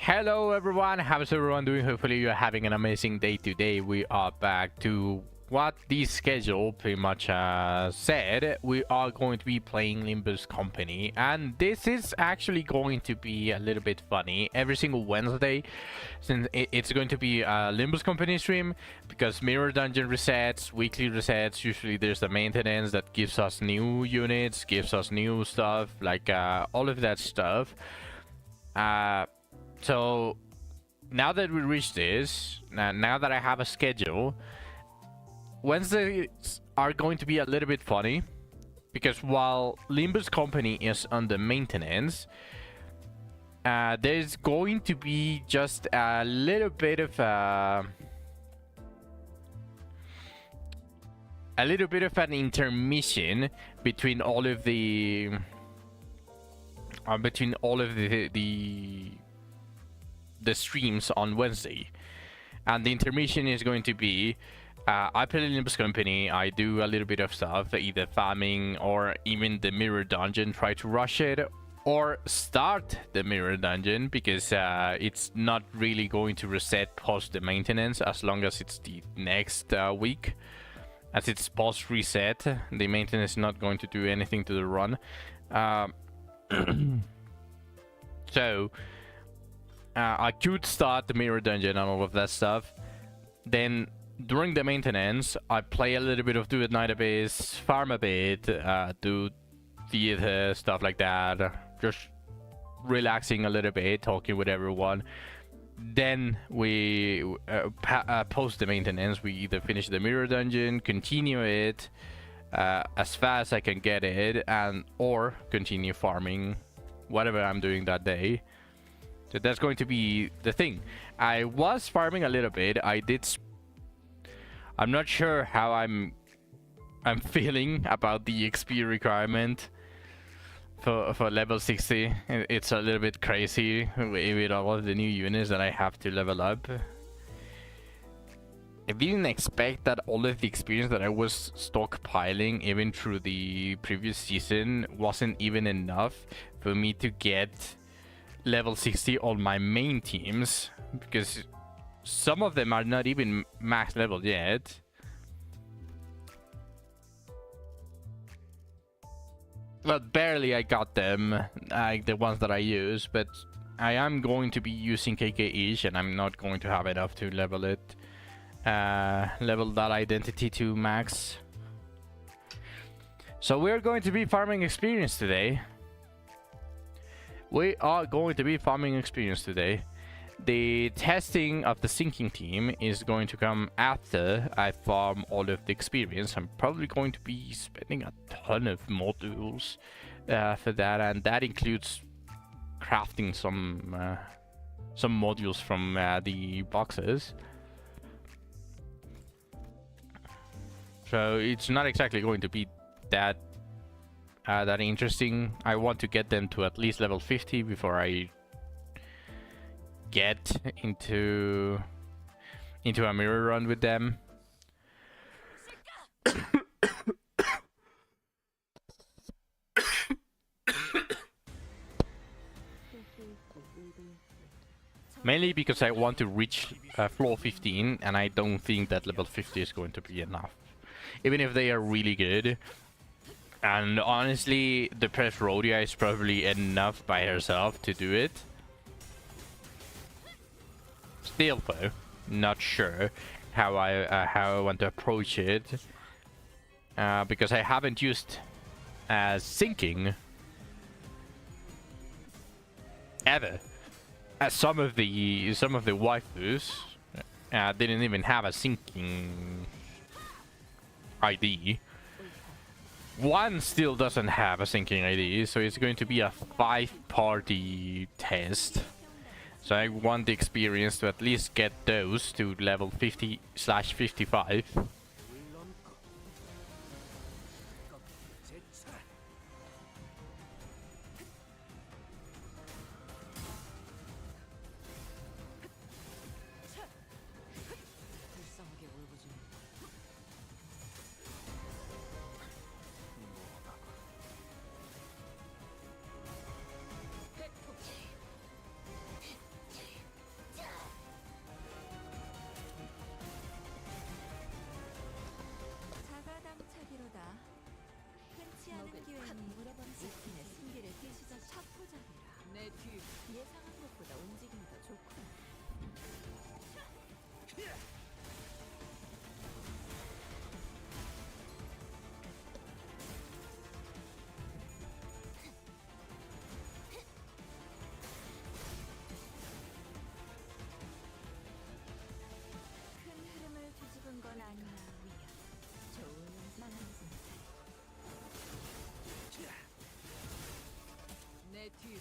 Hello everyone, how's everyone doing? Hopefully you're having an amazing day today. We are back to what the schedule pretty much said. We are going to be playing Limbus Company, and this is actually going to be a little bit funny. Every single Wednesday, since it's going to be a Limbus Company stream, because mirror dungeon resets, weekly resets, usually there's the maintenance that gives us new units, gives us new stuff, like all of that stuff. So now that we reached this, now that I have a schedule, Wednesdays are going to be a little bit funny, because while Limbus Company is under maintenance, there's going to be just a little bit of an intermission between all of the streams on Wednesday. And the intermission is going to be I play Limbus Company, I do a little bit of stuff, either farming or even the mirror dungeon, try to rush it, or start the mirror dungeon, because it's not really going to reset post the maintenance as long as it's the next week. As it's post reset, the maintenance is not going to do anything to the run. So I could start the mirror dungeon and all of that stuff. Then during the maintenance, I play a little bit of Do It Night Abyss, farm a bit, do theater, stuff like that. Just relaxing a little bit, talking with everyone. Then we post the maintenance, we either finish the mirror dungeon, continue it as fast as I can get it, or continue farming whatever I'm doing that day. So that's going to be the thing. I was farming a little bit. I'm not sure how I'm feeling about the XP requirement for level 60. It's a little bit crazy with all of the new units that I have to level up. I didn't expect that all of the experience that I was stockpiling even through the previous season wasn't even enough for me to get level 60 on my main teams, because some of them are not even max level yet. Well, barely I got them, like the ones that I use, but I am going to be using KK each, and I'm not going to have enough to level it, level that identity to max. So we're going to be farming experience today. We are going to be farming experience today. The testing of the sinking team is going to come after I farm all of the experience. I'm probably going to be spending a ton of modules for that, and that includes crafting some modules from the boxes. So it's not exactly going to be that interesting. I want to get them to at least level 50 before I get into a mirror run with them. Mainly because I want to reach floor 15, and I don't think that level 50 is going to be enough, even if they are really good. And honestly, the Press Rhodia is probably enough by herself to do it. Still though, not sure how I want to approach it, because I haven't used sinking ever. Some of the waifus didn't even have a sinking ID. One still doesn't have a sinking ID, so it's going to be a 5-party test. So I want the experience to at least get those to level 50/55. 큰 흐름을 뒤집은 건 아니야, 위야. 좋은 만하지. 내 뒤로.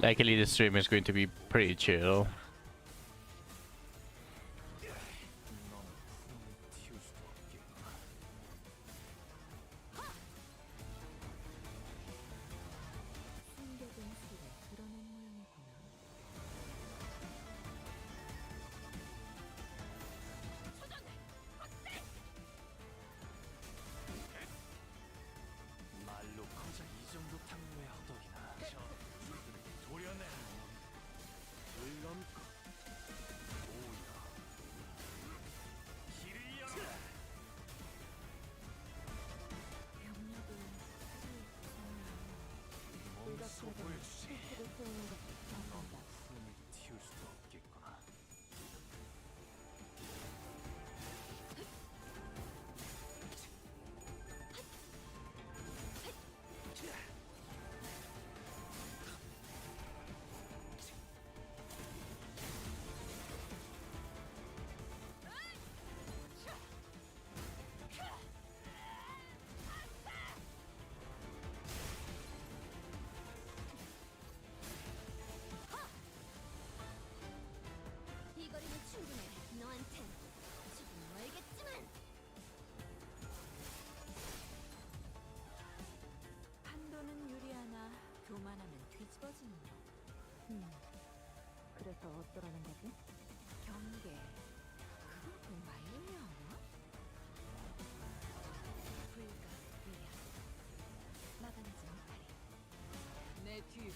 Luckily, the stream is going to be pretty chill. 숨겨둔 수를 드러낸 모양이구나. 말로 커져 이 정도 당뇨의 허덕이나 도려내 물론고 오야 길을 열어 병력을 몸소 보여주지 너무 품을 틔울 수도 없겠구나 이 거리는 충분해. 너한텐 조금 멀겠지만. 판도는 유리하나 교만하면 뒤집어지는 거. 그래서 어쩌라는 거지? 경계. 그걸 정말 의미하나? 불가피야. 막아내지 못하리. 내 뒤.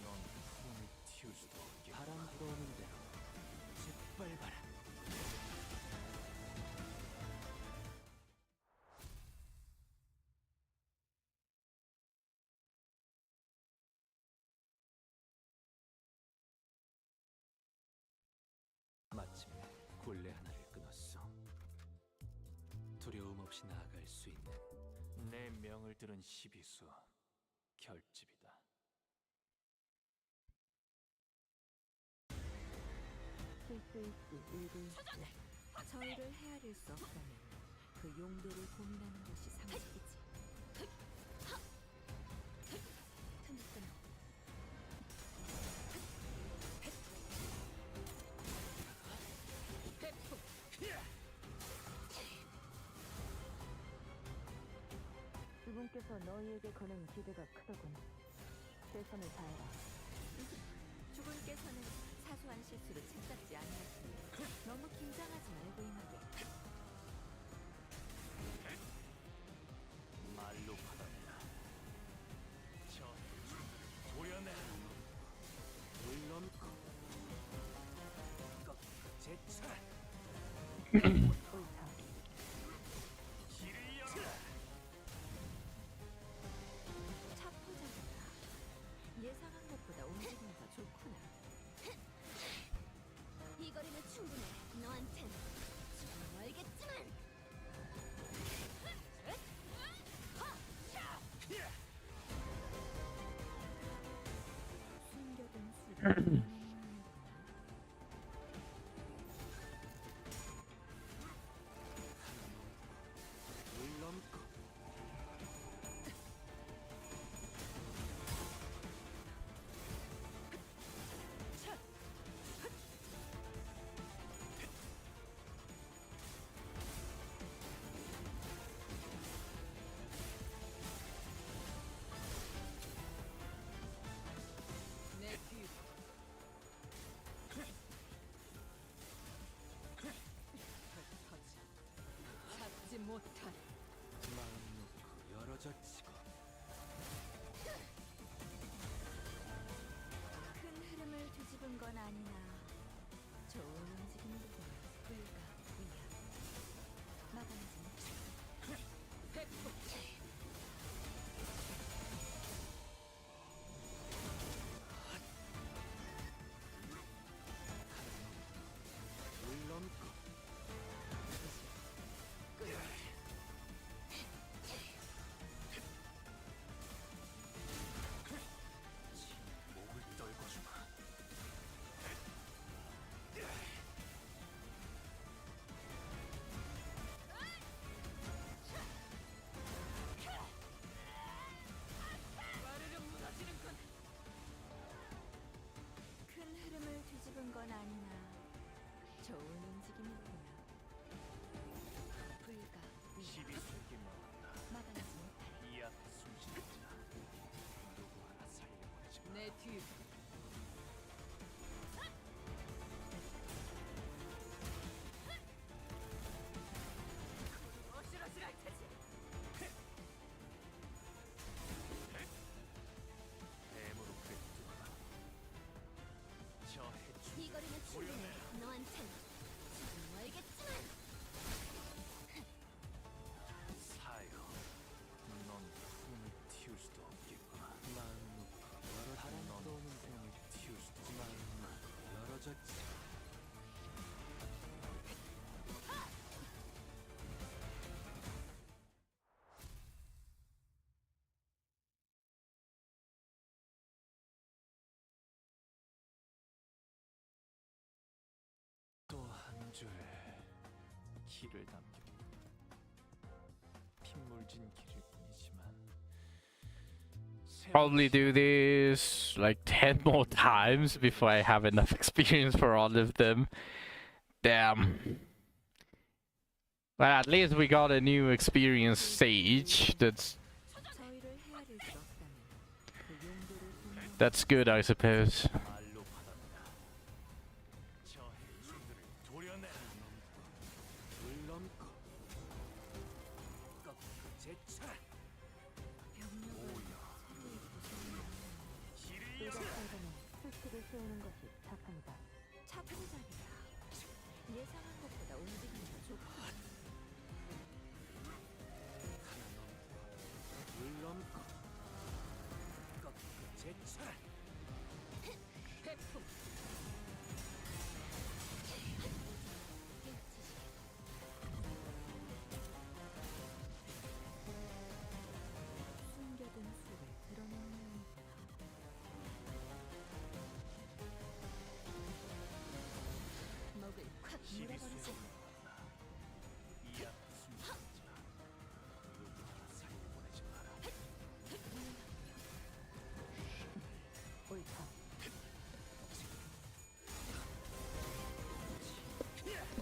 넌 품을 틔울 수도 없겠 바람 불어오는 대로 짓밟아라 마침내 굴레 하나를 끊었어 두려움 없이 나아갈 수 있는 내 명을 들은 시비수 결집이다 저희를 헤아릴 수 없다면 그 용도를 고민하는 것이 상식이지. 그분께서 너희에게 거는 기대가 크더군. 최선을 다해라. 주군께서는 사소한 실수로 책잡지 않으셨으니 너무 긴장하지 말고 임하게. 말로 받아내라 저 도려내라 물론고 제차 옳다. 길을 열어 차포자구나. 예상한 것보다 움직임이 더 좋구나. 이 거리는 충분해. 너한텐 조금 멀겠지만. 숨겨둔 수를 드러낸 모양이구나. 물론고 내 뒤로. 흩어져. 잡지 못할. 마음 놓고 열어젖히고 큰 흐름을 뒤집은 건 아니나 좋은 움직임이로군. 불가 위야. 막아내지 못해. 회복. 피를 담겼고 핏물진 길일 뿐이지만 Probably do this like 10 more times before I have enough experience for all of them. Damn. But at least we got a new experience sage. 저희를 헤아릴 수 없다면 그 용도를 분명 That's good, I suppose. 말로 바랍니다. 저 해충들을 도려내라. 물넘고 꺾고 제쳐라. 병력을 새로이 구성해야 일각상관에 수식을 세우는 것이 착합니다. 차분자리야. 예상한 것보다 움직임이 더 좋고 물넘고 꺾고 제쳐라. 태풍 숨겨둔 수를 드러낸 모양이구나. 먹을 콱 물어버리자. 이야 숨자. 누구 하나 살려보내지 마라. 옳다.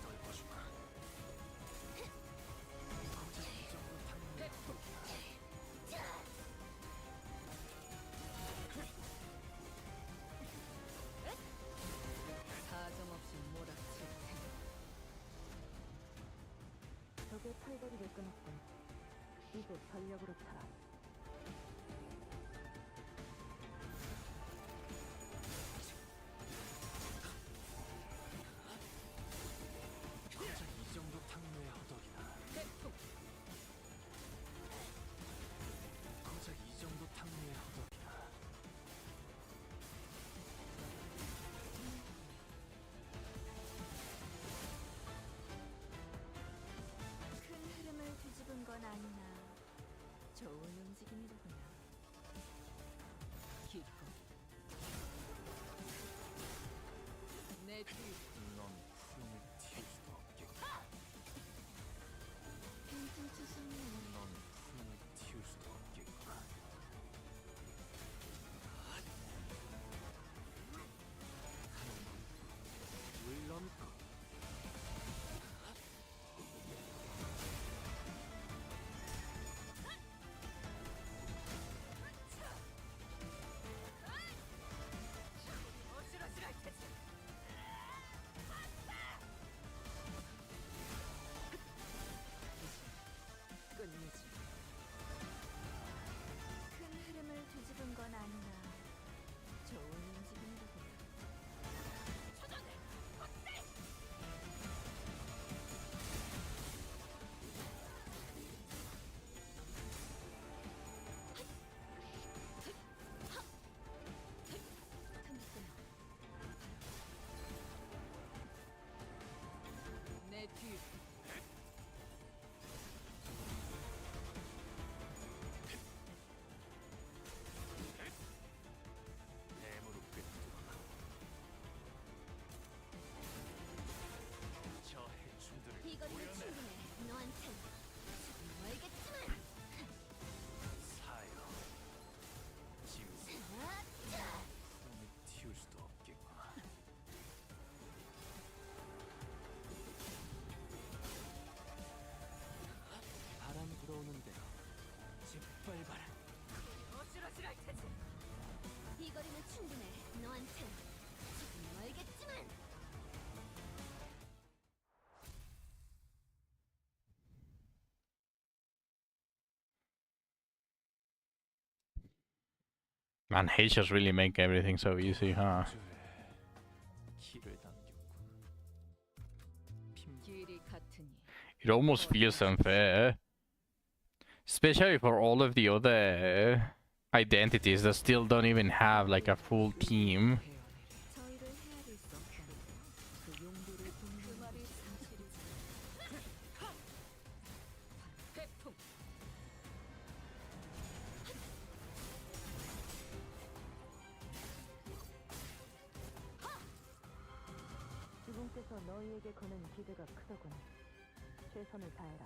넓어주마. 고작 이 정도 탕면 사정없이 몰아칠 테니 적의 팔다리를 끊었군. 이제 전력으로 차라. 고작 이 정도 탕류의 허덕이다. 태풍 고작 이 정도 탕류의 허덕이다. 큰 흐름을 뒤집은 건 아니나 좋은 움직임이로구나. 기꺼 내 뒤 넌 푸름을 틔울 수도 없겠고 빈틈 투성이네. 넌 푸름을 틔울 수도 없겠고 물 넘고 끝내지. 큰 흐름을 뒤집은 건 아니나 좋은 움직임이로구나. 내 뒤. 내 무릎 꿇도록 저 해충들을 이거리는 도려내라. 충분해. 너한텐 지금 알겠지만. 사여 짐승 푸름을 틔울 수도 없겠구나. 바람 불어오는 대로 짓밟아라. 어지러지할 테지. 이거리는 충분해. 너한텐 지금 알겠지만. Man, H just really make everything so easy, huh? 키를 담겼군. 핀 길이 같으니 It almost feels unfair. Especially for all of the other identities that still don't even have like a full team. 저희를 헤아릴 수 없다면 그 용도를 그 말이 사실이지. 태풍 주분께서 너희에게 거는 기대가 크더군. 최선을 다해라.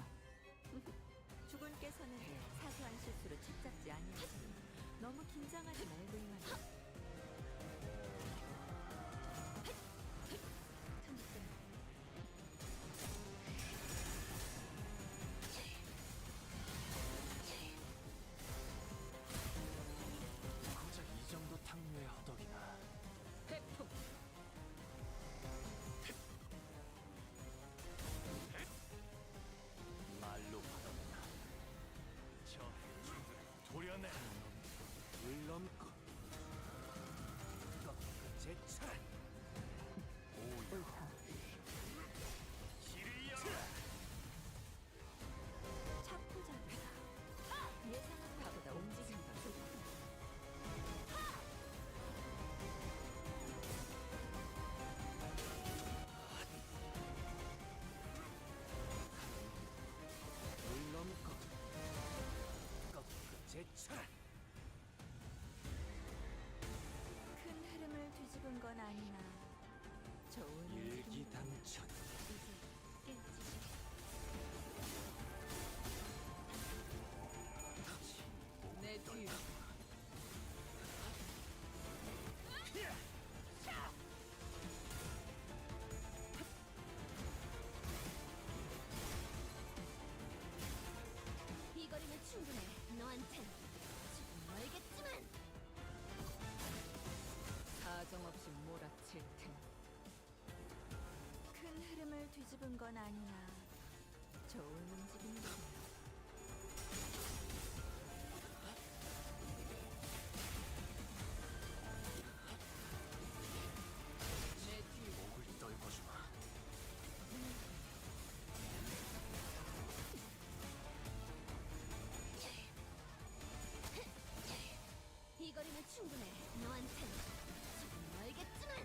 주군께서는 사소한 실수로 칩잡지 아니하시니 너무 긴장하지 말고 임하라. 고작 이 정도 탕류의 허덕이나. 태풍. 말로 받아내나. 저 해충들을 도려내. 물 넘고 꺾고 제철. 오야. 옳다. 길을 열어. 차포잡히다. 예상한 바보다 움직임이 좋구나. 물 넘고 꺾고 제철. 큰 흐름을 뒤집은 건 아니나 좋은 움직임이로구나. 일기당천. 이제 일지시. 내 뒤로. 이 거리면 충분해. 너한텐 지금 멀겠지만. 사정없이 몰아칠 텐. 큰 흐름을 뒤집은 건 아니나 좋은 움직임이로구나. 내 뒤로. 목을 떨궈주마. 이 거리면 충분해. 너한텐 지금 멀겠지만.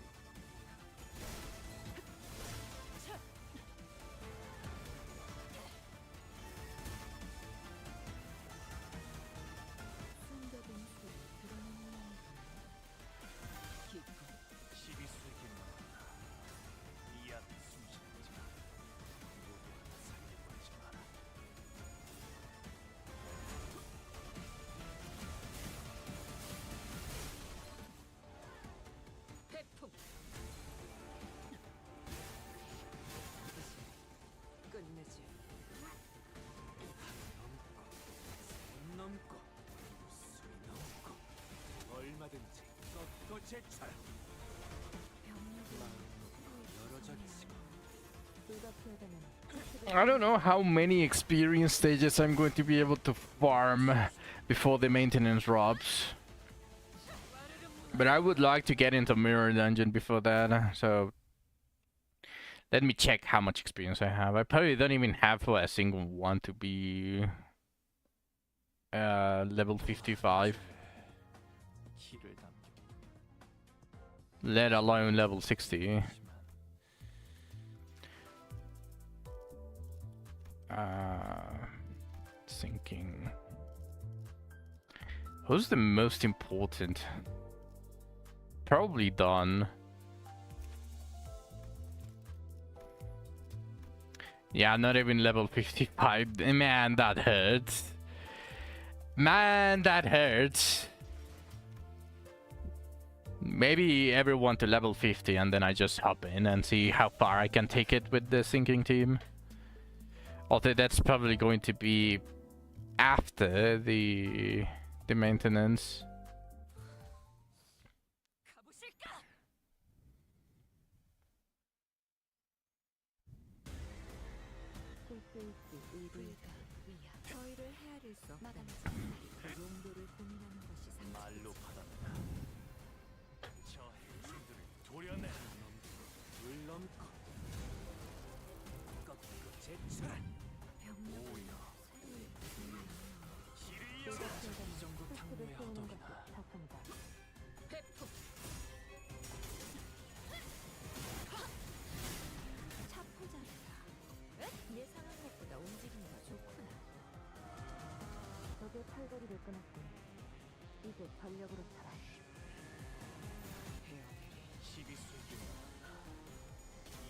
숨겨둔 수를 드러내는 기꺼. 12세기 나왔다. 이 앞에 숨쉬는 자. 모두 살게 걸지 마라. 태풍. 끝내지. 산 넘고 술 넘고 얼마든지 꺾고 제철. 여러 적이지만 불가피하다면 I don't know how many experience stages I'm going to be able to farm before the maintenance drops. But I would like to get into Mirror Dungeon before that, so let me check how much experience I have. I probably don't even have a single one to be level 55, 키를 담겨. let alone level 60. Thinking. Who's the most important? Probably Dawn. Yeah, not even level 55. Man, that hurts. Man, that hurts. Maybe everyone to level 50 and then I just hop in and see how far I can take it with the sinking team. Although that's probably going to be after the maintenance. 가보실까? 실수일지 의도일지 위야. 저희를 헤아릴 수 없다는 그 용도를 고민하는 것이 말로 받아내나. 저 해충들을 도려내. 물 넘고 꺾고 제철. 오야. 길을 열어. 이 정도 스스로 탕류의 세우는 것이 허덕이나. 착합니다. 태풍. 차포잡이다. 예상한 것보다 움직임이 좋구나. 적의 팔다리를 끊었군. 이제 전력으로 차라. 헤어들이 12세기 나왔다.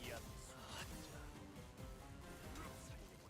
이 앞에 숨진 자. 살리고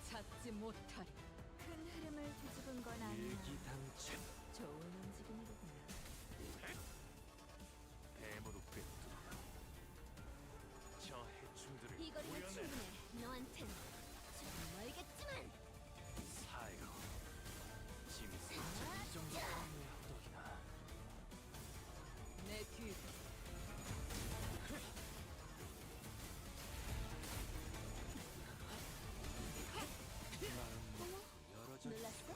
찾지 못하리. 큰 흐름을 뒤집은 건 아니야. 일기당천 좋은 움직임이로구나. 뱀으로 꿰뚫어 저 해충들을 이 거리면 보여내 충분해. 너한텐 좀 멀겠지만. 사요 짐이 진짜 이 정도 허덕이나 내 뒤. 열어줘 놀랐어?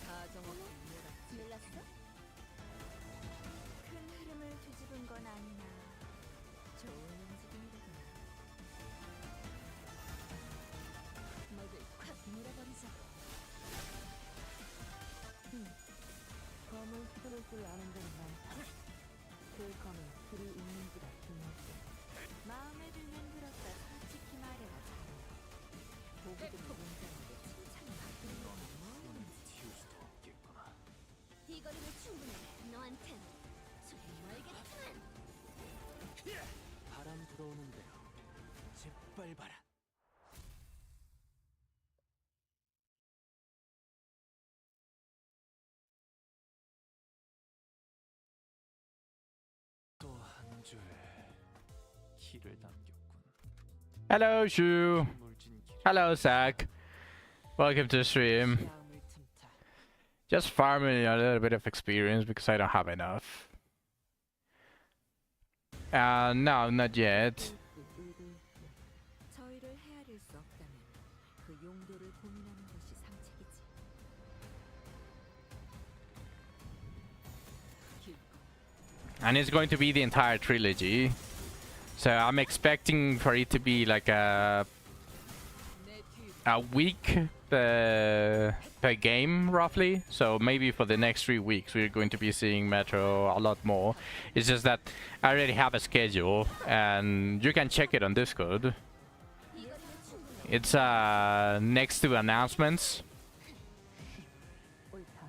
사정없이 놀랐어? 큰 흐름을 뒤집은 건 아니나 좋은 움직임이로구나. 먹을 콱 밀어버리자. 검을 휘두를 줄 아는 데는 많다. 그 검이 길이 있는지가 중요하지. 마음에 들면 들었다. 솔직히 말해라. 보기도 공장인데 칭찬이 받는 건 손을 뭐는지. 틔울 수도 없겠구나 이 거리면 충분해. 너한텐 좀 멀겠지만. 바람 불어오는 대로 짓밟아라 또 한 줄 길을 남겼군 Hello, Shu. 물진 길 Hello, Zach. Welcome to the stream. 야음을 틈타 Just farming a little bit of experience because I don't have enough. No, not yet. 저희를 헤아릴 수 없다면 그 용도를 고민하는 것이 상책이지. And it's going to be the entire trilogy. So I'm expecting for it to be like a week per game roughly. So maybe for the next 3 weeks we're going to be seeing Metro a lot more. It's just that I already have a schedule and you can check it on Discord. It's next to announcements 옳다.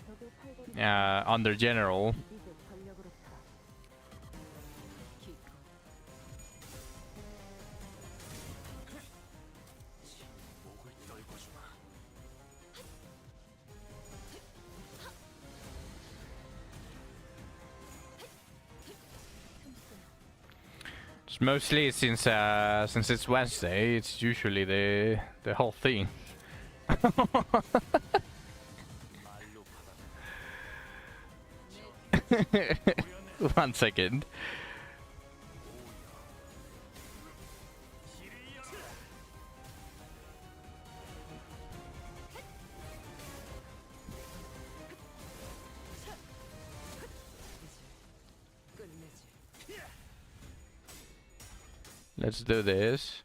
적의 팔걸이 under general. 이제 전력으로 차. 목을 떨궈주마 It's mostly since it's Wednesday, it's usually the whole thing. 말로 받아내 1 second. Let's do this.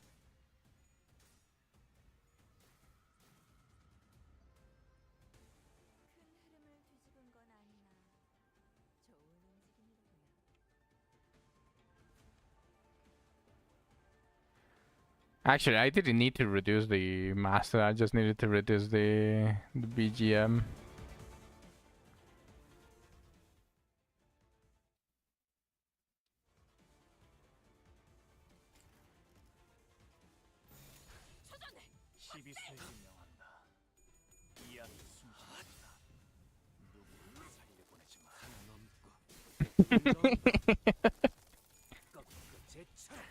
큰 흐름을 뒤집은 건 아니나 좋은 움직임이로구나. Actually, I didn't need to reduce the master. I just needed to reduce the BGM. 시비수에게 명한다 이야기 숨긴다 누구를 살려보내지 마 하나 넘고 꺾고 제쳐라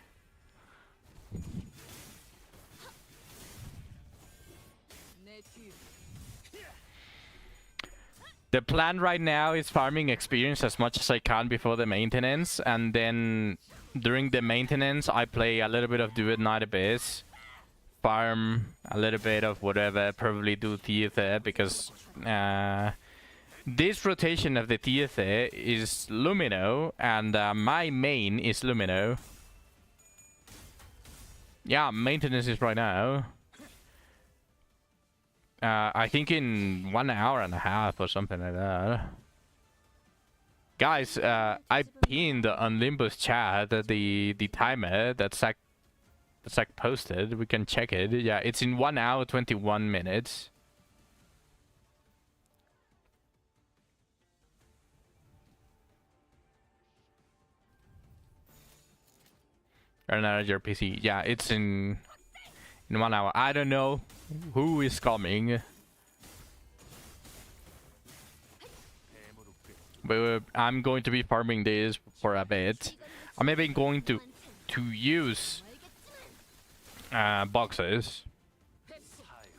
내 뒤. The plan right now is farming experience as much as I can before the maintenance, and then during the maintenance I play a little bit of Do It Night Abyss, farm a little bit of whatever, probably do theater because this rotation of the theater is Lumino and my main is Lumino. Yeah, maintenance is right now. I think in 1 hour and a half or something like that. Guys, I pinned on Limbo's chat the timer that Zach posted. We can check it. Yeah, it's in 1 hour 21 minutes. Another your PC. Yeah, it's in 1 hour. I don't know who is coming, but I'm going to be farming this for a bit. I'm even going to use boxes.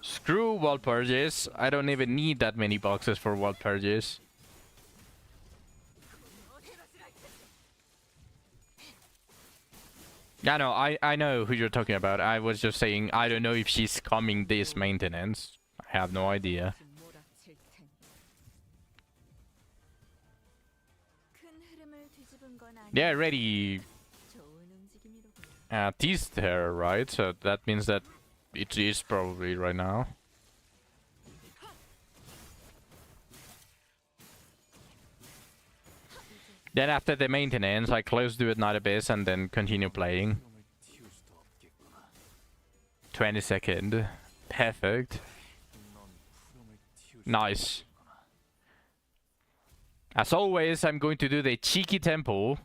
Screw wall purges. I don't even need that many boxes for wall purges. Yeah, no, I know who you're talking about. I was just saying I don't know if she's coming this maintenance. I have no idea. 몰아칠 테니. 큰 흐름을 뒤집은 건 아니야. Yeah, already 좋은 움직임이로구나. teased her, right? So that means that it is probably right now. Then after the maintenance, I close Do It Night Abyss and then continue playing. 을 틔울 수도 없겠구나. 20-second. Perfect. 넌 푸름을 틔울 수 Nice. As always, I'm going to do the cheeky tempo.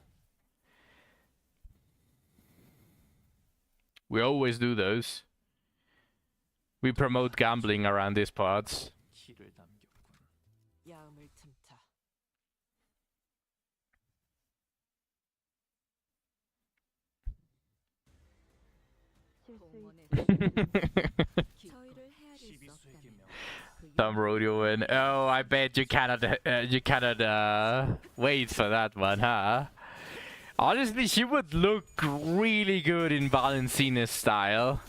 We always do those. We promote gambling around these parts. 키를 남겼군. 야음을 틈타. 공원에 저희를 헤아릴 수 시비수에게 없다면 명. Some rodeo win. Oh, I bet you cannot wait for that one, huh? Honestly, she would look really good in Valencina's style.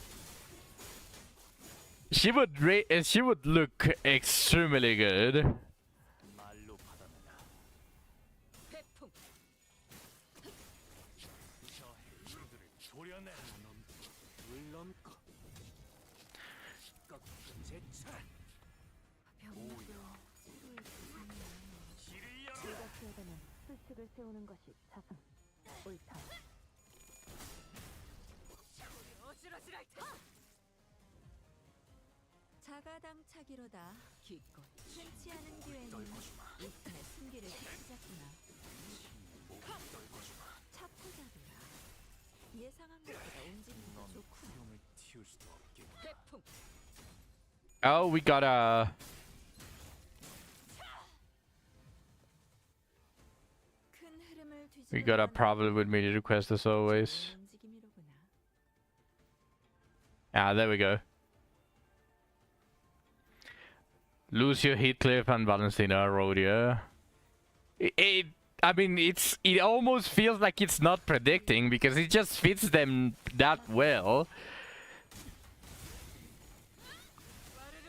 She would look extremely good. 말로 받아내라. 회풍. 저 해충들을 조려내. 물론고. 꺾은 제차. 병력을 길을 열어. 내가 키워가면 수칙을 세우는 것이 자성. 옳다. 어지러지랄 테. 자가당차기로다. 기껏 흔치 않은 기회는 떨궈주마. 이 틈에 승기를 찾았구나. 목 떨궈주마. 차포자들아. 예상한 것보다 움직임이 넌 좋구나. 푸름을 틔울 수도 없겠구나. 회풍. Oh, we got a. 큰 흐름을 뒤집은 We got a 건 problem with media request as always. 좋은 움직임이로구나. Ah, there we go. Lucio, Heathcliff, and Valentina Rodia. I mean, it almost feels like it's not predicting because it just fits them that well.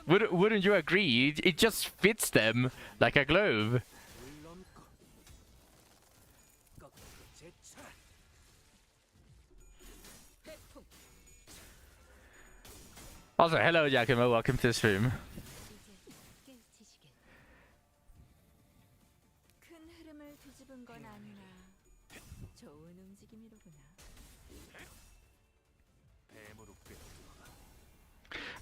Wouldn't you agree? It just fits them like a glove. 물론고. 꺾은 제차. 회풍. Also, hello, Yakima. Welcome to the stream. 이제 깨우치시겠다. 큰 흐름을 뒤집은 건 아니나 좋은 움직임이로구나. 뱀으로 꿰뚫어라.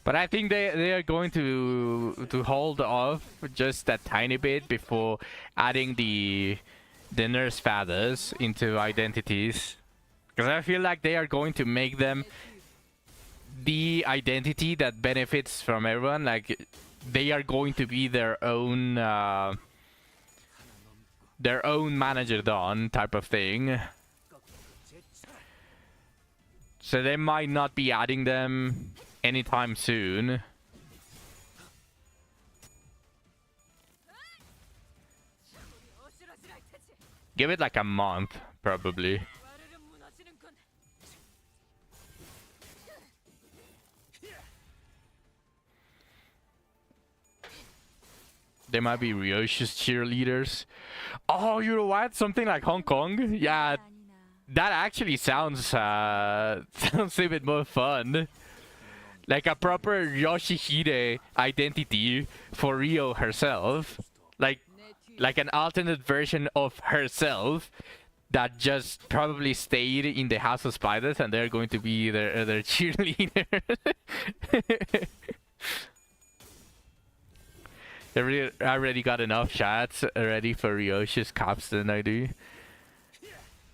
But I think they are going to hold off just a tiny bit before adding the nurse feathers into identities, because I feel like they are going to make them the identity that benefits from everyone. Like they are going to be their own manager don type of thing. 꺾은 제차. So they might not be adding them anytime soon. 어지러지랄 테지. Give it like a month, probably. 와르르 무너지는군. They might be Ryoshi's cheerleaders. Oh, you know what? Something like Hong Kong? Yeah, 아니나 that actually sounds sounds a bit more fun. Like a proper Yoshihide identity for Rio herself. Like an alternate version of herself that just probably stayed in the House of Spiders and they're going to be their cheerleader. I already got enough shots already for Ryoshi's capstan, I do.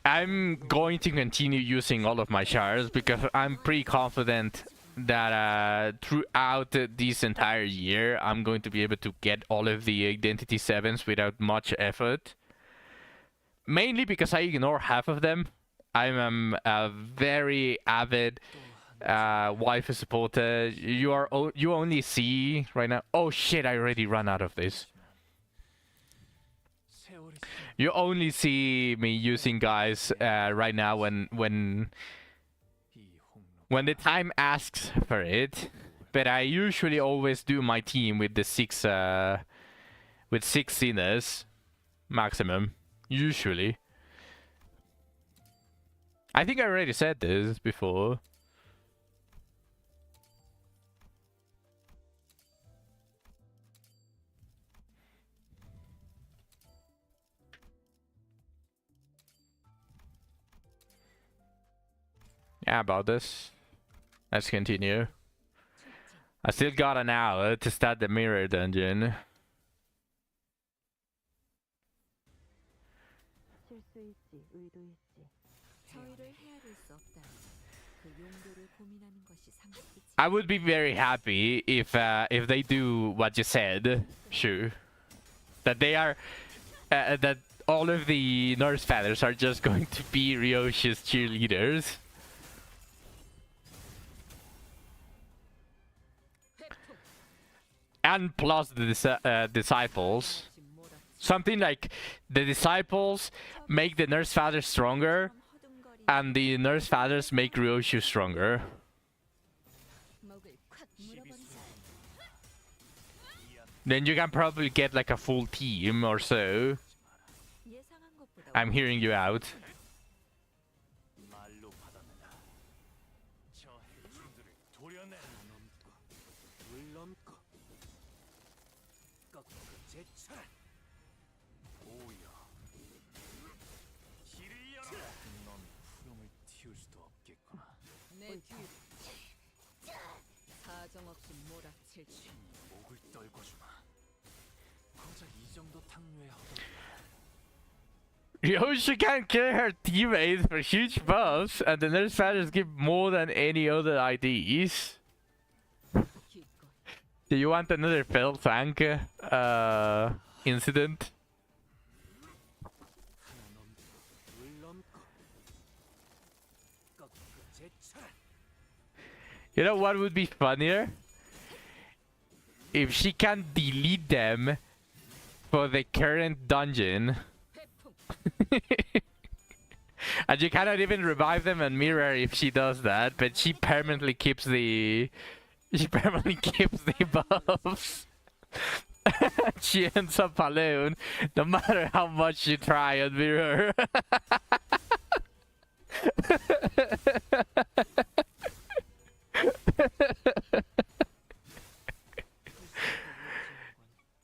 I'm going to continue using all of my shards because I'm pretty confident that throughout this entire year I'm going to be able to get all of the identity 7s without much effort. Mainly because I ignore half of them. I'm a very avid waifu supporter. You only see right now. Oh shit! I already ran out of this. 세월이 You only see me using guys right now when 이 홍로 the time asks for it. But I usually always do my team with the six sinners maximum. Usually. I think I already said this before. Yeah, about this. Let's continue. I still got an hour to start the mirror dungeon. 실수일지 의도일지 저희를 헤아릴 수 없다. 그 용도를 고민하는 것이 상식이지. I would be very happy if they do what you said, Shu. That they are that all of the nurse feathers are just going to be Ryoshi's cheerleaders. And plus the disciples. Something like the disciples make the nurse fathers stronger, and the nurse fathers make Ryoshi stronger. 목을 콱 물어버리자. Then you can probably get like a full team or so. 예상한 것보다 I'm hearing you out. 말로 받아내라. 저 해충들을 도려내라. 넘고 물 넘고 꺾고 제쳐라. 오여 길을 열어라. 넌 푸름을 틔울 수도 없겠구나. 내 뒤로 사정없이 몰아칠 수. 목을 떨궈주마. 고작 이 정도 탕류에 허덕. Ryoshi can kill her teammates for huge buffs, and the nurse fathers give more than any other IDs. 기껏 Do you want another fell tank incident? 하나 넘고 물 넘고 꺾고 제쳐라. You know what would be funnier? If she can delete them for the current dungeon. And you cannot even revive them and mirror if she does that, but she permanently keeps the buffs. She ends up alone no matter how much you try and mirror.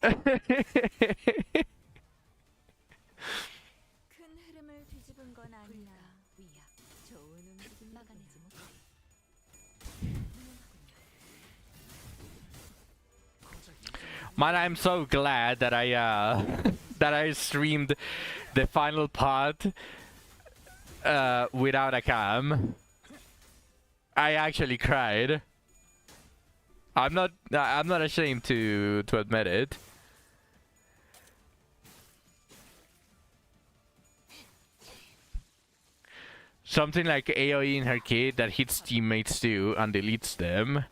큰 흐름을 뒤집은 건 아니야. 위야 좋은 움직임 막아내지 못해. Man, I'm so glad that I that I streamed the final part without a cam. I actually cried. I'm not ashamed to admit it. Something like AoE in her kit that hits teammates too and deletes them.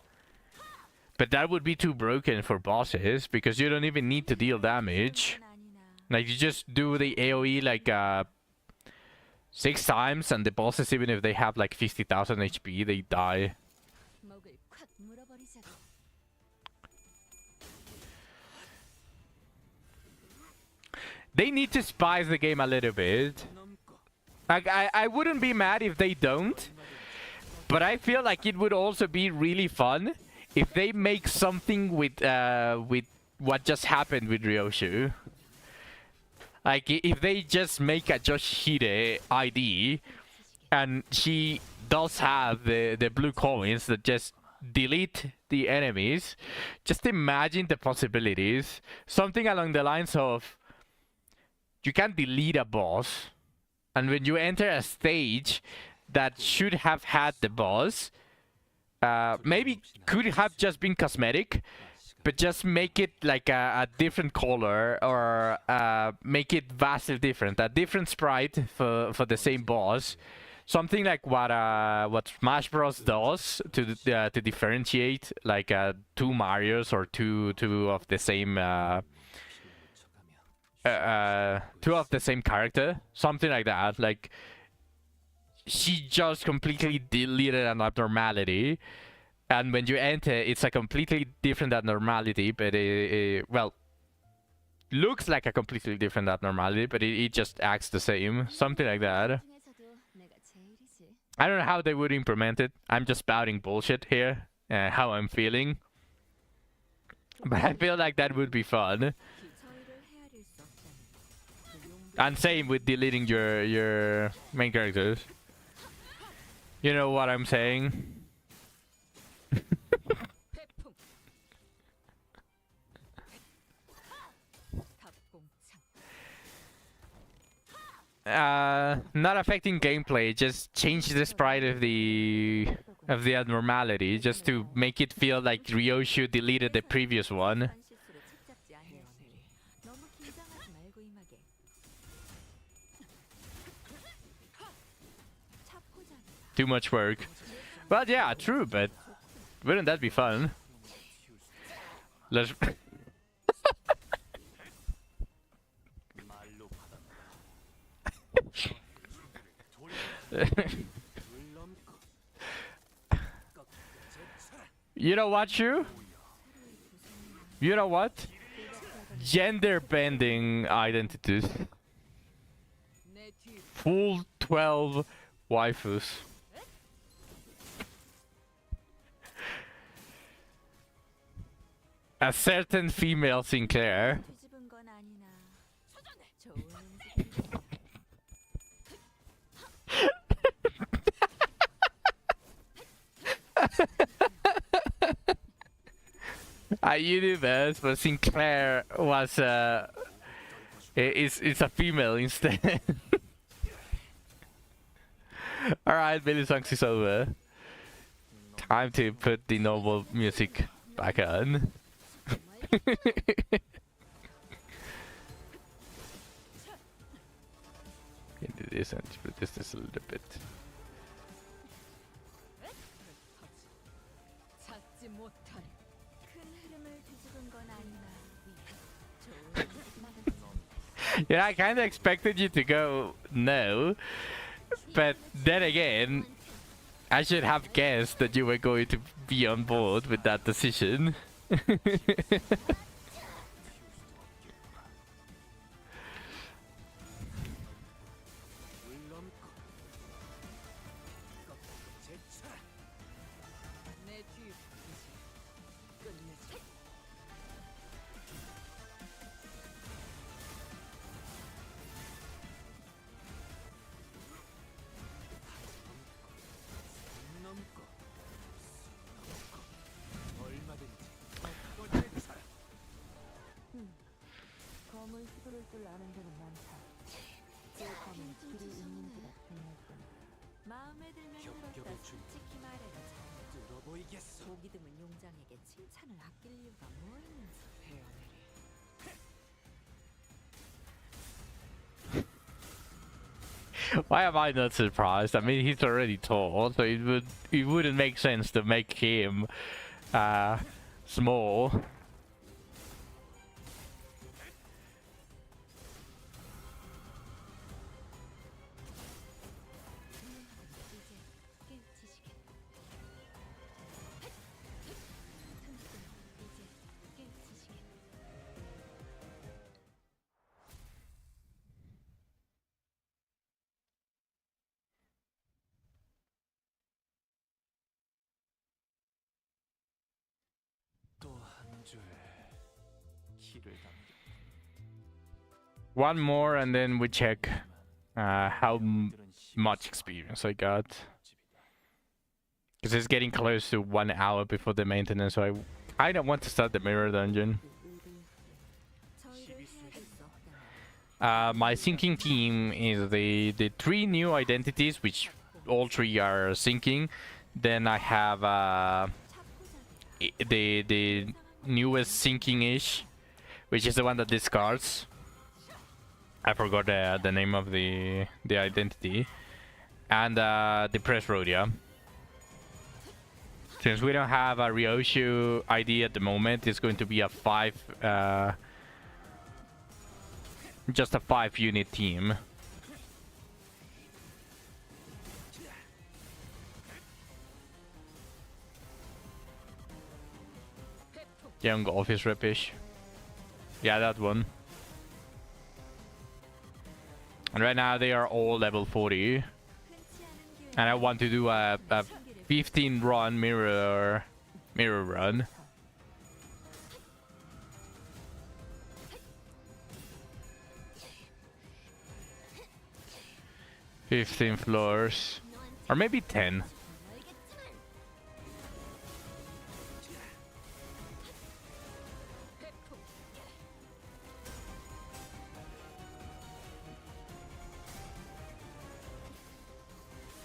But that would be too broken for bosses because you don't even need to deal damage. 건 아니나. Like you just do the AoE like 6 times and the bosses, even if they have like 50,000 HP, they die. 목을 콱 물어버리자고. They need to spice the game a little bit. Like I wouldn't be mad if they don't, but I feel like it would also be really fun if they make something with what just happened with Ryoshu. Like if they just make a Joshihide ID and she does have the blue coins that just delete the enemies. Just imagine the possibilities. Something along the lines of you can delete a boss And when you enter a stage that should have had the boss, maybe could have just been cosmetic, but just make it like a different color, or make it vastly different, a different sprite for the same boss. Something like what Smash Bros does to differentiate like two Marios or two of the same two of the same character, something like that. Like she just completely deleted an abnormality, and when you enter, it's a completely different abnormality, but well, looks like a completely different abnormality, but it just acts the same, something like that. 중에서도 내가 제일이지. I don't know how they would implement it. I'm just spouting bullshit here, how I'm feeling. But I feel like that would be fun. 저희를 헤아릴 수 없다니. 그 용기 And same with deleting your main characters. You know what I'm saying? 태풍. 답공창. Not affecting gameplay, just change the sprite of the abnormality, just to make it feel like Ryoshu deleted the previous one. 한 실수로 책잡지 아니었으니 너무 긴장하지 말고 임하게. 차포자기다. Too much work. But yeah, true, but wouldn't that be fun? Let's 말로 받아 You know what, Shu? You know what? Gender bending identities. 내 뒤. Full 12 waifus. A certain female Sinclair. 뒤집은 건 아니나. 좋은 음식. A universe where Sinclair was is a female instead. Alright, Billy Songs is over. Time to put the normal music back on. Into this and put this a little bit. 찾지 못할 큰 흐름을 뒤집은 건 아니나. 좋은 음식. Yeah, I kind of expected you to go no, but then again, I should have guessed that you were going to be on board with that decision. 내 뒤. 끝내지. 넘고 얼마든지 꺾어질 사람 검을 휘두를 줄 아는 데는 많다. 그 검은 길이 있는지가 중요할 뿐. 마음에 들면 겹겹이 들었다. 준- 솔직히 말해라. 잘. 뚫어 보이겠어 보기 드문 용장에게 칭찬을 아낄 이유가 뭐 있는지. 헤어내리 Why am I not surprised? I mean, he's already tall, so it wouldn't make sense to make him small. 이제 깨우치시겠다. 이제 깨우치시겠다. 또 한 줄 길을 당겨 One more, and then we check how much experience I got. Because it's getting close to 1 hour before the maintenance, so I don't want to start the mirror dungeon. 저희를 헤아릴 수 없다면 My syncing team is the three new identities, which all three are syncing. Then I have the newest syncing-ish, which is the one that discards. I forgot the name of the identity. And the Press Rhodia. Since we don't have a Ryoshu ID at the moment, it's going to be a just a 5-unit team. Young office repish. Yeah, that one. And right now they are all level 40. And I want to do a 15 run mirror run. 15 floors. Or maybe 10.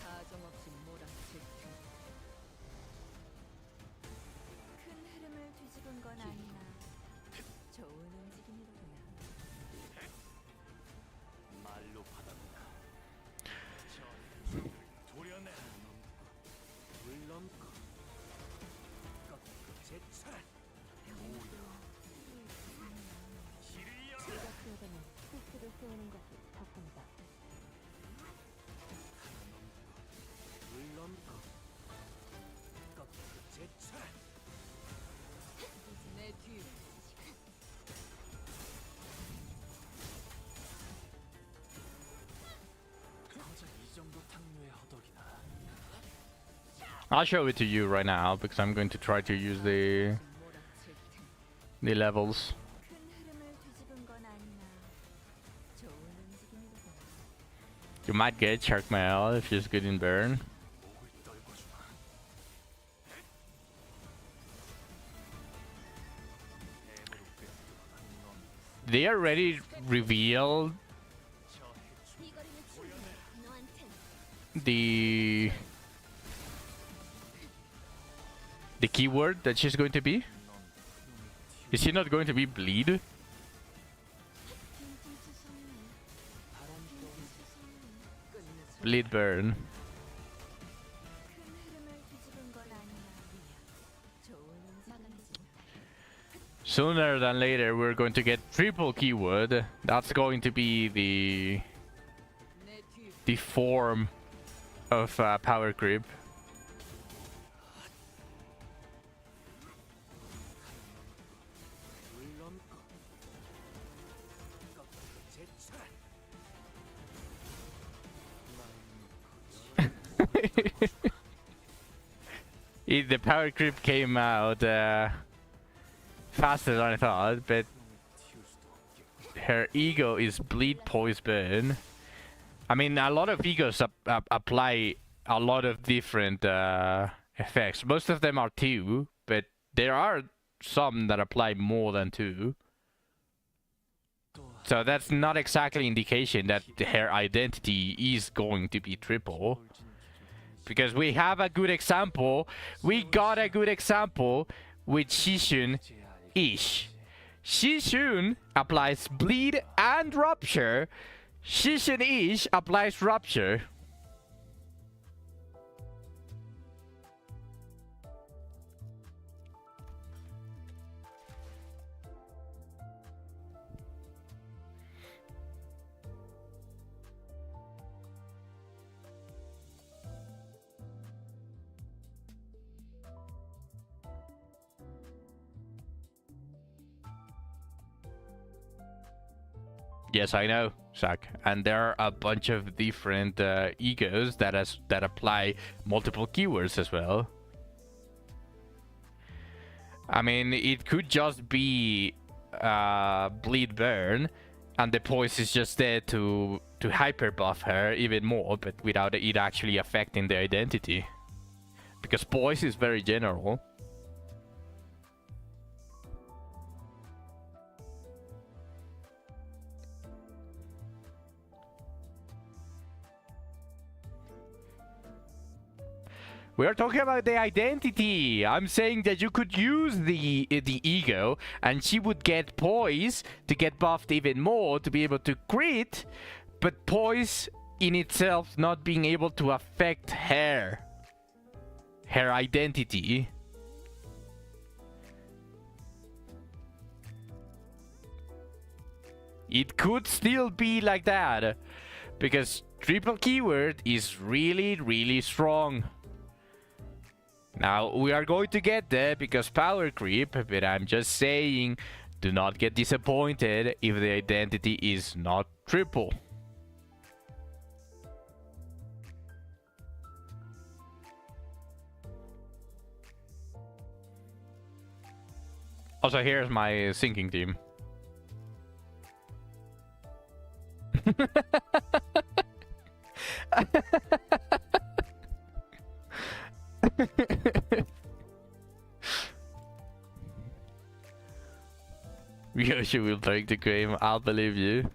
사정없이 몰아칠 테니. 큰 흐름을 뒤집은 건 아니나 좋은 움직임이로구나. 말로 받았나. 도려내. 물넘고 꺾고 제철. 제가 그러다면 스스로 세우는 것이 좋습니다. 물넘고 꺾고 제철. 내 뒤로. 고작 이 정도 탕류의 허덕이나. I'll show it to you right now because I'm going to try to use the levels. 큰 흐름을 뒤집은 건 아니나 좋은 움직임이로구나. You might get Shark Mail if she's good in burn. 목을 떨궈주마. 뱀으로 꿰뚫어간 넌 They already revealed 저 해충. 이 거리는 충분해. 너한텐 the keyword that she's going to be. 넌 그놈의 Is she not going to be bleed? 빈틈 수송네. 빈틈 수송네. 끝내서 Bleed burn. 큰 흐름을 뒤집은 건 아니나 좋은 움직임이지. Sooner than later, we're going to get triple keyword. That's going to be 내 뒤로. the form of power creep. 물넘고 꺾고 제철. The power creep came out faster than I thought, but 튀울 수도 없겠고. her ego is bleed poison. I mean, a lot of egos apply a lot of different effects. Most of them are 2, but there are some that apply more than 2. So that's not exactly indication that her identity is going to be triple. Because we have a good example. We got a good example with Shishun-ish. Shishun applies bleed and rupture. Shishun-ish applies rupture. Yes, I know, Zach. And there are a bunch of different egos that apply multiple keywords as well. I mean, it could just be bleed burn, and the poise is just there to hyper buff her even more, but without it actually affecting the identity. Because poise is very general. We are talking about the identity. I'm saying that you could use the ego, and she would get poise to get buffed even more to be able to crit, but poise in itself not being able to affect her identity. It could still be like that, because triple keyword is really, really strong. Now, we are going to get there because power creep, but I'm just saying, do not get disappointed if the identity is not triple. Also, here's my sinking team. Yoshi will take the game, I'll believe you.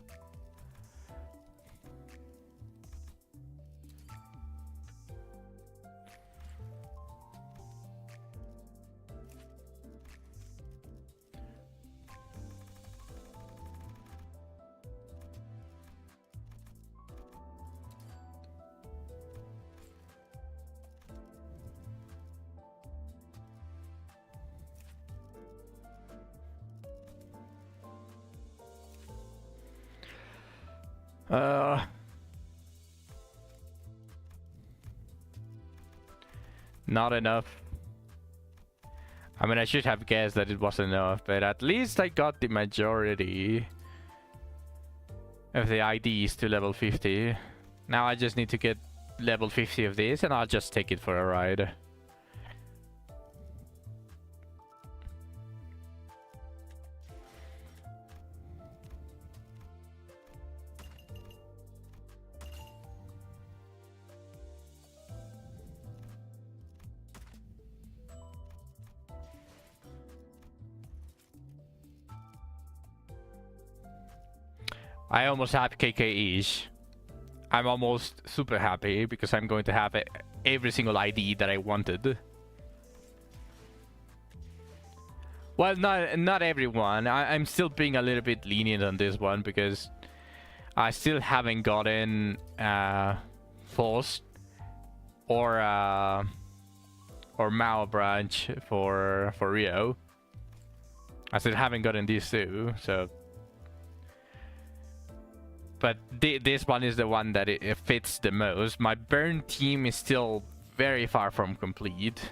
Not enough. I mean, I should have guessed that it wasn't enough, but at least I got the majority of the IDs to level 50. Now I just need to get level 50 of this, and I'll just take it for a ride. I almost have KK-ish. I'm almost super happy because I'm going to have every single ID that I wanted. Well, not everyone. I'm still being a little bit lenient on this one because I still haven't gotten Force or Mao branch for Rio. I still haven't gotten these two, so. But this one is the one that it fits the most. My burn team is still very far from complete.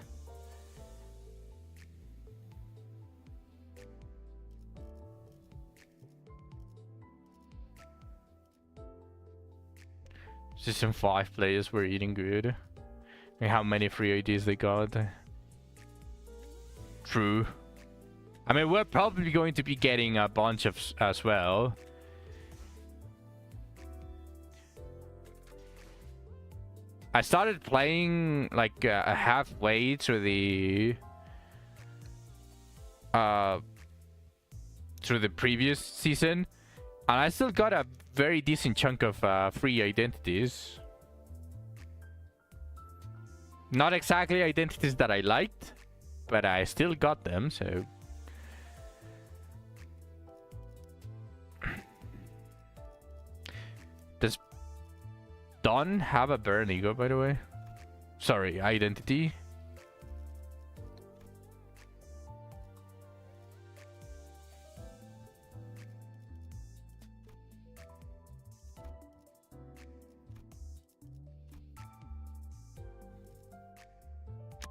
Season 5 players were eating good. And how many free IDs they got. True. I mean, we're probably going to be getting a bunch of as well. I started playing like halfway through the previous season, and I still got a very decent chunk of free identities. Not exactly identities that I liked, but I still got them, so. Does Dawn have a burn ego, by the way? Sorry, identity.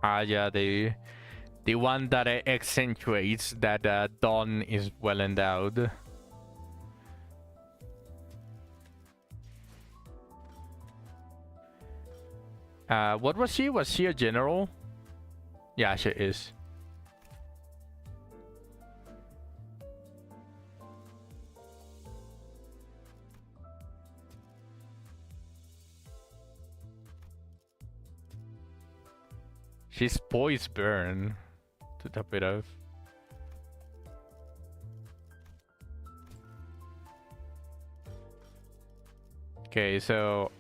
Yeah, the one that accentuates that Dawn is well endowed. What was she? Was she a general? Yeah, she is. She's poise burn to top it off. Okay, so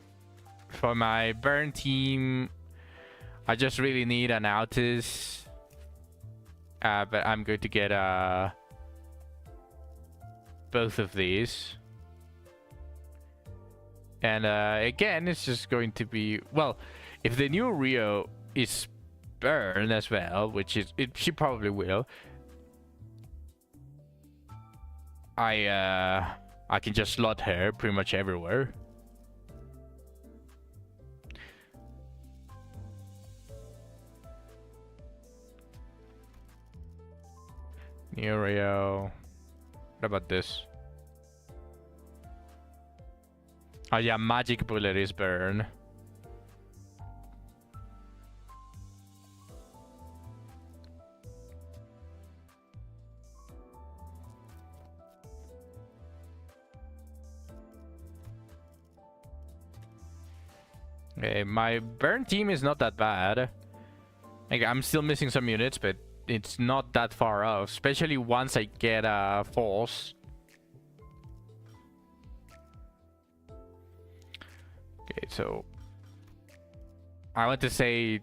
for my burn team, I just really need an Altis. But I'm going to get both of these. And again, it's just going to be, well, if the new Rio is burn as well, which is she probably will. I can just slot her pretty much everywhere. New Rio. What about this? Oh yeah, Magic Bullet is burn. Okay, my burn team is not that bad. Like, I'm still missing some units, but it's not that far off, especially once I get force. Okay, so I want to say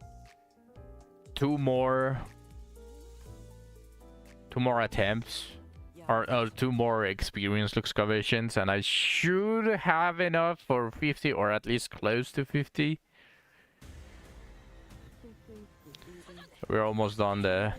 two more attempts, or two more experience excavations, and I should have enough for 50, or at least close to 50. We're almost done there.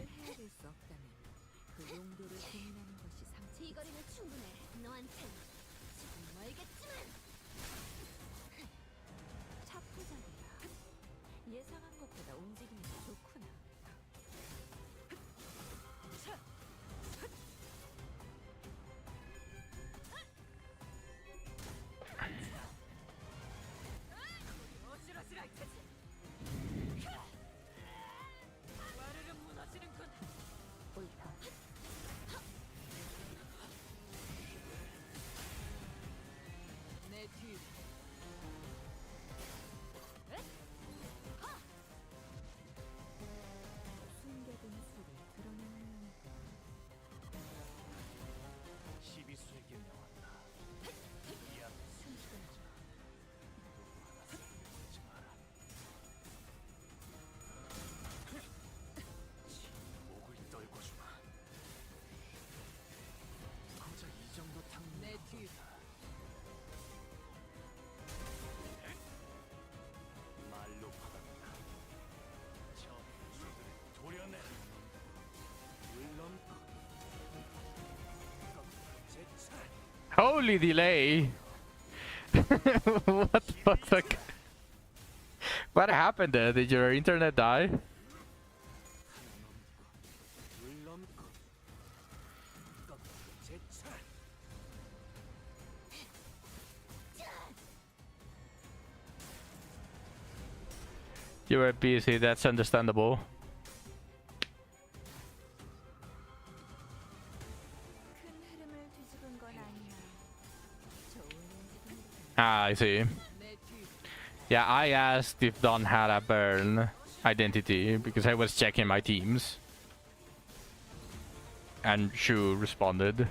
Holy delay! What the fuck? What happened there? Did your internet die? You were busy, that's understandable. Ah, I see. Yeah, I asked if Don had a burn identity because I was checking my teams. And Shu responded.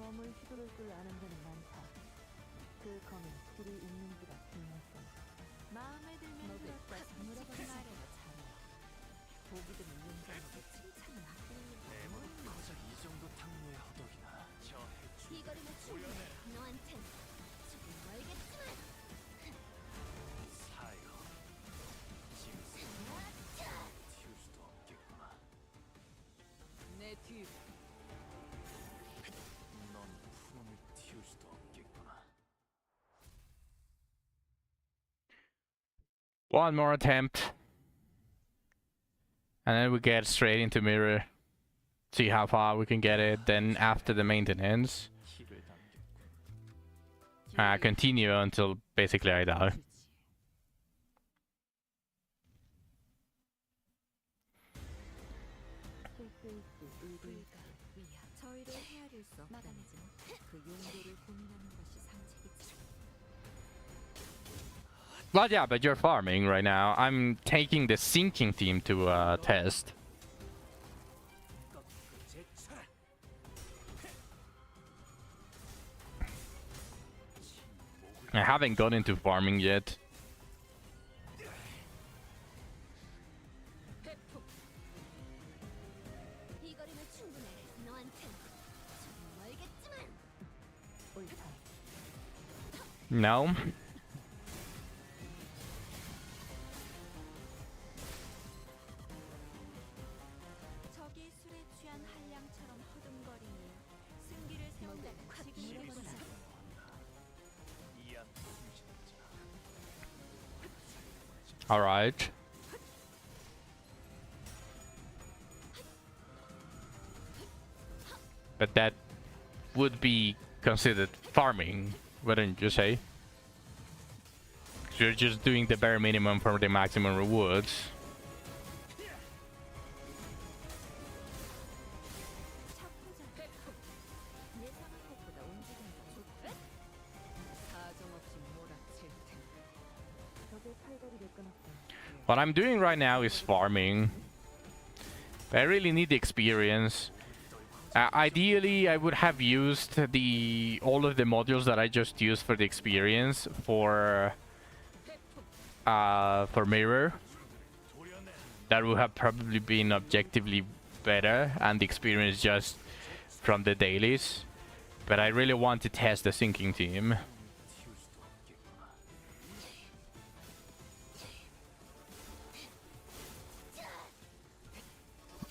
검을 휘두를 줄 아는 자는 많다. 그 검은 길이 있는지가 중요하다. 마음에 들면 그렇다. 물어보지 말아요. 잘해. 보기 드문 용감하게 칭찬을 아끼는 고작 이 정도 탕로의 허덕이나 저 해주 이거리는 충분해. 너한텐 조금 멀겠지만. 사요 짐승 튀울 수도 없겠구나. 내 뒤. 넌 푸놈을 튀울 수도 없겠구나. One more attempt. And then we get straight into mirror. See how far we can get it. Then after the maintenance, 키를 담겼고 continue until basically I die. 저희를 헤아릴 수 없다는지 그 용도를 고민하는 것이 상책이지. But yeah, but you're farming right now. I'm taking the sinking team to test. I haven't gone into farming yet. 이 거리면 충분해. 너한텐 좀 멀겠지만. No. 적이 술에 취한 한량처럼 허둥거리니 승기를 세운다는 지금이로서는 이안 숨쉬자. Alright. But that would be considered farming, wouldn't you say? You're just doing the bare minimum for the maximum rewards. 예상한 것보다 움직임이 좋고 사정없이 몰아칠 텐데. 적의 팔다리를 끊었다. What I'm doing right now is farming. But I really need the experience. Ideally, I would have used all of the modules that I just used for the experience for mirror. That would have probably been objectively better, and the experience just from the dailies. But I really want to test the sinking team. 튀울 수도 없겠구나.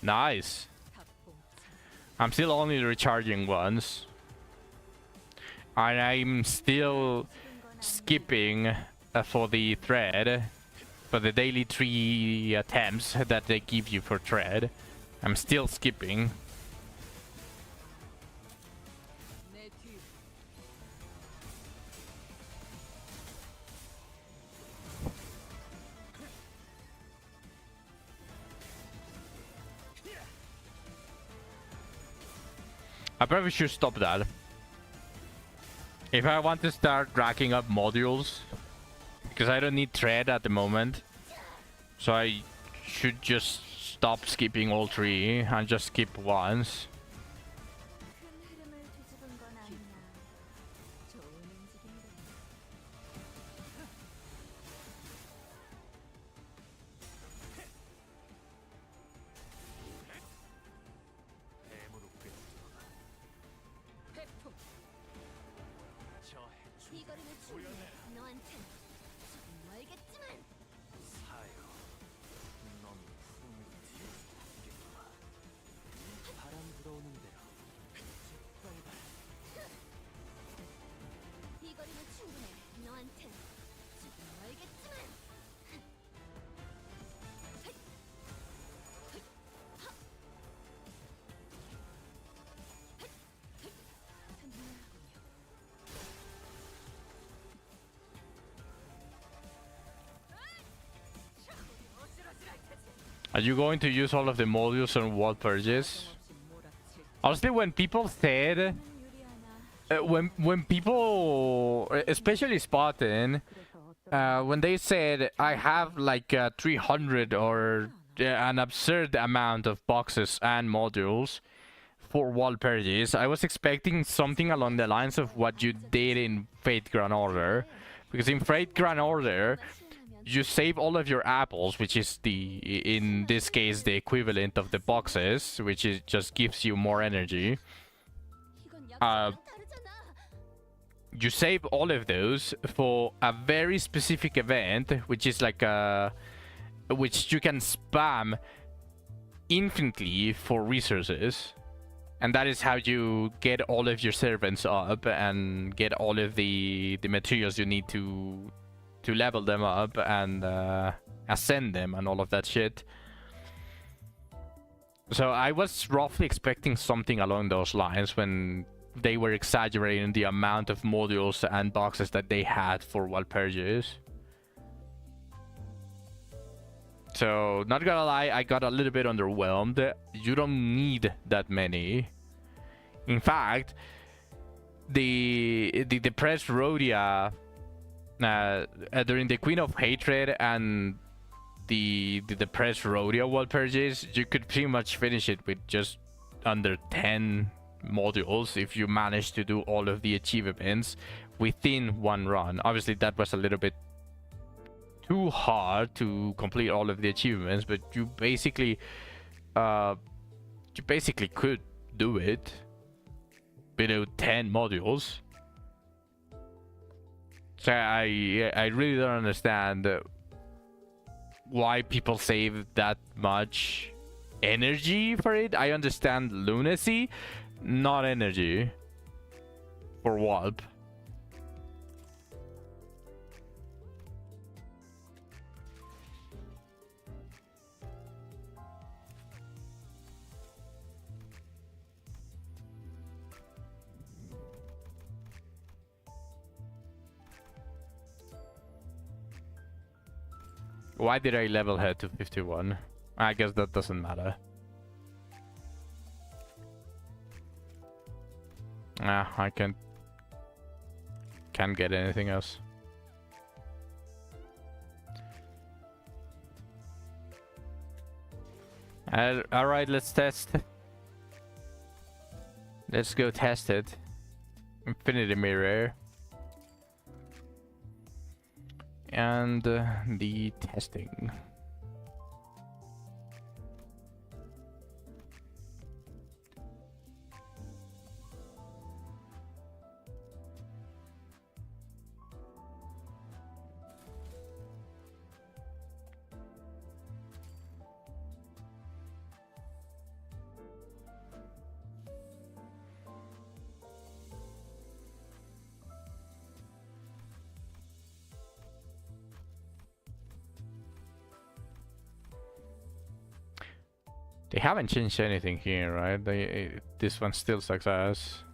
Nice. I'm still only recharging once. And I'm still skipping for the thread. For the daily 3 attempts that they give you for thread. I'm still skipping. 내 뒤. I probably should stop that. If I want to start racking up modules, because I don't need thread at the moment, so I should just stop skipping all 3 and just skip once. 큰 흐름을 뒤집은 건 아니야. 좋은 움직임이다. 뱀으로 꿰뚫어라. 회풍. 저 해충 이 거리면 충분해. 너한텐 좀 멀겠지만. 사요. 넌 품을 튀울 수도 없겠구나. 바람 불어오는 대로 짓밟아. 이 거리면 충분해. 너한텐 좀 멀겠지만. Are you going to use all of the modules on wall purges? Honestly, when people said, when people, especially Spartan, when they said I have like 300 or an absurd amount of boxes and modules for wall purges, I was expecting something along the lines of what you did in Fate Grand Order, because in Fate Grand Order, you save all of your apples, which is in this case the equivalent of the boxes, which is just gives you more energy. You save all of those for a very specific event, which is like which you can spam infinitely for resources, and that is how you get all of your servants up and get all of the materials you need to to level them up and ascend them and all of that shit. So I was roughly expecting something along those lines when they were exaggerating the amount of modules and boxes that they had for Walpurgis. So, not gonna lie, I got a little bit underwhelmed. You don't need that many. In fact, the depressed Rhodia during the Queen of Hatred and the depressed Rhodia Walpurgis, you could pretty much finish it with just under 10 modules if you manage to do all of the achievements within one run. Obviously, that was a little bit too hard to complete all of the achievements, but you basically could do it with 10 modules. So I really don't understand why people save that much energy for it. I understand lunacy, not energy for Walp. Why did I level her to 51? I guess that doesn't matter. I can't get anything else. Alright, let's test. Let's go test it. Infinity Mirror. And the testing. They haven't changed anything here, right? This one still sucks ass.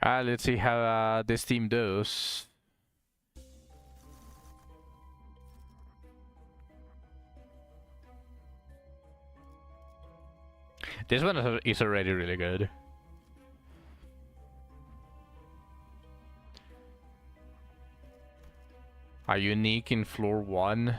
Let's see how this team does. This one is already really good. A unique in floor 1.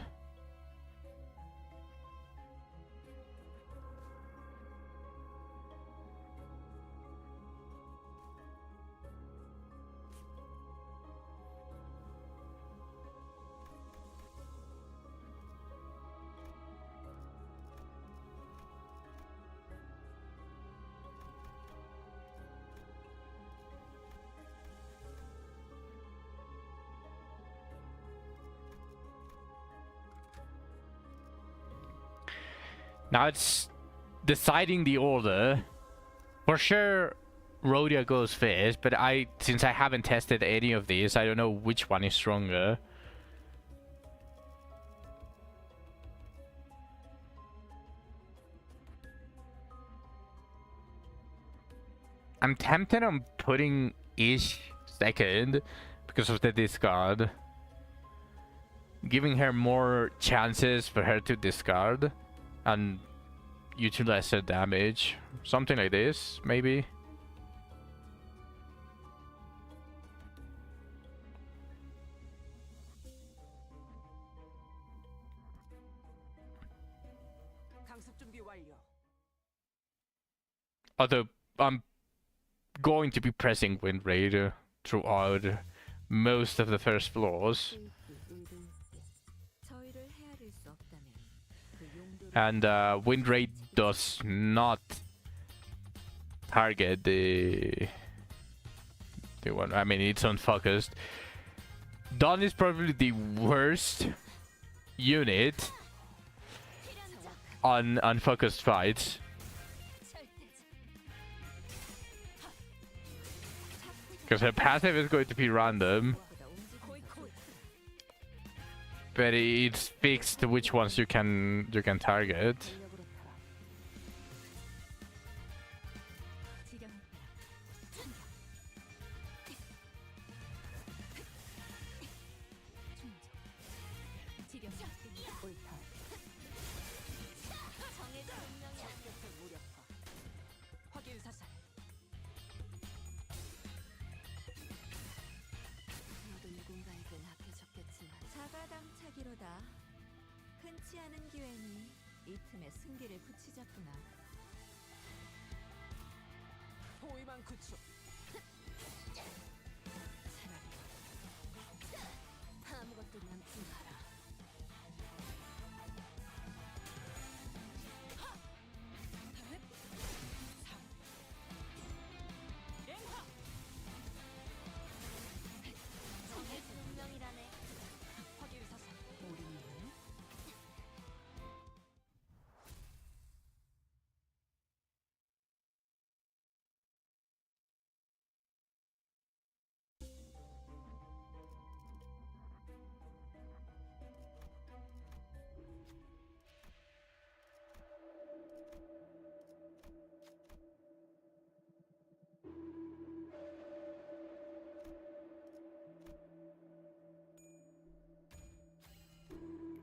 Now it's deciding the order. For sure, Rhodia goes first, but since I haven't tested any of these, I don't know which one is stronger. I'm tempted on putting Ish second because of the discard. giving her more chances for her to discard and utilize her damage. Something like this, maybe. Although I'm going to be pressing Wind Raider throughout most of the first floors. 저희를 헤아릴 수 없다면 그 용도를 And Wind Raid does not target the one. I mean, it's unfocused. Dawn is probably the worst unit on unfocused fights. Because her passive is going to be random, but it's fixed which ones you can target. 누군가에겐 합해졌겠지만 사과당차기로다. 흔치 않은 기회니 이 틈에 승기를 붙이자꾸나. 포위만 구축. 차라리 아무것도 남지 마라. 정의 운명이라네. 화기사살. 우리는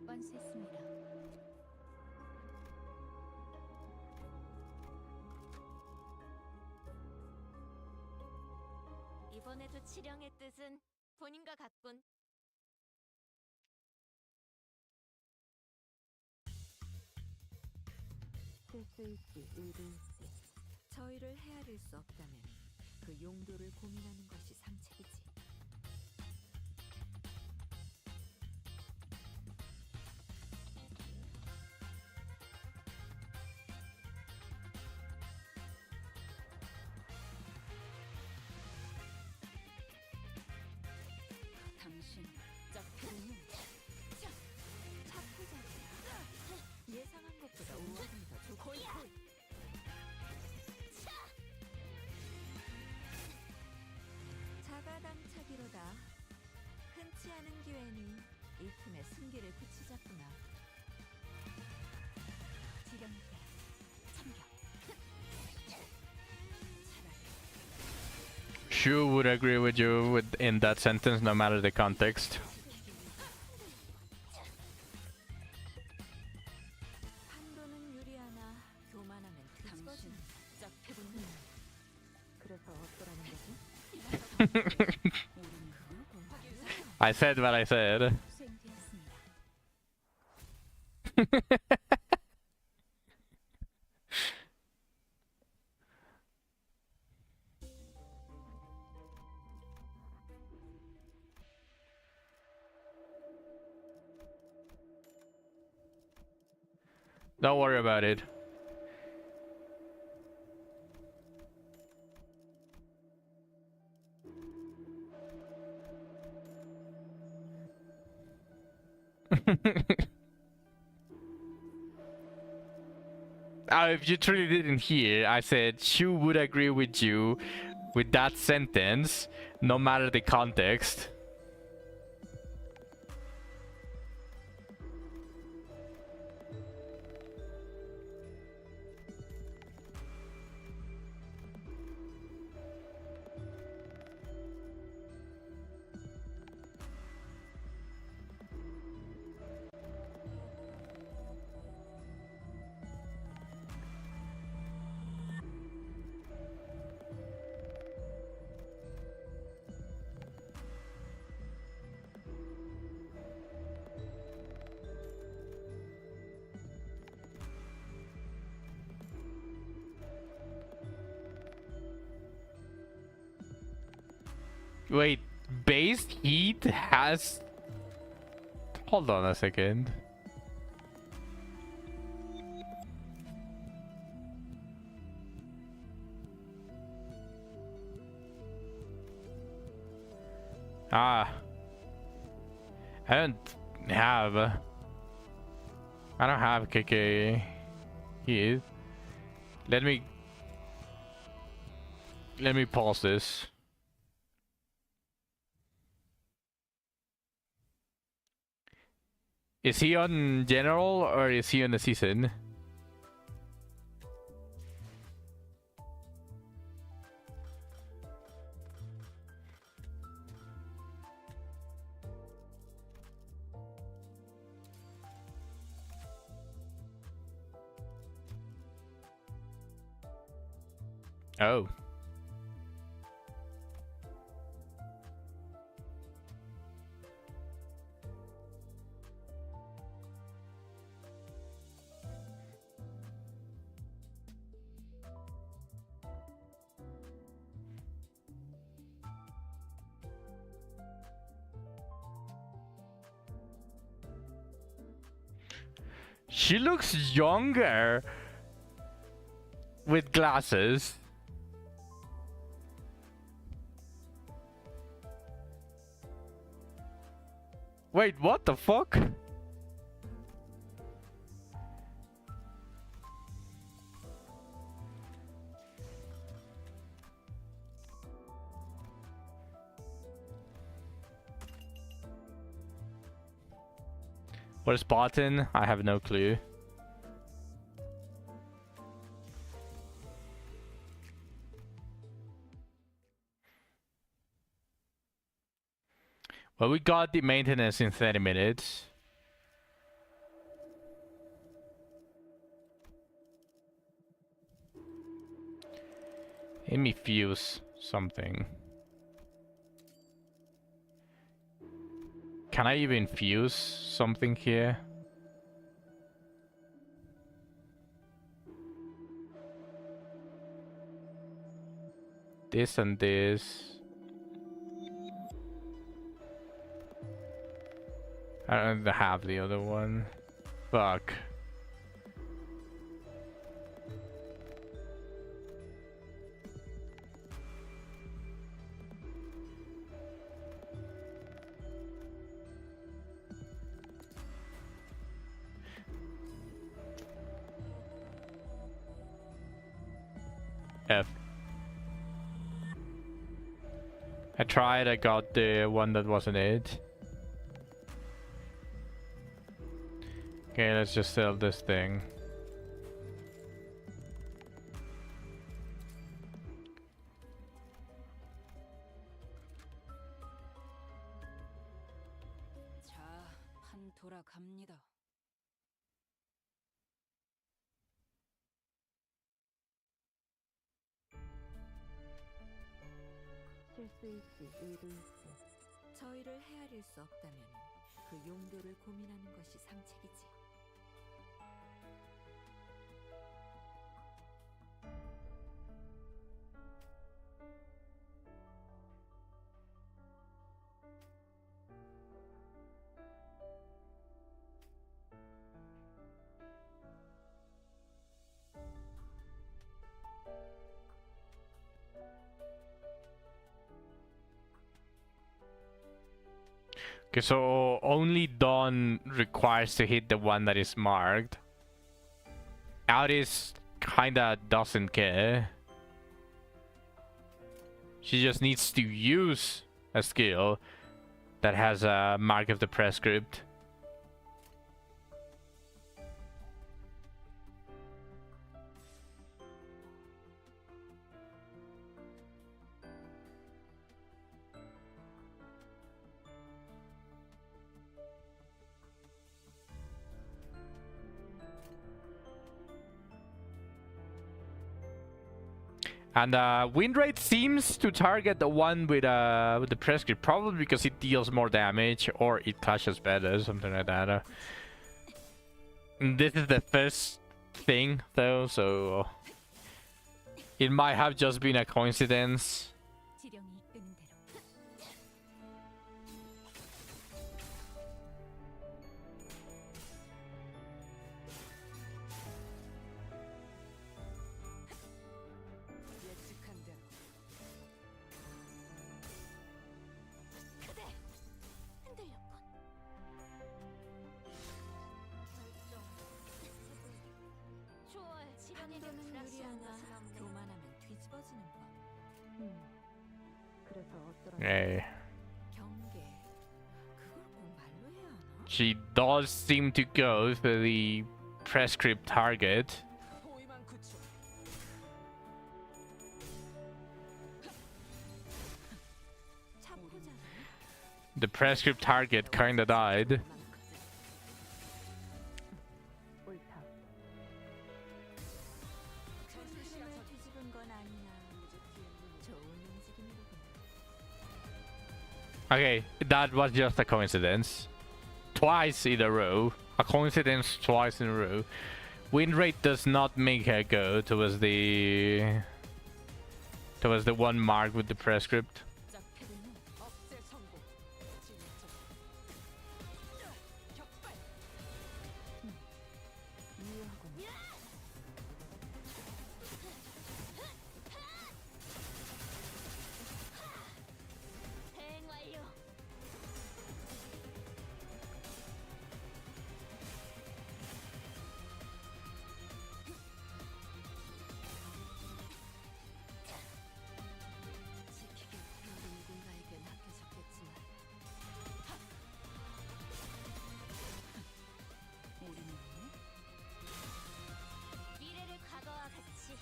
완수했습니다. 이번에도 치령의 뜻은 본인과 같군. 실수일지 의도일지 저희를 헤아릴 수 없다면 그 용도를 고민하는 것이 상책이지. 당신 짝패군요. 착후자지야. 예상한 것보다 우월함이 더 좋고. 자가당차기로다. 흔치 않은 기회니 이 틈에 승기를 붙이자꾸나. 지령대 참격. Shu would agree with you in that sentence, no matter the context. 판도는 유리하나 교만하면 당신 뒤집어진다. 짝패군요. 그래서 어쩌라는 거지? 우리는 I said what I said. 수행되었습니다. Don't worry about it. If you truly didn't hear, I said Shu would agree with you with that sentence, no matter the context. Wait, base heat has... Hold on a second. Ah. I don't have... I don't have KK heat. Let me pause this. Is he on general or is he on the season? Oh. She looks younger with glasses. Wait, what the fuck? What is Spartan? I have no clue. Well, we got the maintenance in 30 minutes. Let me fuse something. Can I even fuse something here? This and this. I don't have the other one. Fuck. F. I tried, I got the one that wasn't it. Okay, let's just sell this thing. 자, 판 돌아갑니다. 실수일지 의도일지 저희를 헤아릴 수 없다면 그 용도를 고민하는 것이 상책이지. Okay, so only Dawn requires to hit the one that is marked. Alice kinda doesn't care. She just needs to use a skill that has a mark of the prescript. And win rate seems to target the one with the prescript, probably because it deals more damage or it clashes better, something like that. This is the first thing though, so it might have just been a coincidence. 지령이 이끄는 대로 판도는 유리하나 교만하면 뒤집어지는 법. 그래서 어떠한 Yeah. 경계. 그걸 꼭 말로 해야 하나? She does seem to go for the prescript target. 차포자네. The prescript target kinda died. 옳다. 큰 흐름을 뒤집은 건 아니나. 좋은 움직임이로군. Okay, that was just a coincidence. Twice in a row. A coincidence twice in a row. Win rate does not make her go towards the one mark with the prescript. 유효하군. 대행 완료. 지키길 바라는 누군가에겐 맡겨졌겠지만 우리는 미래를 과거와 같이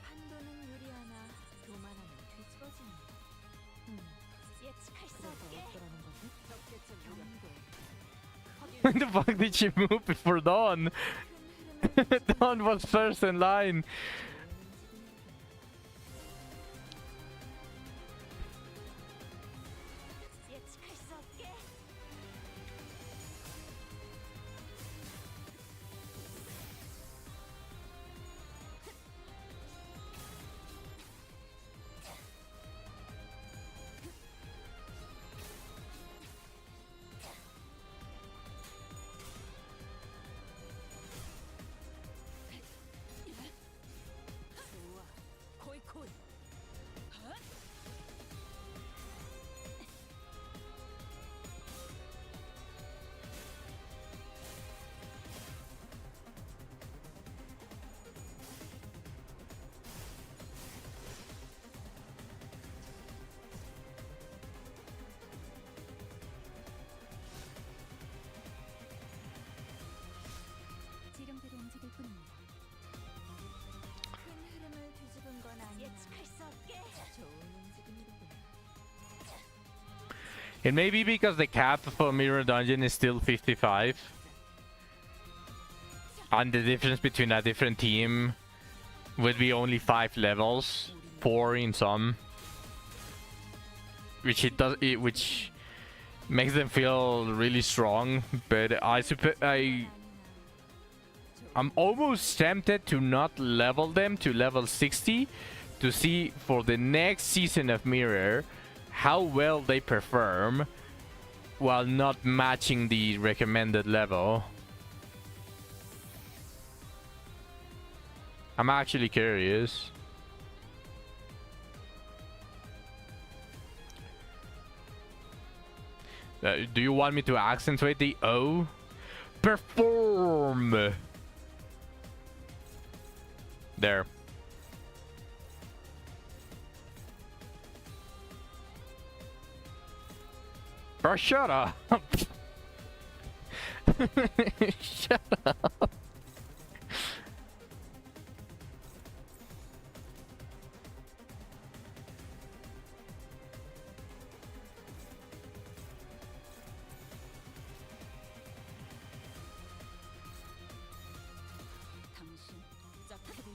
판도는 유리하나 교만하면 뒤집어지는 예측할 수 그래서 없게 어떠라는 거지? 경계 When the fuck did she move before Dawn? 큰 흐름을 Dawn was first in line. 예측할 수 없게 좋아 코이코이 지름대로 움직일 뿐입니다. 큰 흐름을 뒤집은 건 아니야. 예측할 수 없게 좋은 움직임이로군. It may be because the cap for Mirror Dungeon is still 55. And the difference between a different team would be only 5 levels. 4 in some. Which makes them feel really strong. But I'm almost tempted to not level them to level 60 to see for the next season of Mirror how well they perform while not matching the recommended level. I'm actually curious. Do you want me to accentuate the O? Perform! There. Bro, shut up! Shut up! 당신 짝패대요.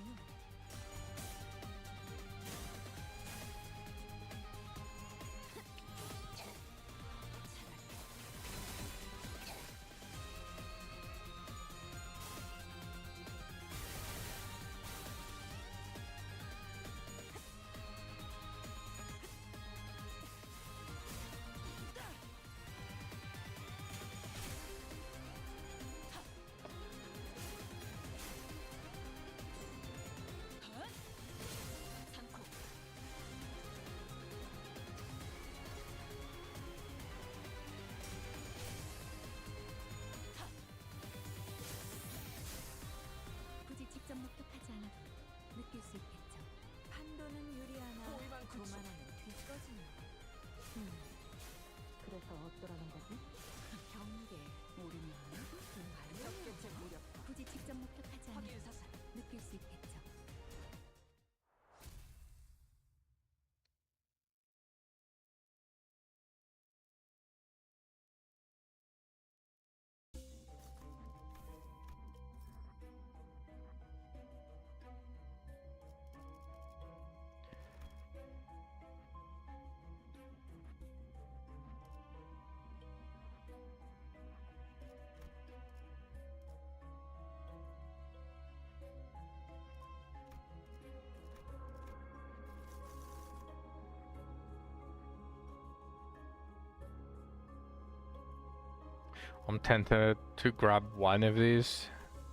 I'm tempted to grab one of these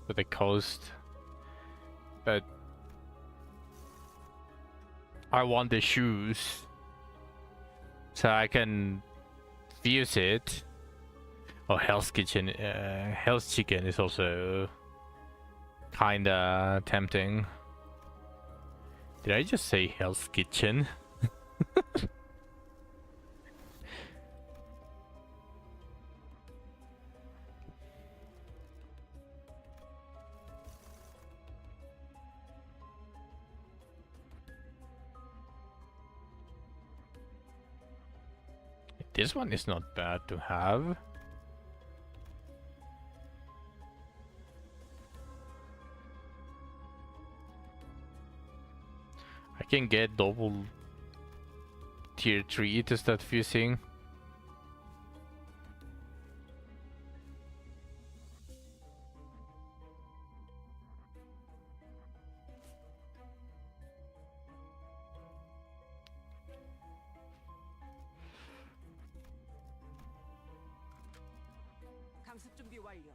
with the coast, but I want the shoes so I can fuse it. Oh, Hell's Kitchen, Hell's Chicken is also kinda tempting. Did I just say Hell's Kitchen? This one is not bad to have. I can get double tier 3 to start fusing. 강습 준비 완료.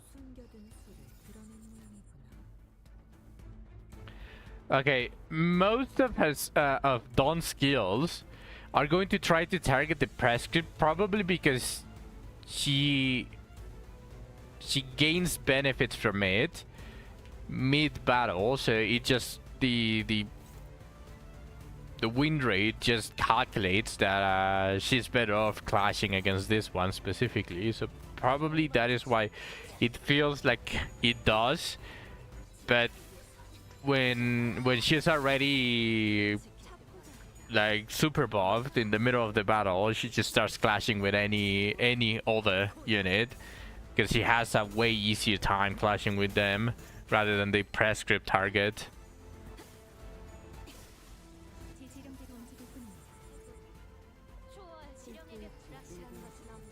숨겨둔 수를 드러낸 모양이구나. Okay, most of his of Dawn's skills are going to try to target the prescript, probably because she gains benefits from it mid battle, so it just the win rate just calculates that she's better off clashing against this one specifically, so probably that is why it feels like it does. But when she's already like super buffed in the middle of the battle, she just starts clashing with any other unit because she has a way easier time clashing with them rather than the prescript target. 지지령대로 움직일 뿐입니다. 지령에게 불확실한 것은 없네.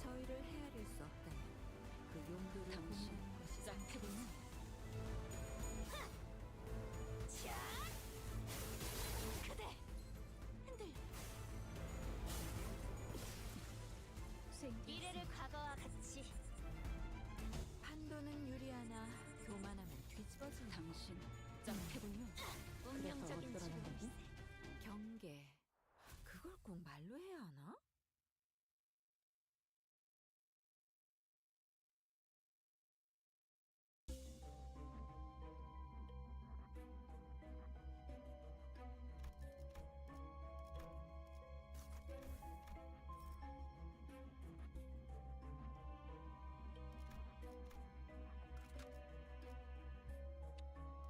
저희를 헤아릴 수 없다면 그 용도를 당신 시작해보면 그대 흔들. 미래를 과거와 같이. 판도는 유리하나 교만하면 뒤집어진 당신 시작해보면 운명적인 그래서 어쩌라는 지금. 거지? 경계. 그걸 꼭 말로 해야 하나?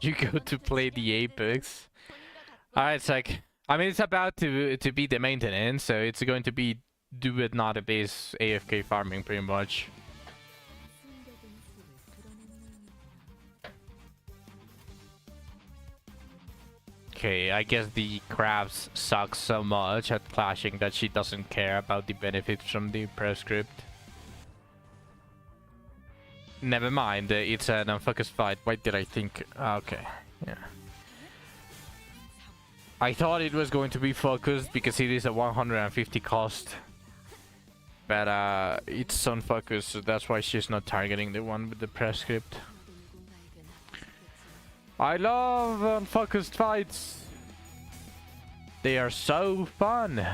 You go to play the Apex. Alright, it's like, I mean, it's about to be the maintenance, so it's going to be do it not a base AFK farming pretty much. 숨겨둔 수를 드러낸 모양이구나. Okay, I guess the crabs suck so much at clashing that she doesn't care about the benefits from the prescript. Never mind, it's an unfocused fight. Why did I think? Okay, yeah. I thought it was going to be focused because it is a 150 cost. But it's unfocused, so that's why she's not targeting the one with the prescript. I love unfocused fights. They are so fun.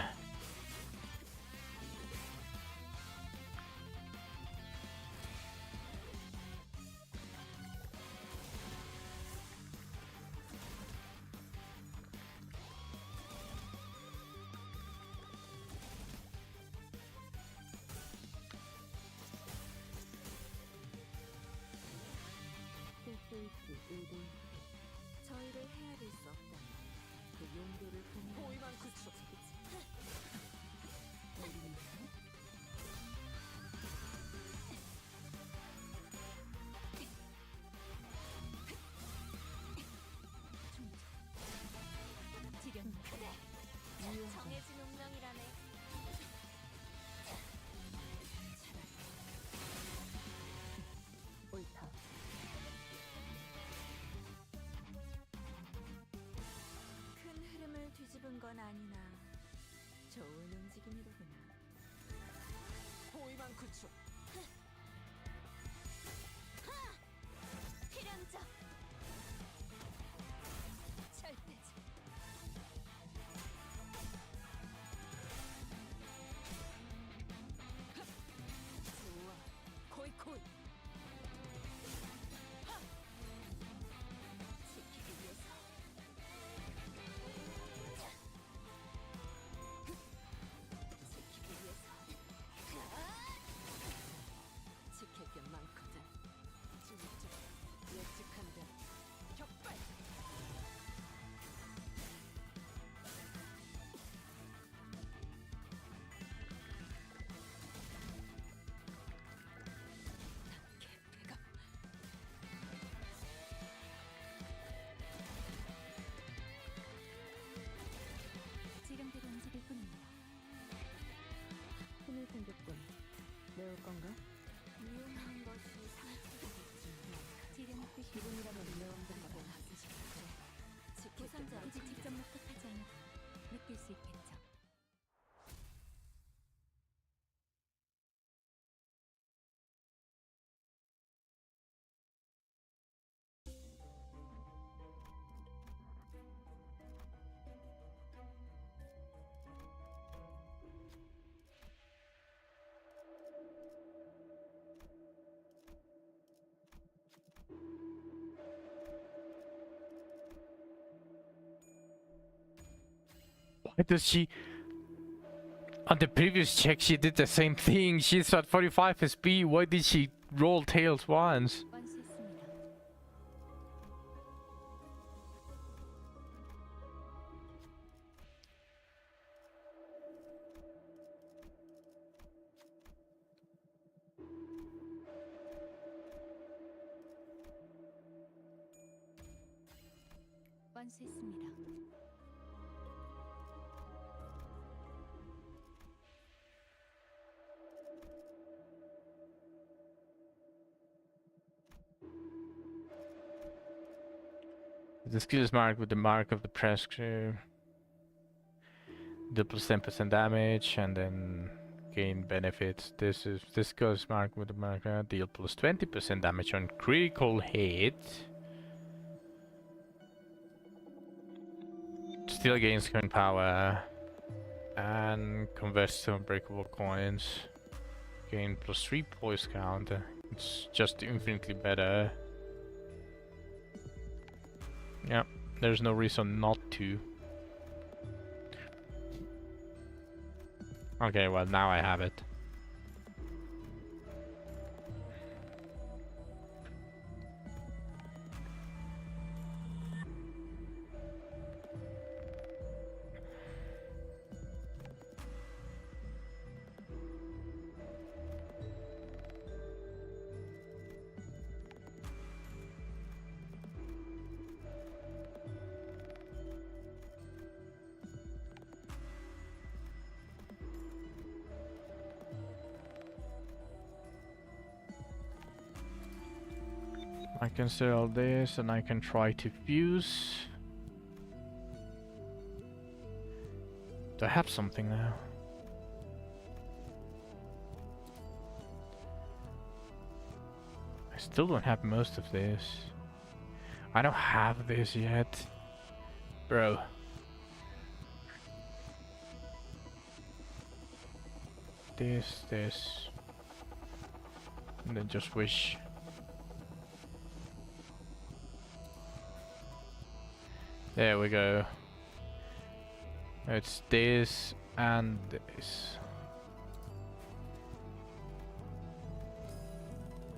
스페이스 의도. 저희를 헤아릴 수 없다면 그 용도를 보면 보이만 구축 건 아니나 좋은 움직임이로구나. 포위망 구축. 필연적 절대적 좋아. 코이코이. 지키기 위해서 지키기 위해서 지킬 게 많거든. 진짜 예측한 대로 격발. 개패가 지름대로 움직일 뿐입니다. 힘을 생겼군. 내올 건가? 미움하는 것이 상처이겠지만 지름의 뜻이 기분이라면 내온다고 하기 싫어. 지킬 게 보상자 많. 굳이 직접 납득하지 않아도 느낄 수 있겠죠. Why does she... On the previous check she did the same thing. She's at 45 SP. Why did she roll tails once? 완수했습니다. 완수했습니다. The skill is marked with the mark of the press crew. Deal plus 10% damage and then gain benefits. This goes marked with the marker. Deal plus 20% damage on critical hit. Still gains current power and converts to unbreakable coins. Gain plus 3 poise count. It's just infinitely better. Yeah, there's no reason not to. Okay, well now I have it. I can sell this and I can try to fuse. Do I have something now? I still don't have most of this. I don't have this yet. Bro. This. And then just wish. There we go. It's this and this.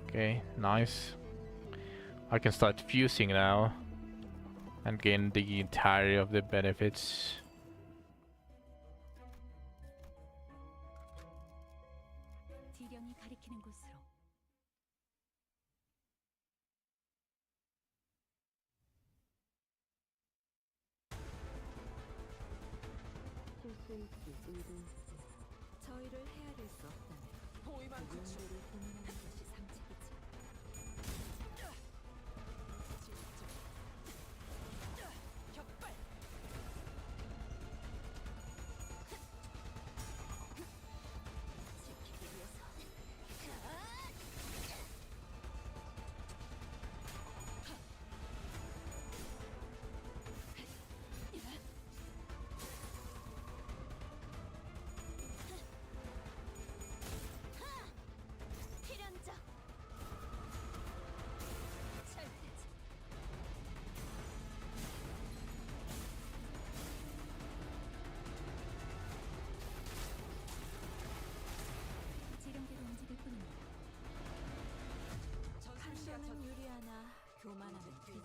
Okay, nice. I can start fusing now and gain the entirety of the benefits. 지령이 가리키는 곳으로. 실수일지 의도일지 저희를 헤아릴 수 없다면 포위망 구축. 용기를 고민하는 것이 상책이지. 격발.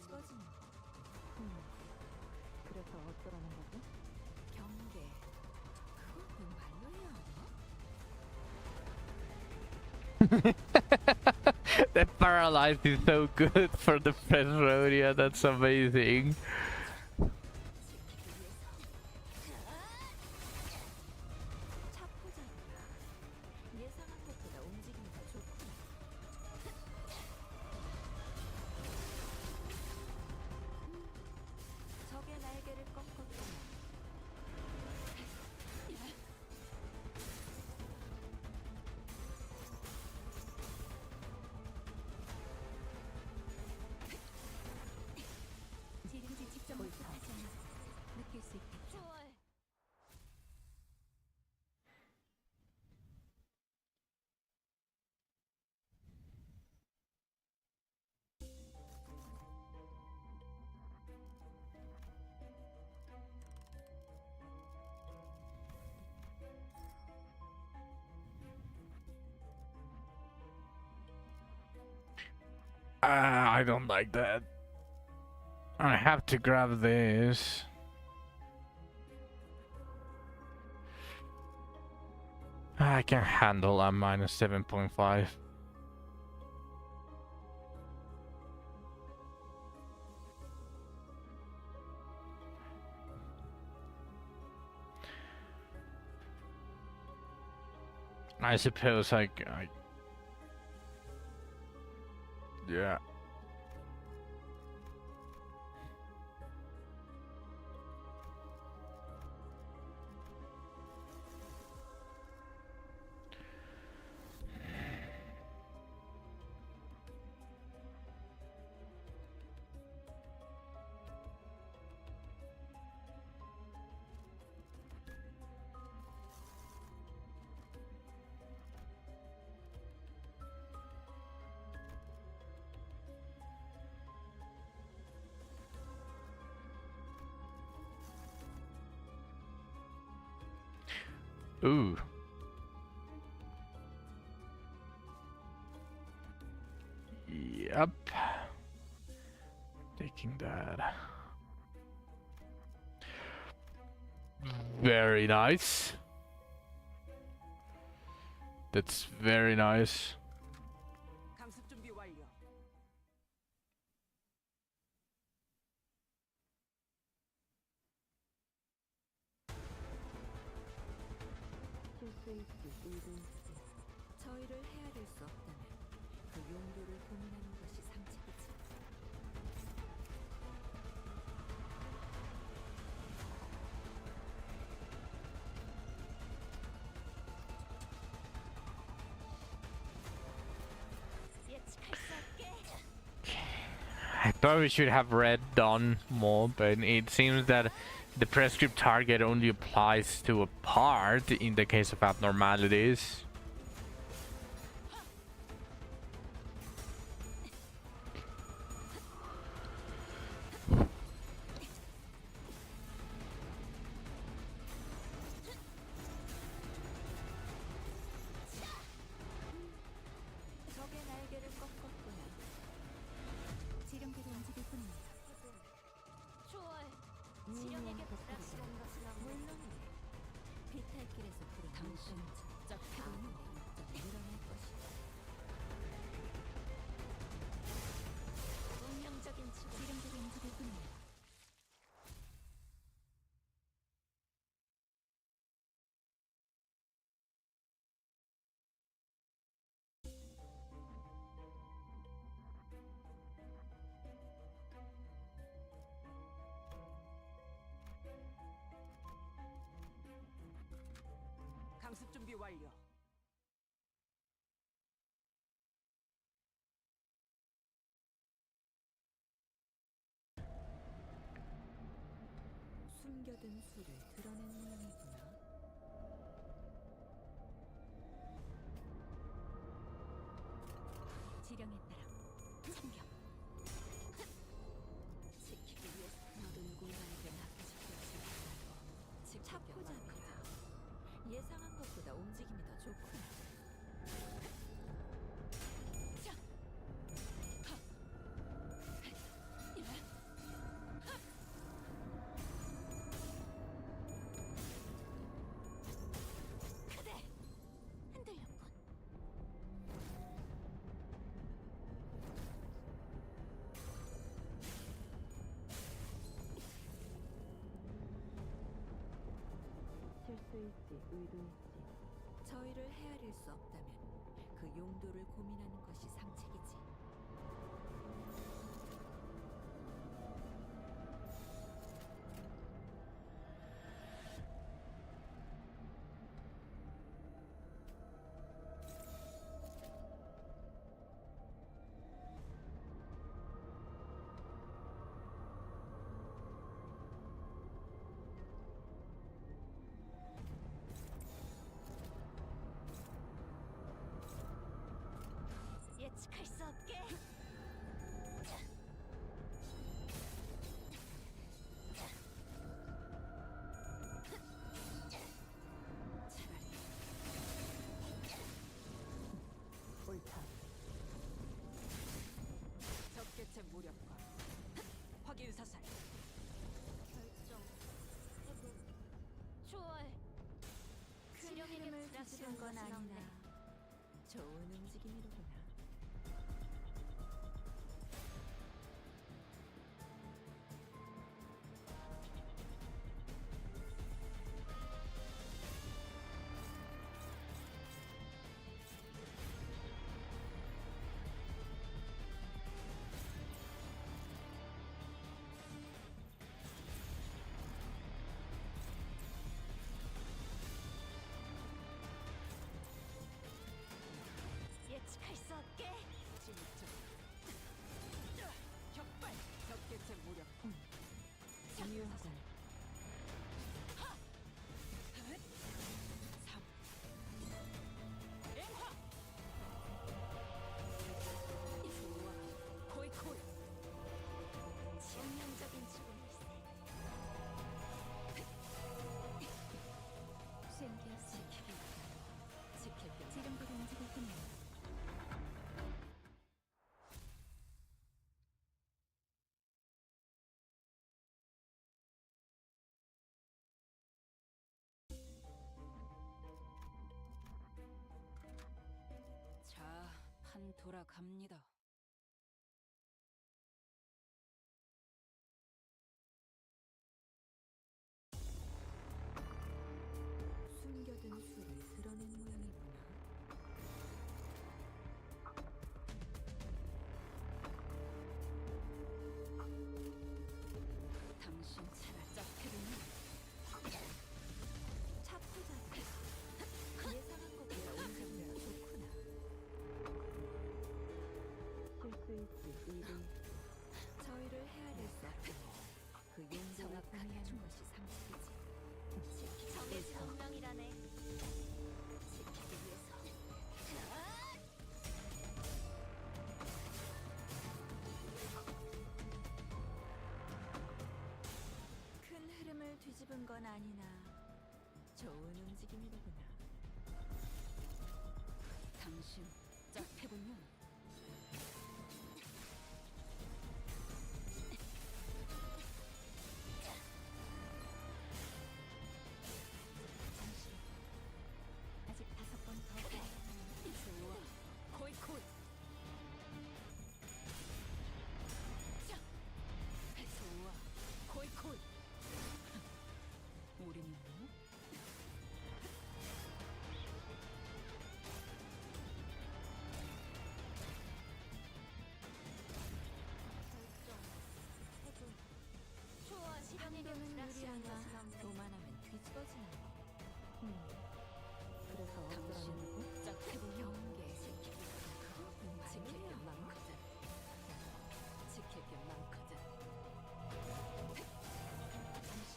꺼지는 그래서 어쩌라는 거지? 경계. 그건 말로 해야 하나? That paralyzed is so good for the first rodeo. That's amazing. 차포자리야. 예상한 것보다 움직임이 더 좋구나. 적의 날개를 꺾었구나. 지름지 직접 목격하지 않아도 느낄 수 있겠죠. I don't like that. I have to grab this. I can handle a minus 7.5. I suppose I yeah. Ooh. Yep. Taking that. Very nice. That's very nice. 강습 준비 완료. 실수일지 의도일지 저희를 헤아릴 수 없다면 그 용도를 고민하는 것이 상책이지. 예측할 수 없게. I thought we should have read done more, but it seems that the prescript target only applies to a part in the case of abnormalities. 적의 날개를 꺾었구나. 지름대로 움직일 뿐입니다. 지령에게 불확실한 것은 물론이네. 비탈길에서 부른 당신은 적 피곤이 내 육적 늘어날 것이다. 운명적인 지름대로 움직일 뿐입니다. 강습 준비 완료. 숨겨둔 수를 드러낸 모양이구나. 지령에 따라 참격. 지키기 위해 너도 누군가에게 납치되었을 거라고. 차포자리야. 예상한 것보다 움직임이 더 좋구나. 실수일지 의도일지 저희를 헤아릴 수 없다면 그 용도를 고민하는 것이 상책이지. 예측할 수 없게. 차라리 옳다. 적개체 무력화, 확인 사살. 결정, 해부, 초월. 큰 힘을 뒤집은 건 아니나 좋은 움직임이로구나. 예측할 수 없게. 진짜. 격발. 적개체 무력. 중요하군. 3. 엠화. 좋아. 코이코이. 치명적인 죽음일세. 생겼어. 지켜줘. 지름대로 움직일 뿐이야. 자, 판 돌아갑니다. 숨겨둔 수를 드러낸 모양이구나. 당신 차라 짝패는 차포자지. 예상한 것보다 운전이 좋구나. 실수일지 의도일지 저희를 헤아릴 수 없다면 그 용도를 고민하는 것이 상식이지. 정해진 운명이라네. 지키기 위해서. 큰 흐름을 뒤집은 건 아니나 좋은 움직임이로구나. 당신 짝패군요. 잠시. 아직 5번 더. 좋아. 코이코이. 자. 좋아. 코이코이. 우리는 뭐? 초와 실현에는 유리하나 교만하면 뒤집어지는 거. 그래서 당신 어쩌라고? 짝해본 경계 지킬 게 많거든. 지킬 게 많거든. 잠시.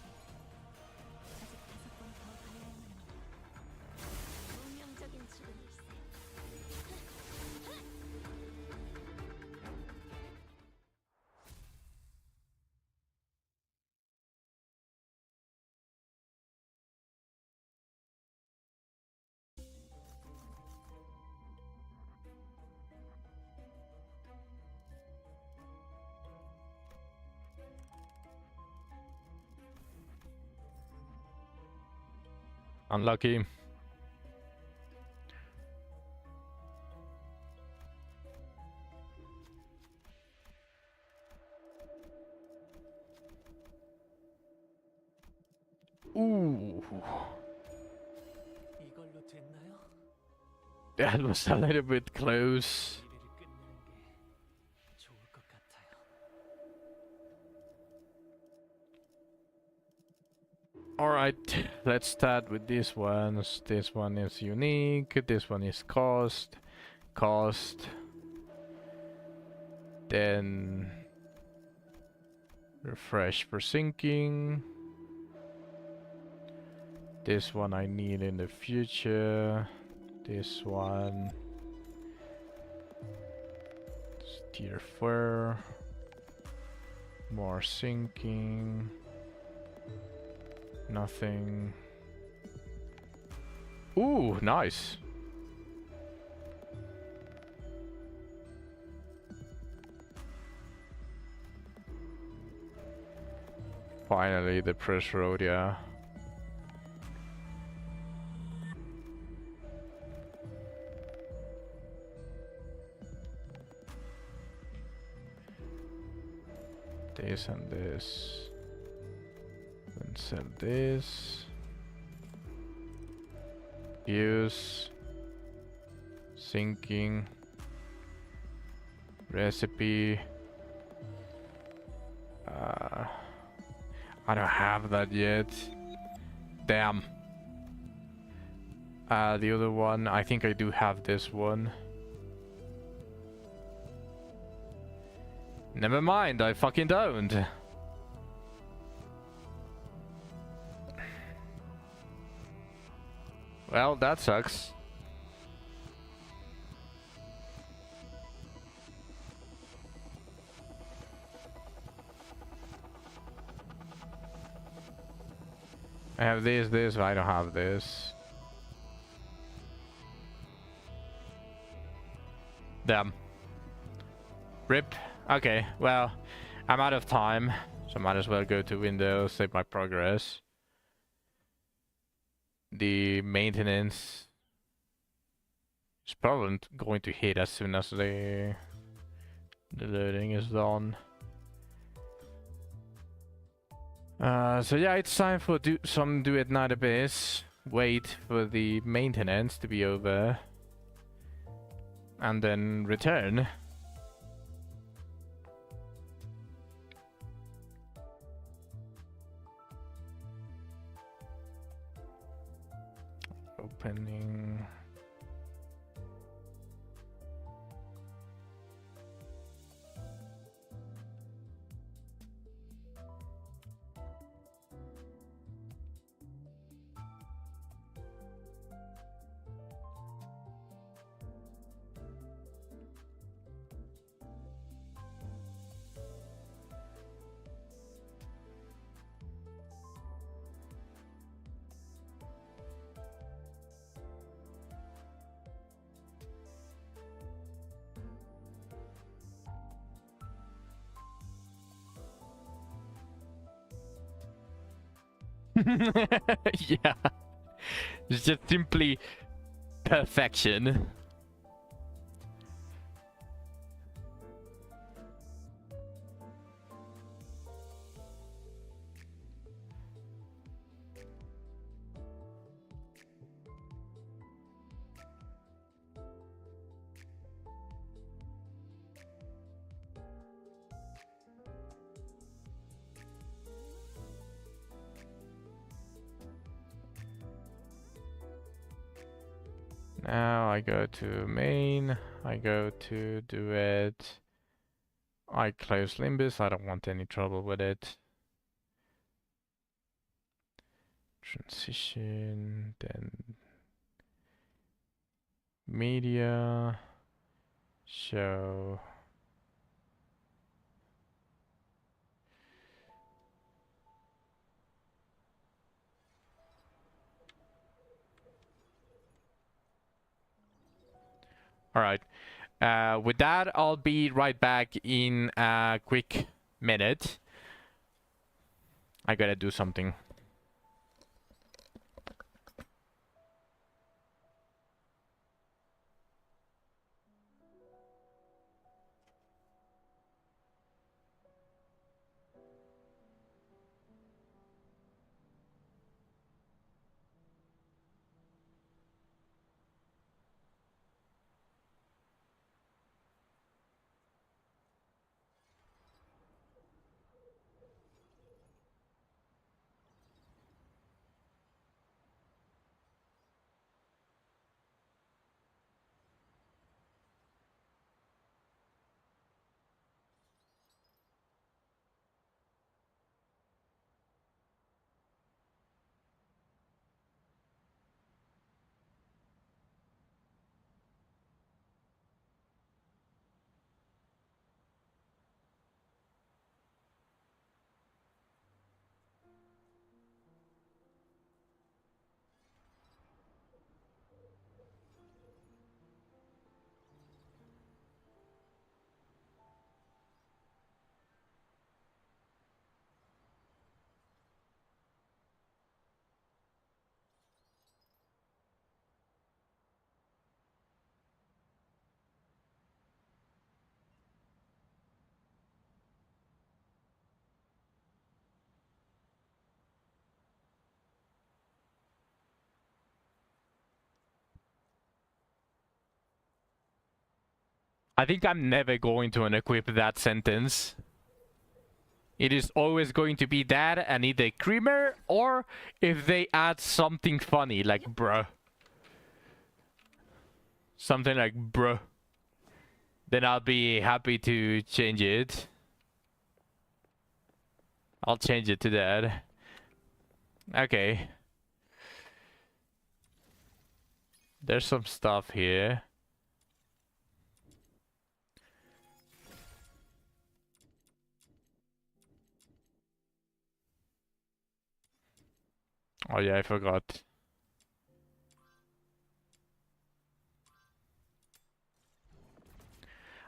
아직 5번 더 가야만 합니다. 운명적인 죽음일세. Unlucky. Ooh. 됐나요? That was a little bit close. 일을 끝내는 게 좋을 것 같아요. Alright, let's start with these ones. This one is unique, this one is cost. Then refresh for syncing. This one I need in the future. This one. Tier 4. More syncing. Nothing. Ooh, nice. Finally, the press road, yeah. This and this. Then sell this. Use. Syncing. Recipe. I don't have that yet. Damn. The other one, I think I do have this one. Never mind, I fucking don't. Well, that sucks. I have this, I don't have this. Damn. RIP. Okay, well, I'm out of time, so I might as well go to Windows, save my progress. The maintenance is probably going to hit as soon as the loading is done. So yeah, it's time for some do it night abyss. Wait for the maintenance to be over, and then return. Opening. Yeah, it's just simply perfection. Now I go to main, I go to duet, I close Limbus, I don't want any trouble with it. Transition, then media, show. All right. With that, I'll be right back in a quick minute. I gotta do something. I think I'm never going to unequip that sentence. It is always going to be that and either creamer or if they add something funny like bruh. Something like bruh. Then I'll be happy to change it. I'll change it to that. Okay. There's some stuff here. Oh yeah, I forgot.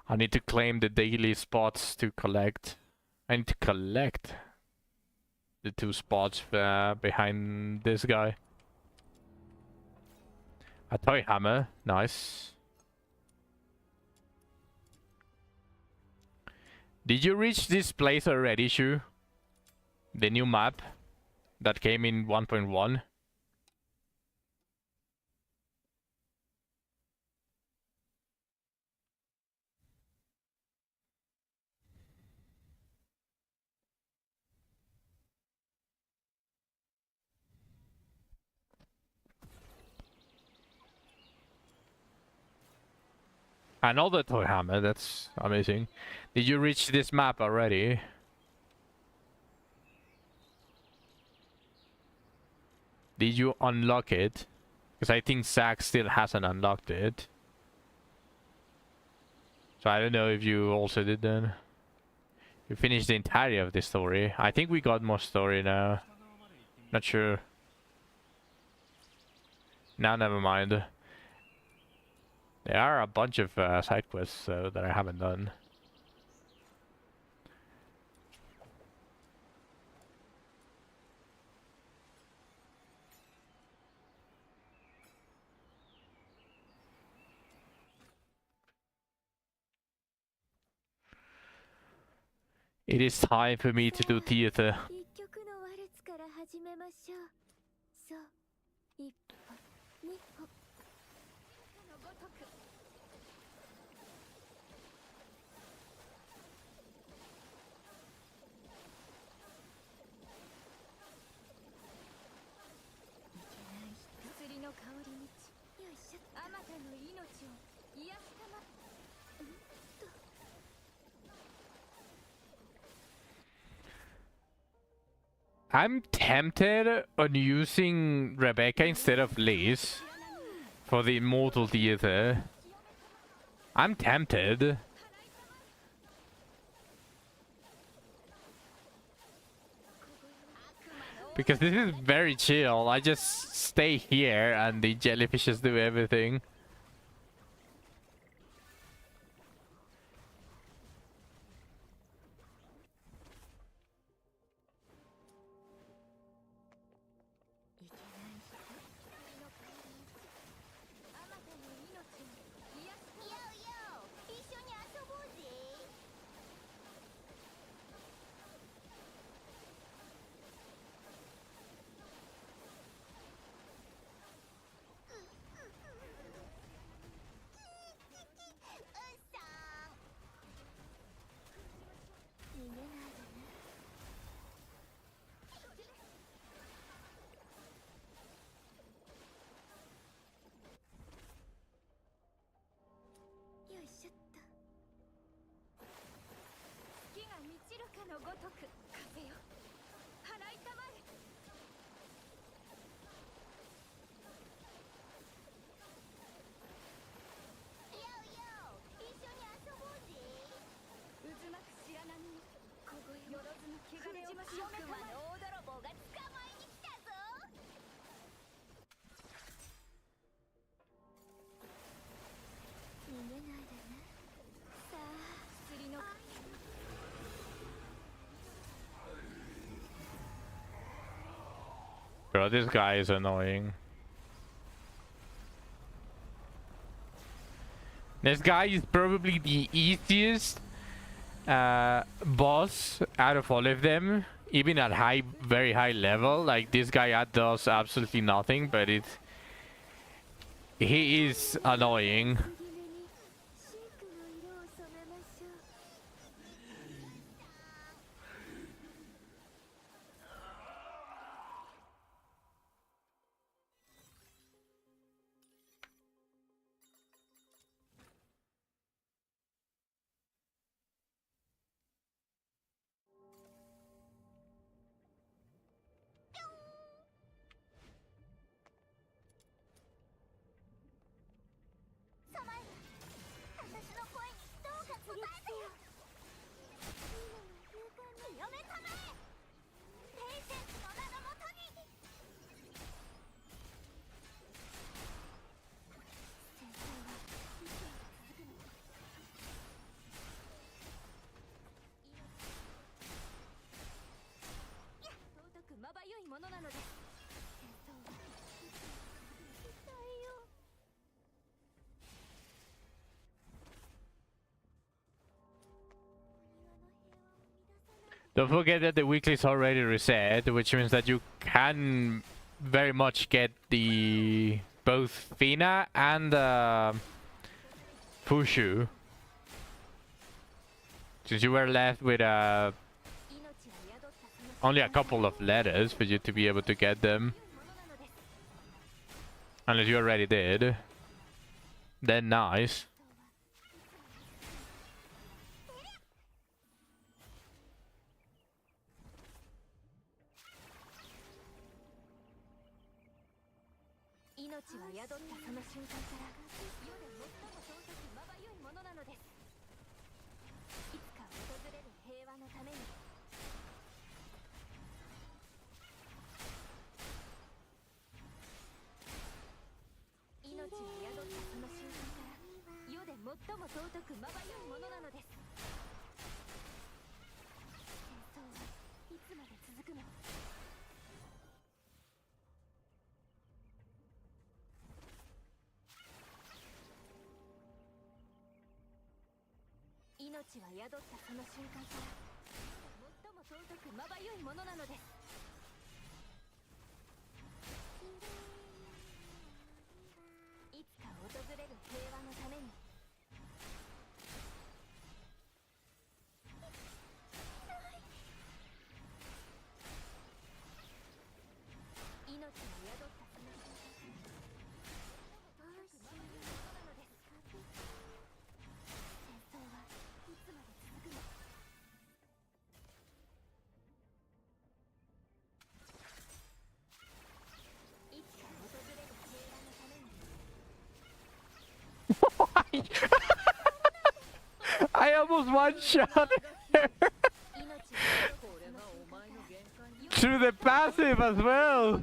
I need to claim the daily spots to collect. I need to collect the 2 spots behind this guy. A toy hammer, nice. Did you reach this place already, Shu? The new map that came in 1.1? Another toy hammer, that's amazing. Did you reach this map already? Did you unlock it? Because I think Zack still hasn't unlocked it. So I don't know if you also did then. You finished the entirety of this story. I think we got more story now. Not sure. Now never mind. There are a bunch of side quests that I haven't done. It is time for me to do theater. 一曲のワルツから始めましょう。そう、一歩、二歩。のごとく。薬の香りにち。よいしょ。あまたの命を癒すたま。I'm tempted on using Rebecca instead of Liz for the Immortal Theater. I'm tempted. Because this is very chill. I just stay here and the jellyfishes do everything. Bro, this guy is annoying. This guy is probably the easiest boss out of all of them. Even at very high level. Like, this guy does absolutely nothing, but he is annoying. Don't forget that the weekly is already reset, which means that you can very much get the both Fina and Fushu. Since you were left with only a couple of letters for you to be able to get them. Unless you already did. Then nice. I almost one-shot her through the passive as well.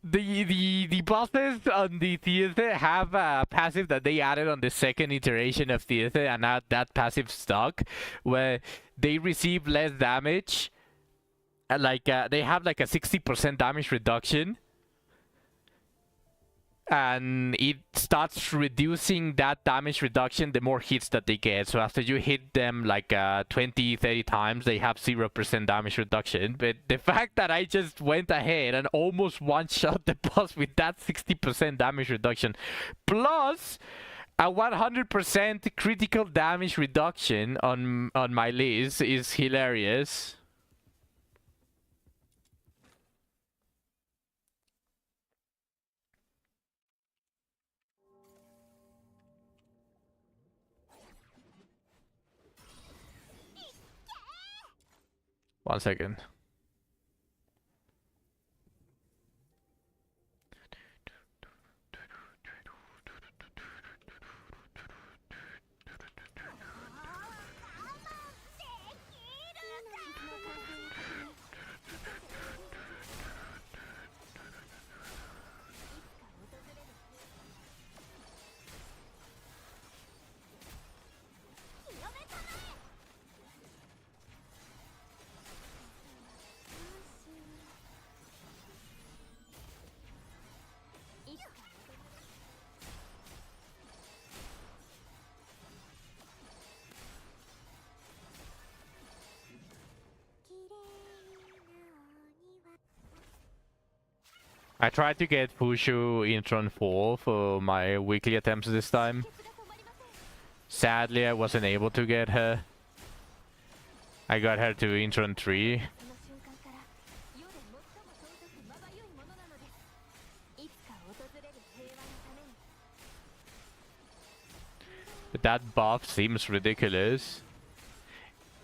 The bosses on the theater have a passive that they added on the second iteration of theater, and now that passive stuck, where they receive less damage. Like they have like a 60% damage reduction. And it starts reducing that damage reduction the more hits that they get. So after you hit them like 20, 30 times, they have 0% damage reduction. But the fact that I just went ahead and almost one-shot the boss with that 60% damage reduction, plus a 100% critical damage reduction on my list is hilarious. One second. I tried to get Fushu in turn 4 for my weekly attempts this time. Sadly, I wasn't able to get her. I got her to in turn 3. But that buff seems ridiculous.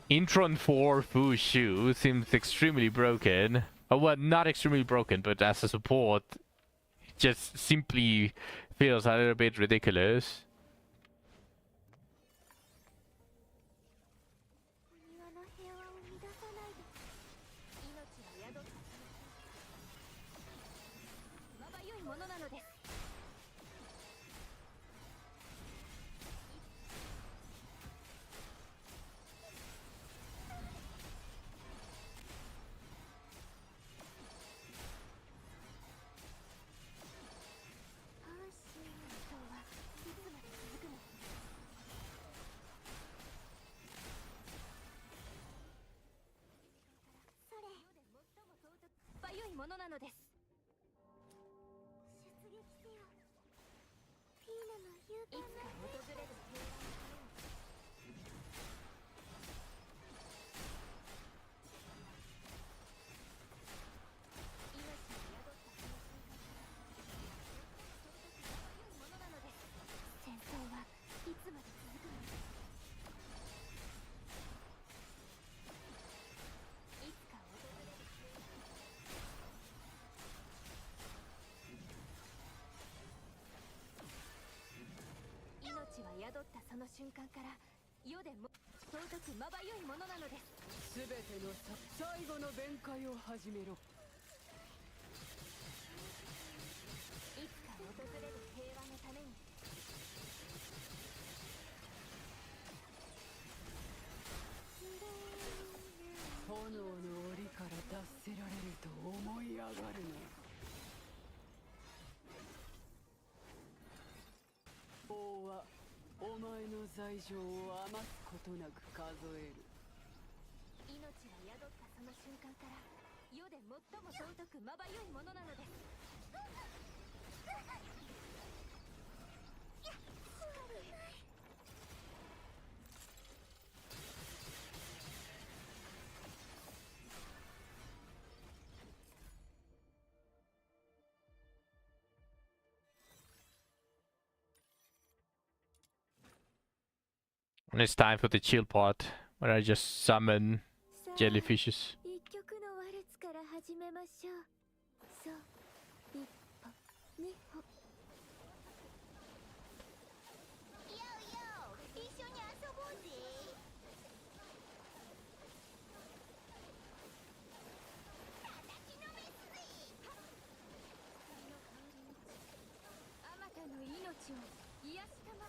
Intron 4 Fushu seems extremely broken. Oh, well, not extremely broken, but as a support, it just simply feels a little bit ridiculous. ものなのです。出撃せよ。フィーナの勇いつか訪れる平和のために。命に宿ったその瞬間から良いものなのです。戦争はいつまで続くの？いつか訪れる平和の命は宿ったその瞬間から世でも尊くまばゆいものなのです。すべての最後の弁解を始めろ。いつか訪れる平和のために。炎の檻から脱せられると思い上がるな。王はお前の罪状を余すことなく数える。命は宿ったその瞬間から世で最も尊くまばゆいものなのです。And it's time for the chill part, where I just summon jellyfishes. 一曲のワルツから始めましょう。そう、一歩、二歩。よよ、一緒に遊ぼうぜ。叩きのめすぜ。あまたの命を癒したま。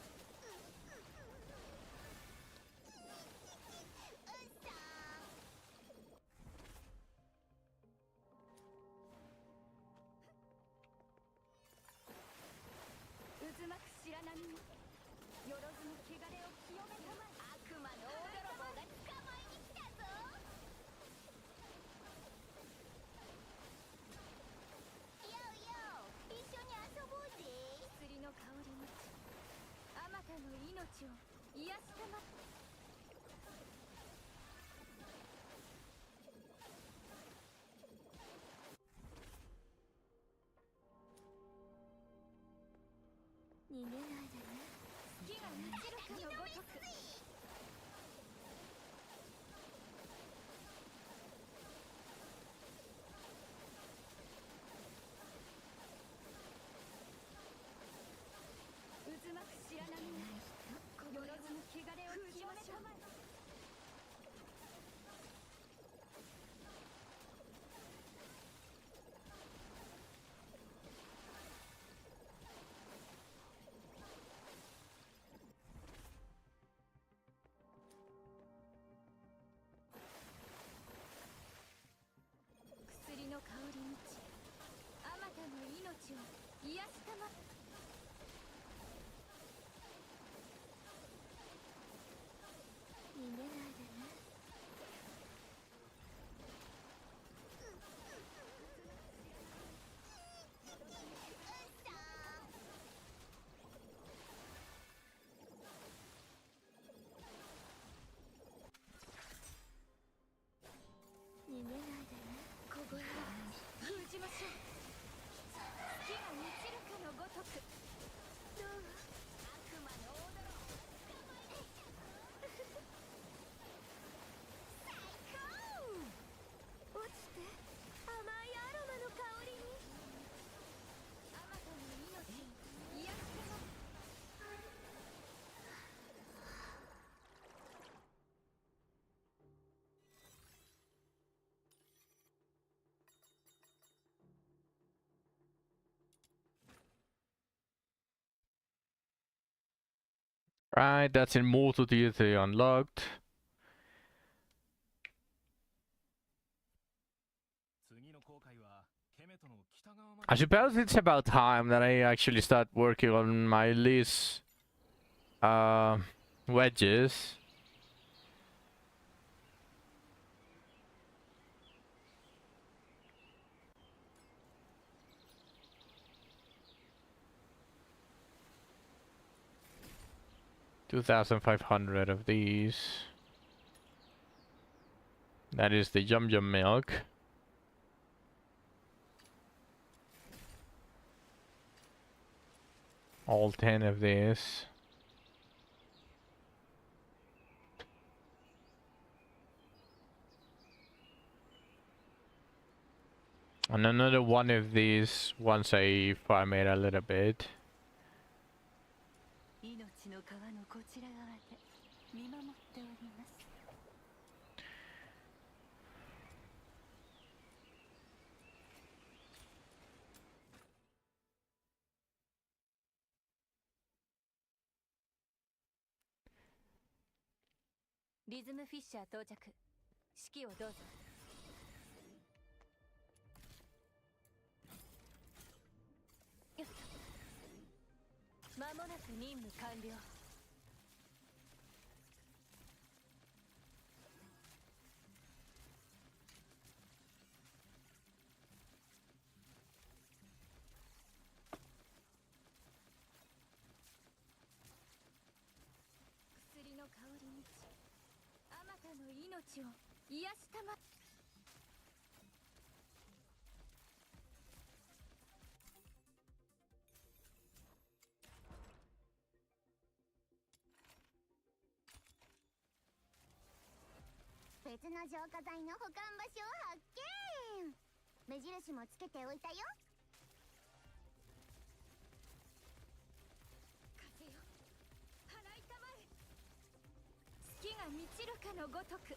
渦巻く白波によろずの汚れを清めたまえ。悪魔の大泥棒が捕まえに来たぞ。よよ、一緒に遊ぼうぜ。薬の香りにあまたの命を癒したま。逃げないでね。月が満ちるかのごとく。渦巻く白波によろずの汚れを清めたまえ。薬の香りにあまたの命を癒したま。逃げないでね。逃げないでね。凍えは封じましょう。月が満ちるかのごとく。どう？悪魔の大泥棒を捕まえに来たぞ。落ちて甘いアロマの香りに。あまたの命を癒してます。Right, that's Immortal Deity unlocked. 次の航海はケメトの北側まで I suppose it's about time that I actually start working on my lease wedges. 2,500 of these. That is the Yum Yum milk. All 10 of these. And another one of these once I farm it a little bit. 命の川のこちら側で見守っております。リズムフィッシャー到着。指揮をどうぞ。よっと。間もなく任務完了。薬の香りにあまたの命を癒したま。別の浄化剤の保管場所を発見。目印もつけておいたよ。風よ払いたまえ。月が満ちるかのごとく。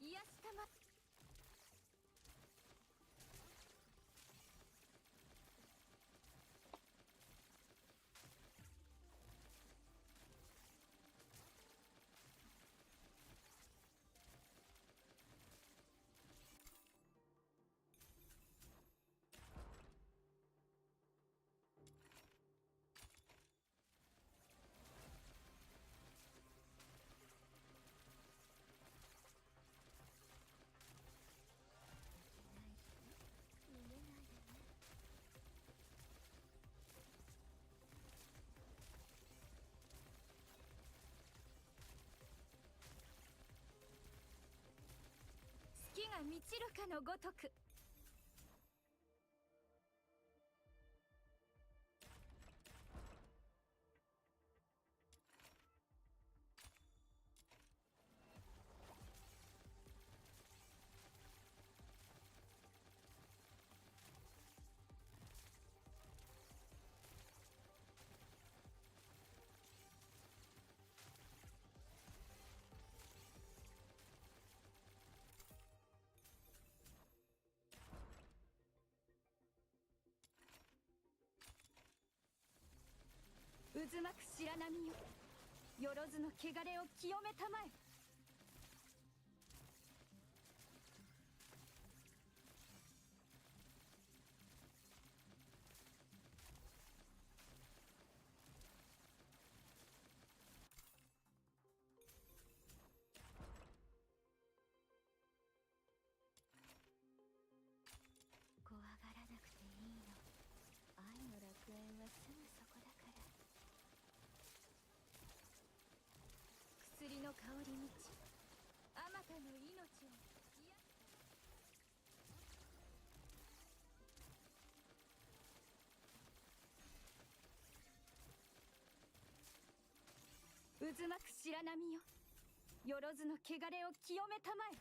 癒したま。月が満ちるかのごとく。渦巻く白波よ、よろずの汚れを清めたまえ。怖がらなくていいの。愛の楽園はすぐそこだから。薬の香り満ちあまたの命を癒渦巻く白波よ、よろずの汚れを清めたまえ。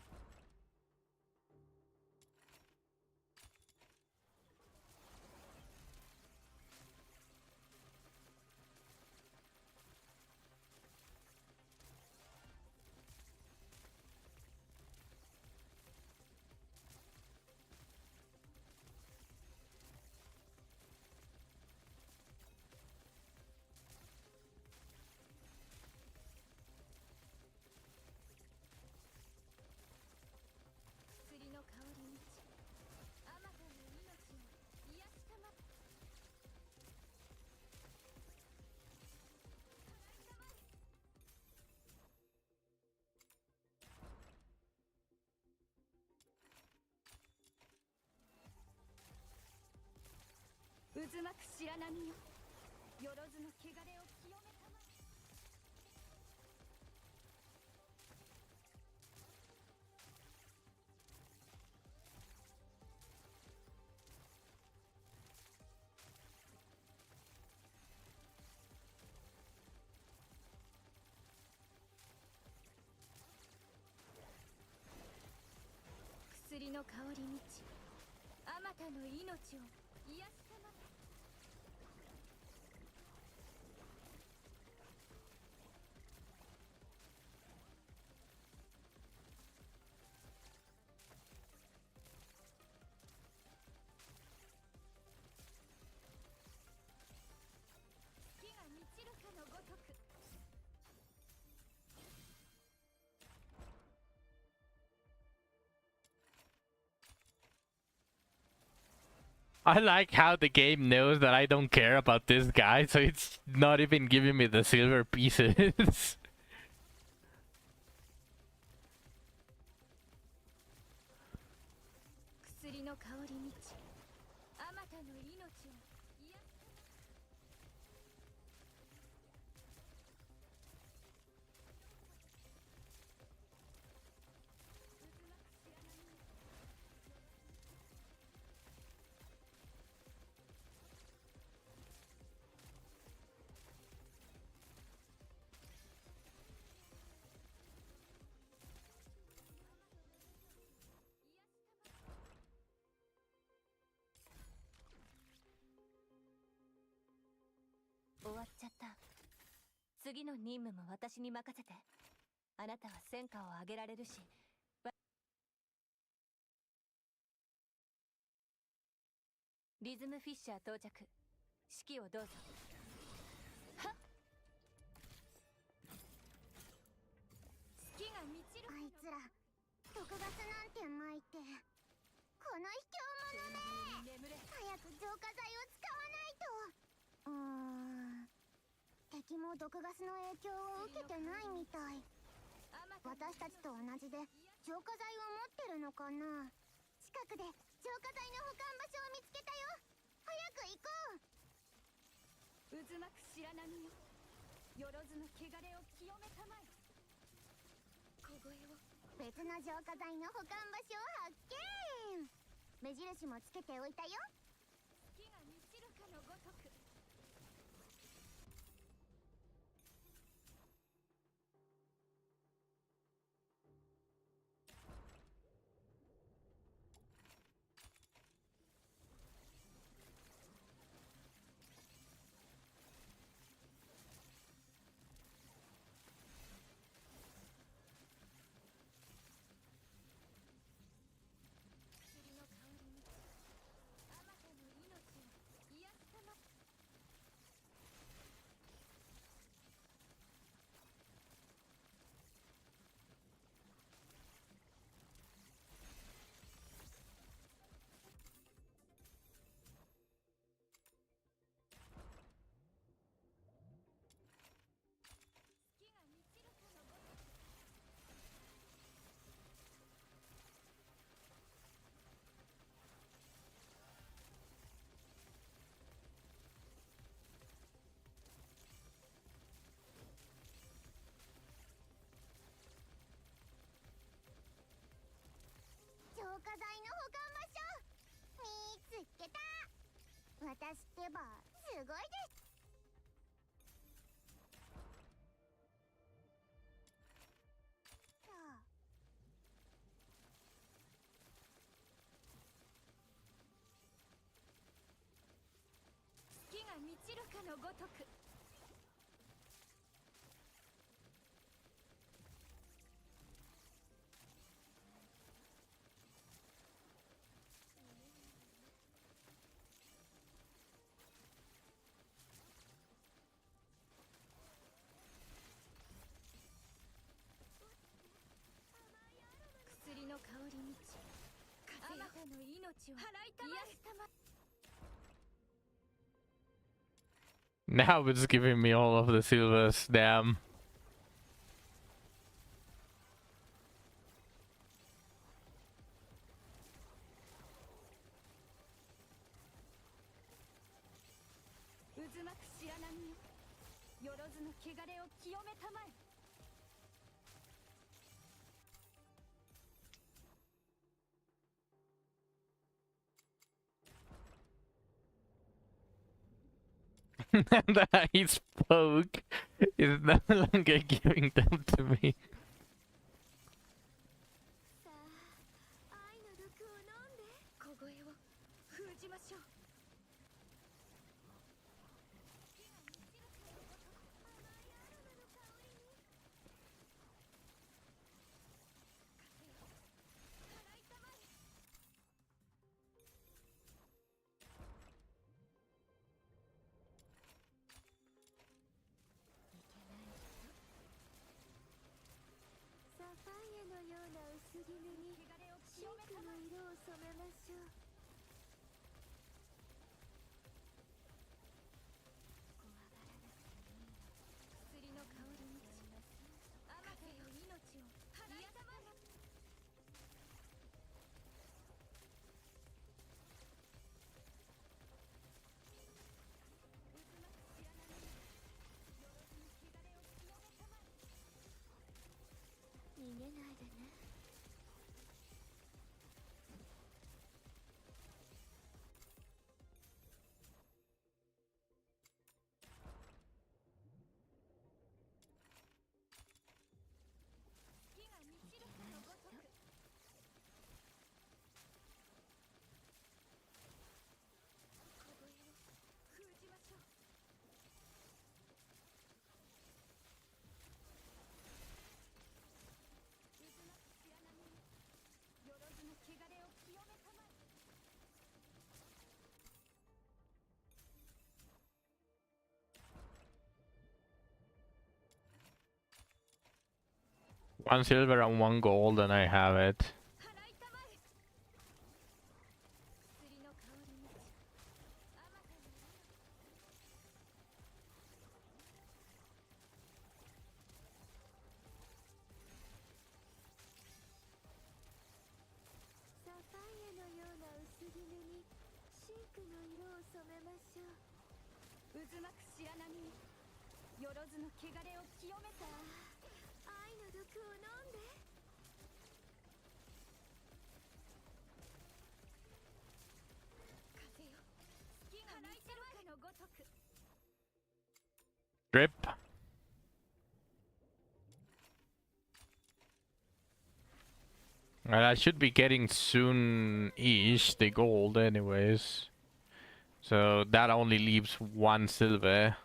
渦巻く白波よ、よろずの汚れを清めたまえ。薬の香り満ち、あまたの命を癒したまえ。月が満ちるかのごとく。I like how the game knows that I don't care about this guy, so it's not even giving me the silver pieces. 薬の香り満ち、あまたの命を癒す。終わっちゃった。次の任務も私に任せて。あなたは戦果を上げられるし。リズムフィッシャー到着。指揮をどうぞ。はっ。月が満ちるかのあいつら毒ガスなんて撒いて、この卑怯者め、眠れ。早く浄化剤を使わないと。敵も毒ガスの影響を受けてないみたい。私たちと同じで浄化剤を持ってるのかな。近くで浄化剤の保管場所を見つけたよ。早く行こう。渦巻く白波よ、よろずの汚れを清めたまえ。小声を。別の浄化剤の保管場所を発見。目印もつけておいたよ。月が満ちるかのごとく。薬の香り満ち、あまたの命を癒したまえ。月が満ちるかのごとく。浄化剤の保管場所見つけた。私ってばすごいです。さあ月が満ちるかのごとく。薬の香り満ち、あまたの命を払いたまえ。癒したまえ。 Now it's giving me all of the silvers, damn. れを清めたまえ。 That he spoke is no longer giving them to me. さあ、愛の毒を飲んで小声を封じましょう。サファイアのような薄絹にシンクの色を染めましょう。怖がらなくていい。薬の香りにあまたよ命を払いたまえ。渦巻く白波によろずに汚れを清めたまえ。逃げないでね。月が満ちるかのごとく。小声を封じましょう。渦巻く白波によろずの汚れを清めたまえ。 1 silver and 1 gold, and I have it. 払いたまえ。薬の香りにあまたのサファイアのような薄絹にシンクの色を染めましょう。渦巻く白波によろずの汚れを清めた愛の毒を飲んで。風よ、月が満ちるかのごとく。 Drip. And I should be getting soon-ish the gold anyways. So that only leaves 1 silver.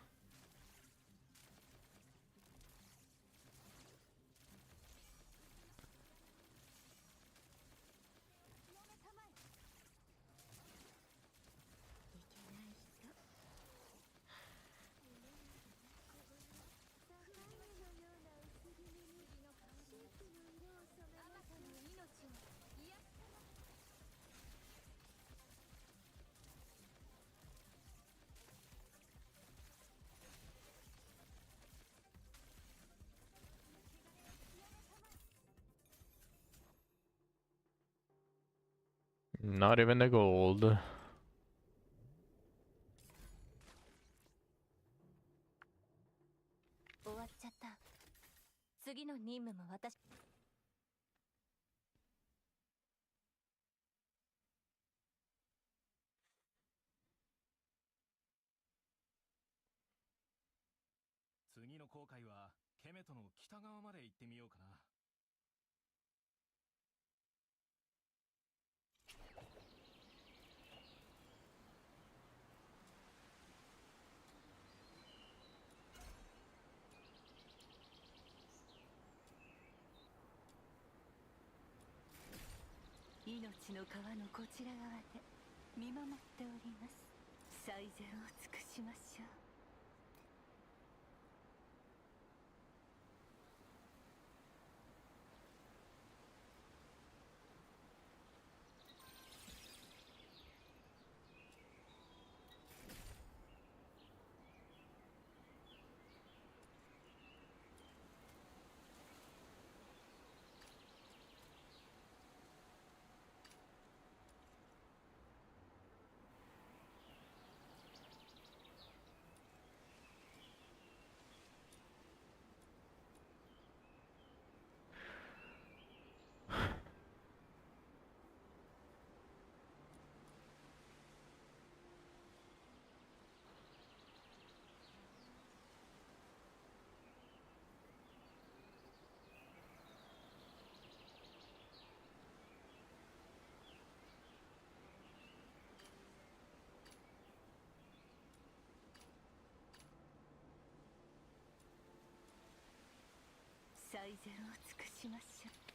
Not even the gold. 終わっちゃった。次の任務も私。次の航海はケメトの北側まで行ってみようかな。命の川のこちら側で見守っております。最善を尽くしましょう。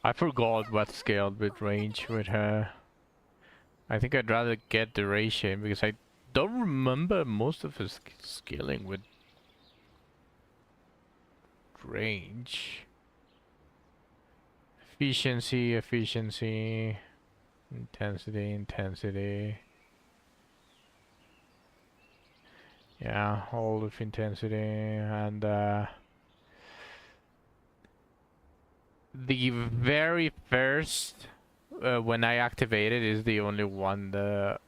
I forgot what scaled with range with her. I think I'd rather get duration because I don't remember most of his scaling with range. Efficiency, efficiency, intensity, intensity. Yeah, all of intensity and the very first when I activate it is the only one that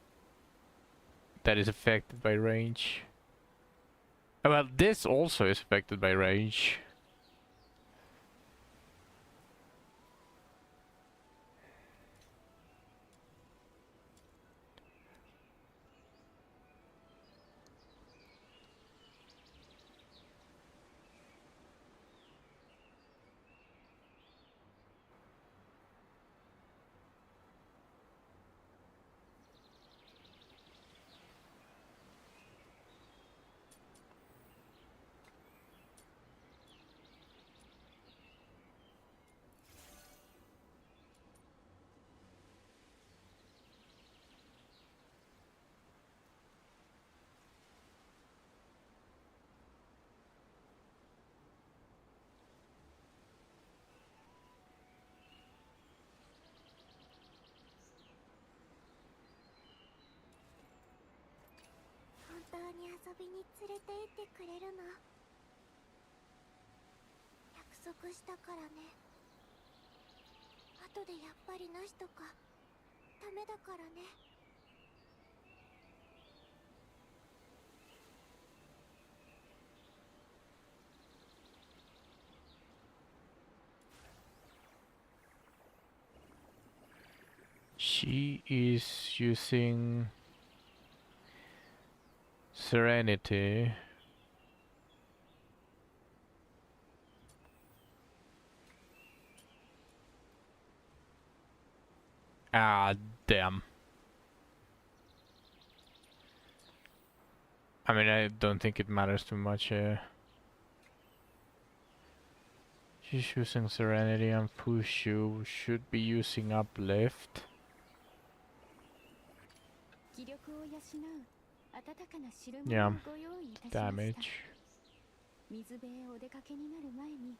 is affected by range. Well, this also is affected by range. She is using Serenity. Ah, damn. I mean, I don't think it matters too much. She's using Serenity and Pushu should be using Uplift. Yeah, damage. 水辺へお出かけになる前に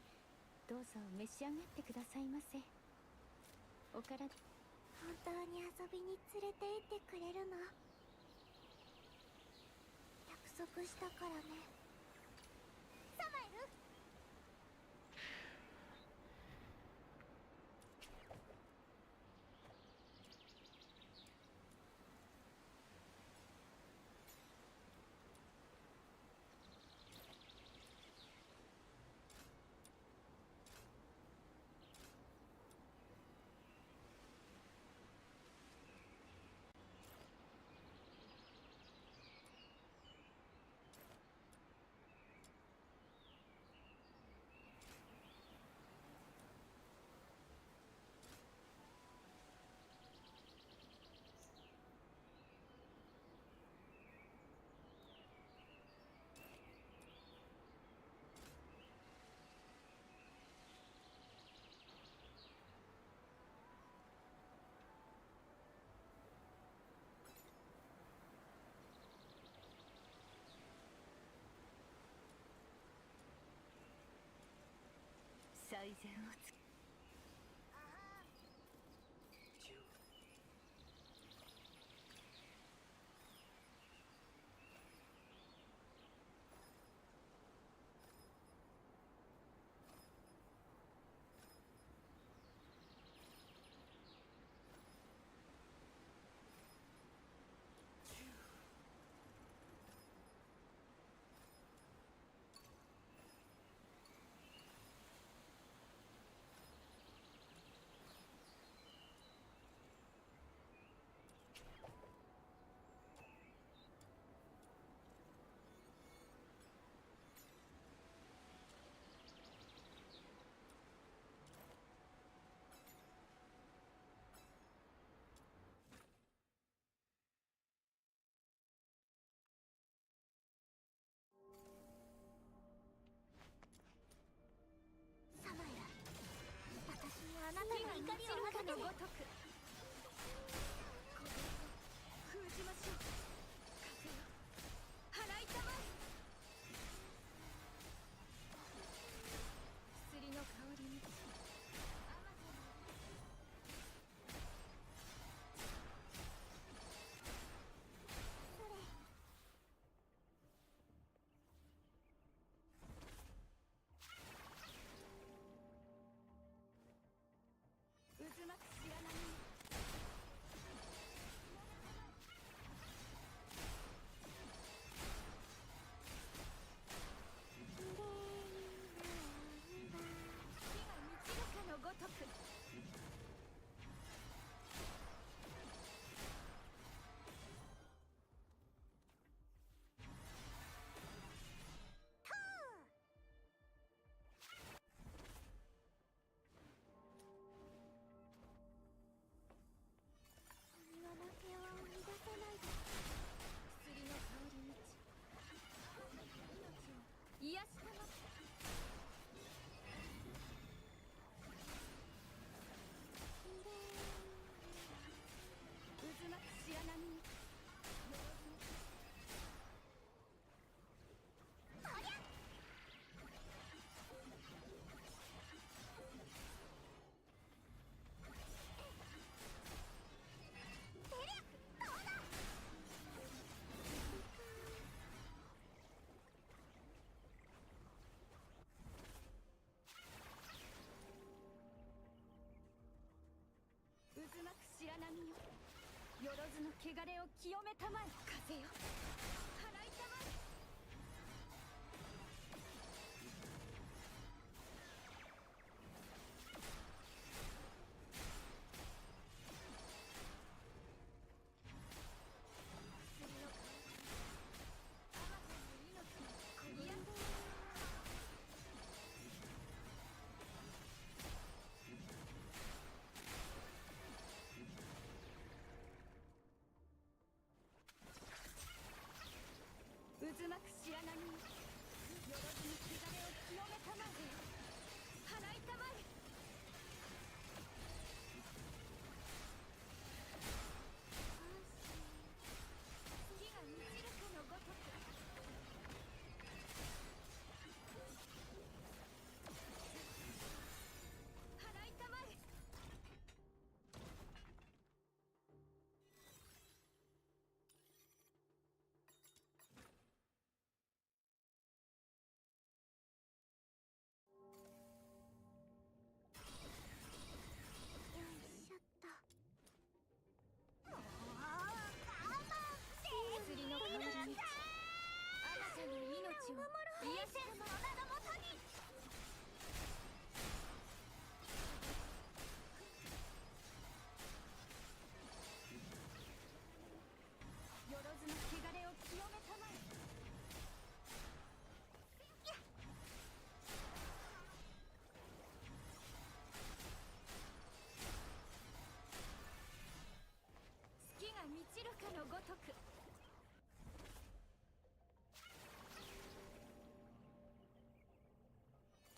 どうぞ召し上がってくださいませ。お体本当に遊びに連れて行ってくれるの？約束したからね。サマエル？最善をつ波よ、よろずの汚れを清めたまえ。風よ、払いたまえ。渦巻く白波よ、よろずの汚れを清めたまえ。払いたまえ。月が満ちるかのごとく。払いたまえ。釣りの代わりにあなたの命を癒せるものなどもとに。よろずの汚れを清めたまえ。月が満ちるかのごとく。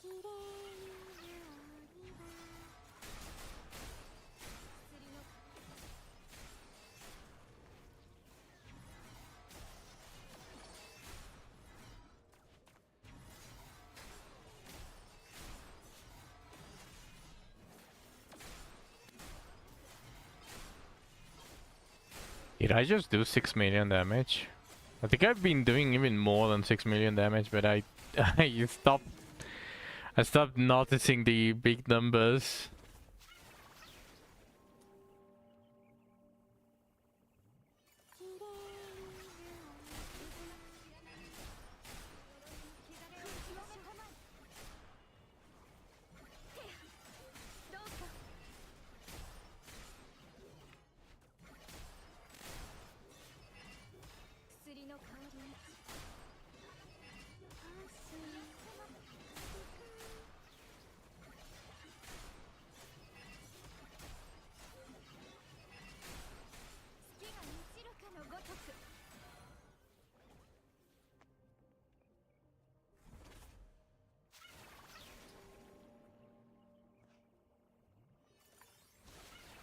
綺麗なお庭。釣りの Did I just do 6 million damage? I think I've been doing even more than 6 million damage, but I stopped noticing the big numbers.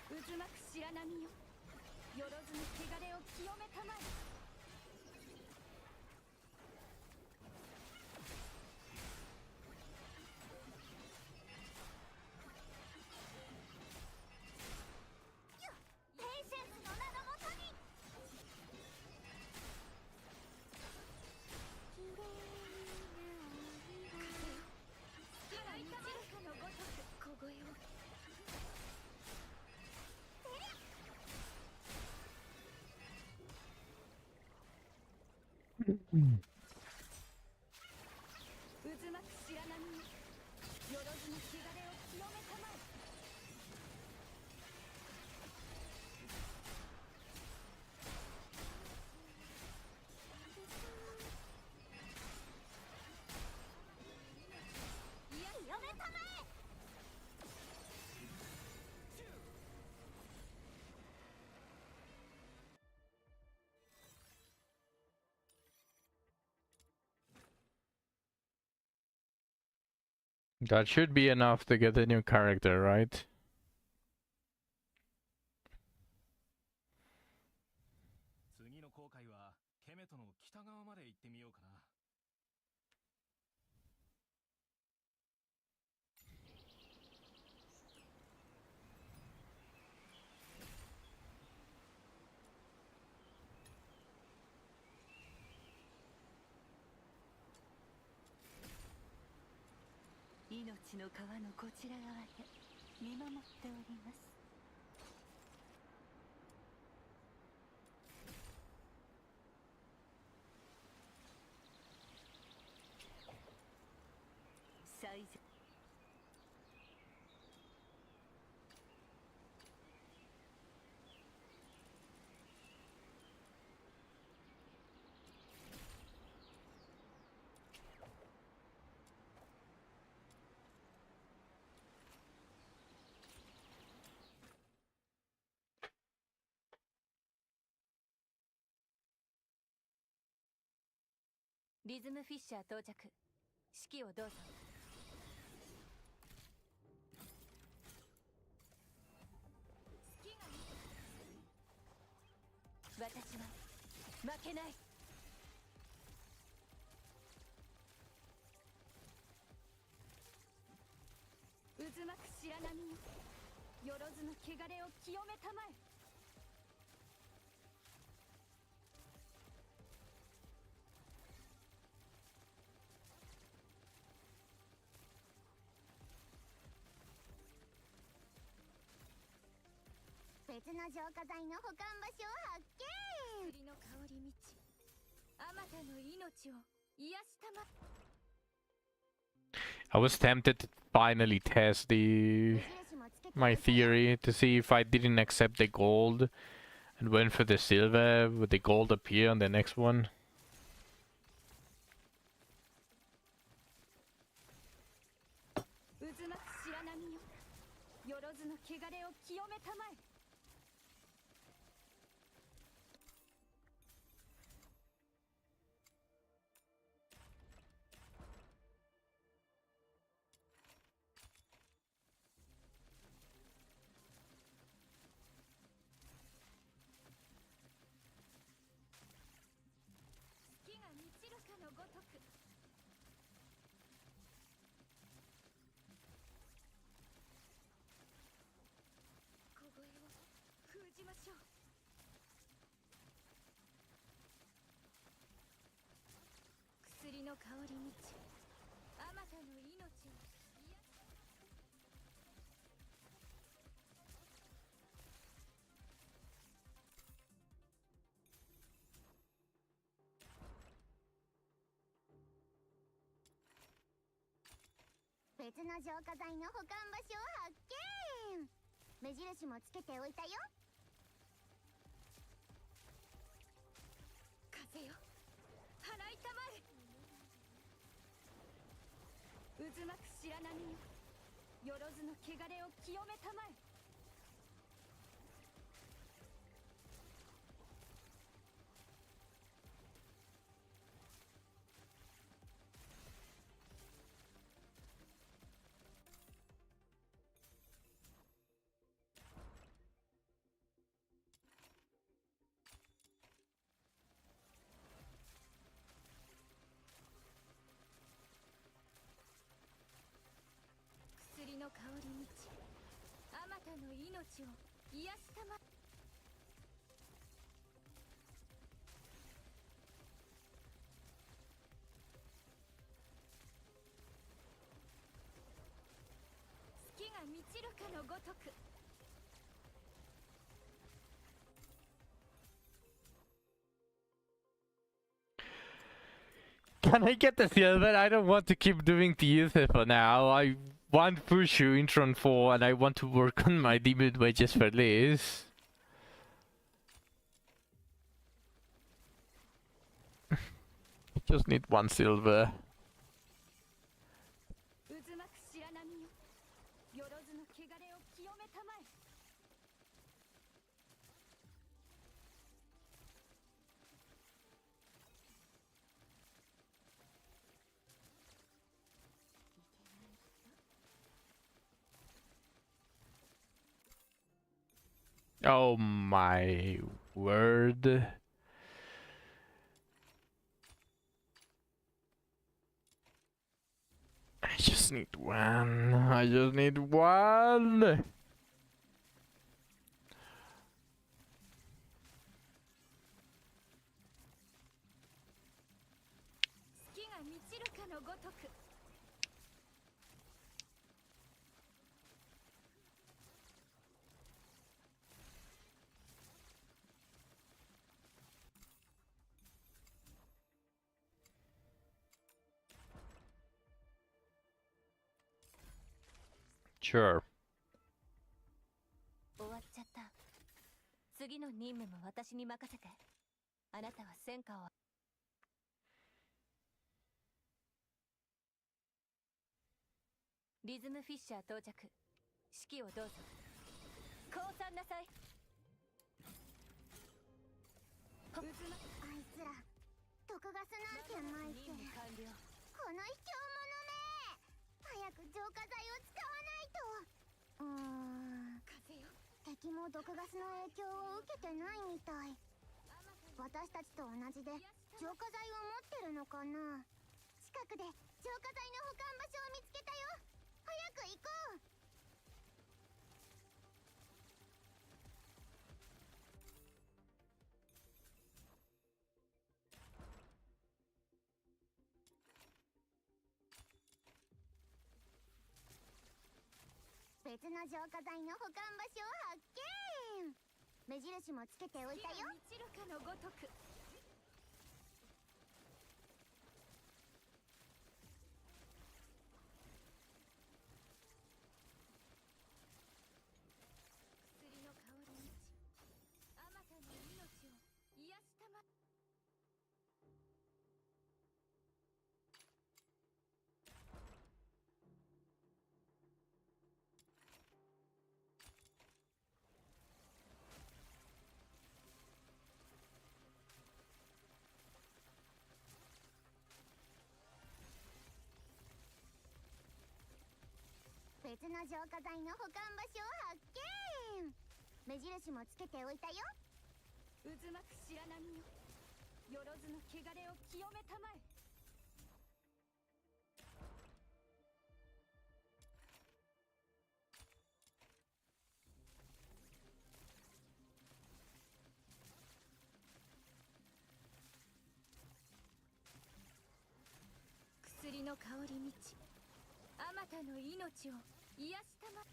渦巻く白波よ、よろずの汚れを清めたまえ。ペイシェンスの名のもとに。綺麗なお庭。払いたまえかのごとく。凍えを 渦巻く白波よ、よろずの汚れを清めたまえ。清めたまえ。 That should be enough to get a new character, right? 次の航海はケメトの北側まで行ってみようかな。命の川のこちら側で見守っております。大丈リズムフィッシャー到着。指揮をどうぞ。私は負けない。渦巻く白波よ、よろずの汚れを清めたまえ。別の浄化剤の保管場所を発見。栗の香り満ち、あまたの命を癒したま。 I was tempted to finally test my theory to see if I didn't accept the gold and went for the silver, would the gold appear on the next one? 渦巻く白波よ、よろずの汚れを清めたまえ。月が満ちるかのごとく。小声を封じましょう。薬の香り満ち、あまたの命を癒や。別の浄化剤の保管場所を発見。目印もつけておいたよ。風よ、払いたまえ。渦巻く白波よ、よろずの汚れを清めたまえ。薬の香り満ち、あまたの命を癒したま。月が満ちるかのごとく。Can I get the silver? I don't want to keep doing the for now. I want Fushu in Tron 4 and I want to work on my demon wages for this. I just need one silver. 渦巻く白波よ、よろずの汚れを清めたまえ。Oh my word. I just need one. I just need one. 月が満ちるかのごとく。Sure. 終わっちゃった。次の任務も私に任せて。あなたは戦果を。リズムフィッシャー到着。指揮をどうぞ。降参なさい。あいつら毒ガスなんてまいて、任務完了。この卑怯者め、早く浄化剤を使わないと。風よ。敵も毒ガスの影響を受けてないみたい。私たちと同じで浄化剤を持ってるのかな。近くで浄化剤の保管場所を見つけたよ。早く行こう。別の浄化剤の保管場所を発見。目印もつけておいたよ。満ちるかのごとく。薬の香り満ち、あまたの命を癒したま。別の浄化剤の保管場所を発見。目印もつけておいたよ。渦巻く白波よ、よろずの汚れを清めたまえ。薬の香り満ち、あまたの命を癒したま。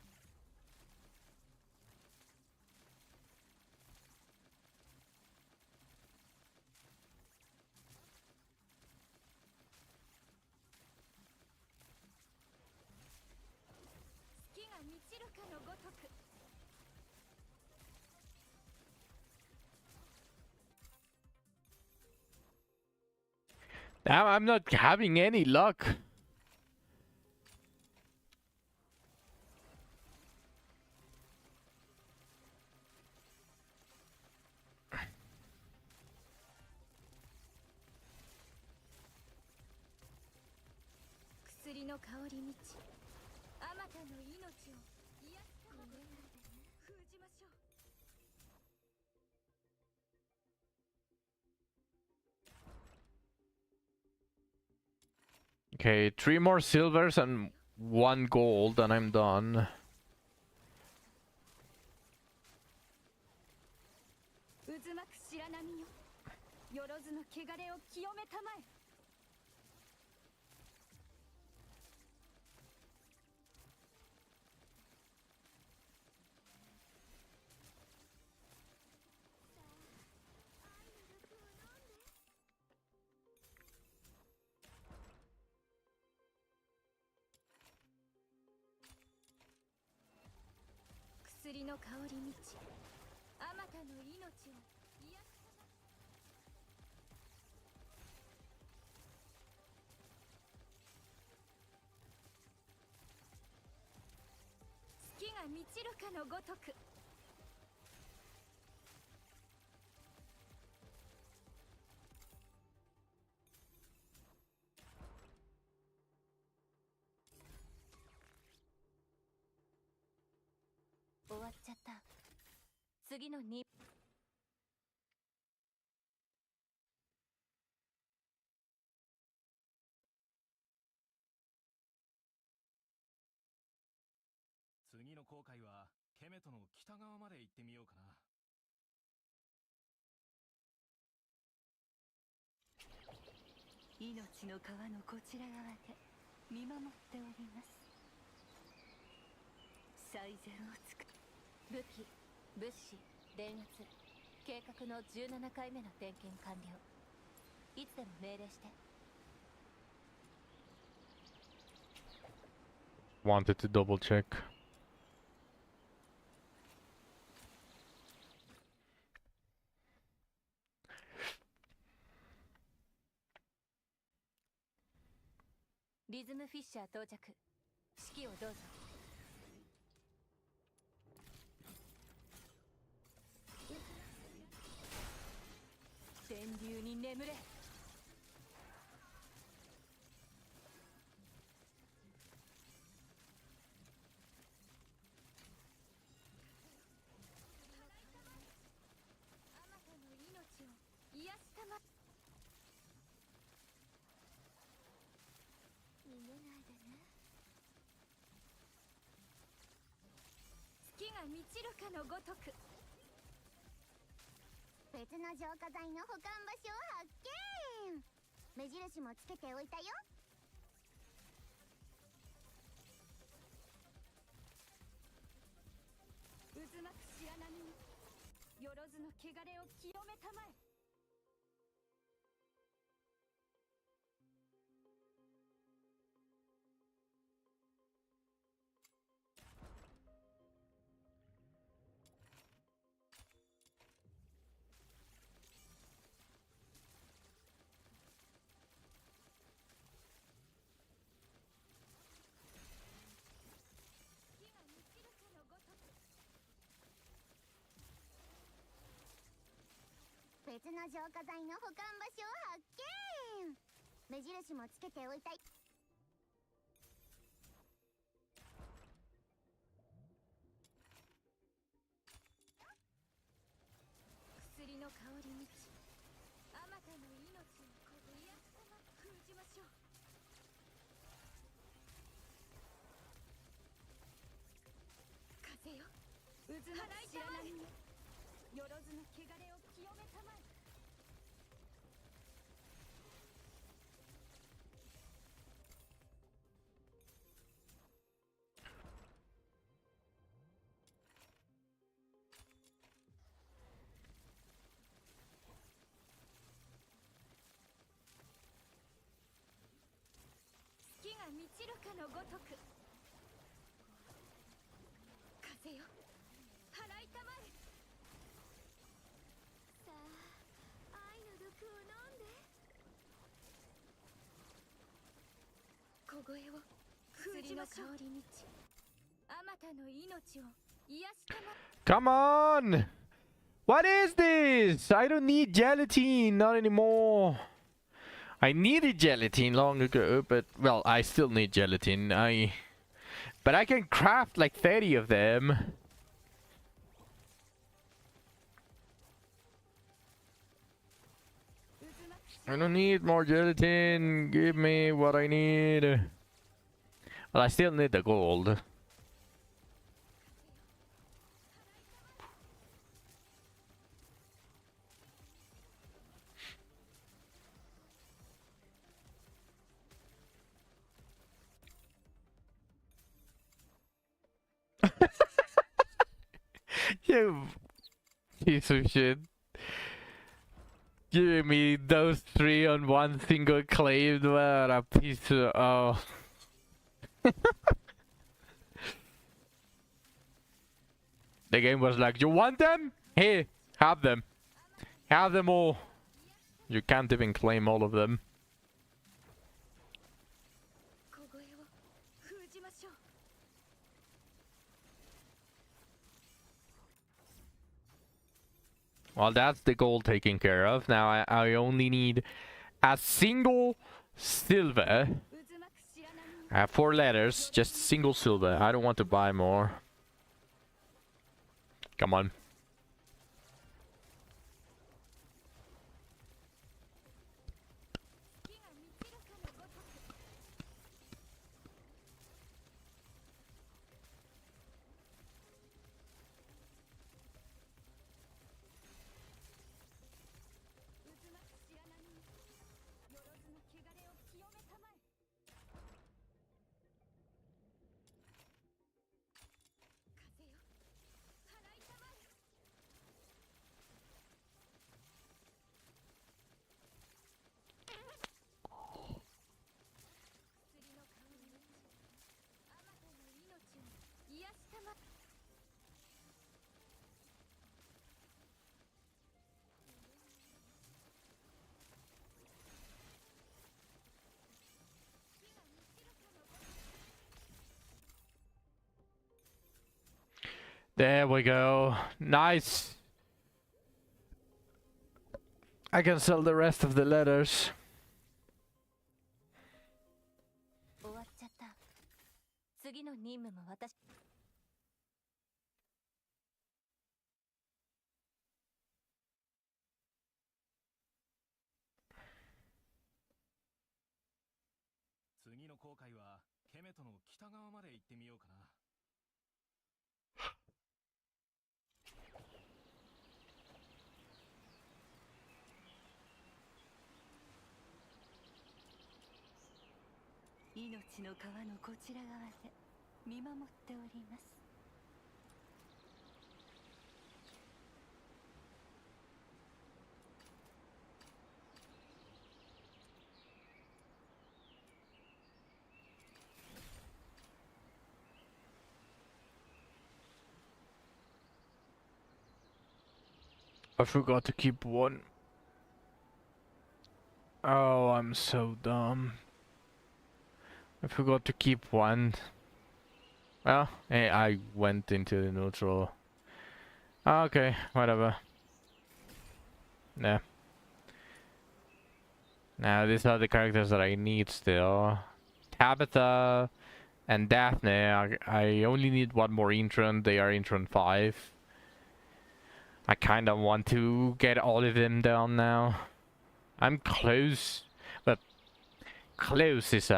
月が満ちるかのごとく。Damn, I'm not having any luck.薬の香り満ち、あまたの命を癒したまえ。封じましょう。Okay, 3 more silvers and 1 gold, and I'm done. 渦巻く白波よ、よろずの汚れを清めたまえ。薬の香り満ち、あまたの命を癒したま。月が満ちるかのごとく。終わっちゃった。次の任次の航海はケメトの北側まで行ってみようかな。命の川のこちら側で見守っております。最善をつく。武器、物資、電圧、計画の17回目の点検完了。いつでも命令して。Wanted to double check. フィッシャー到着。指揮をどうぞ。電流に眠れ。あまたの命を癒したま。逃げないでね。月が満ちるかのごとく。別の浄化剤の保管場所を発見。目印もつけておいたよ。渦巻く白波によろずの汚れを清めたまえ。月が満ちるかのごとく。別の浄化剤の保管場所を発見。目印もつけておいたい。薬の香り満ち、あまたの命を癒したま封じましょう。風よ、渦巻く白波によろずの汚れを清めたまえ。月が満ちるかのごとく。風よ、払いたまえ。さあ、愛の毒を飲んで。小声を封じましょう。薬の香り満ち、あまたの命を癒したま。 Come on! What is this? I don't need gelatin, not anymore. I needed gelatin long ago, but well, I still need gelatin. But I can craft like 30 of them. I don't need more gelatin. Give me what I need. Well, I still need the gold. You piece of shit. Giving me those three on one single claim. What a piece of... Oh. The game was like, you want them? Here, have them. Have them all. You can't even claim all of them. 小声を封じましょう。 Well, that's the gold taken care of. Now I only need a single silver. 渦巻く白波に I have 4 letters, just single silver. I don't want to buy more. Come on. There we go. Nice. I can sell the rest of the letters. 終わっちゃった。次の任務も私。次の航海はケメトの北側まで行ってみようかな。命の川のこちら側で見守っております。I forgot to keep one. Oh, I'm so dumb. I forgot to keep one. Well, hey, I went into the neutral. Okay, whatever. Nah. Now these are the characters that I need still. Tabitha and Daphne. I only need one more intron. They are intron 5. I kinda want to get all of them down now. I'm close, but close is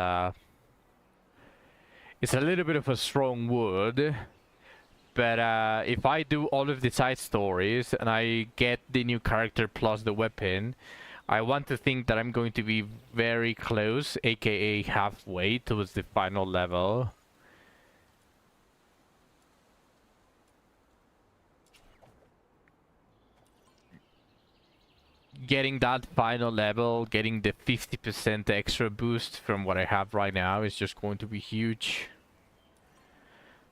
it's a little bit of a strong word. But if I do all of the side stories and I get the new character plus the weapon, I want to think that I'm going to be very close, aka halfway towards the final level. Getting that final level, getting the 50% extra boost from what I have right now is just going to be huge.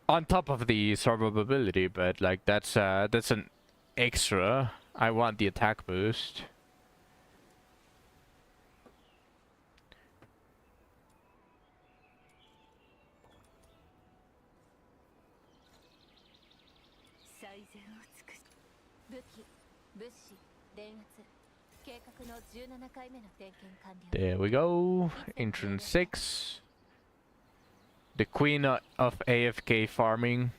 On top of the survivability, but like that's an extra. I want the attack boost. There we go. Entrance 6. The queen of AFK farming.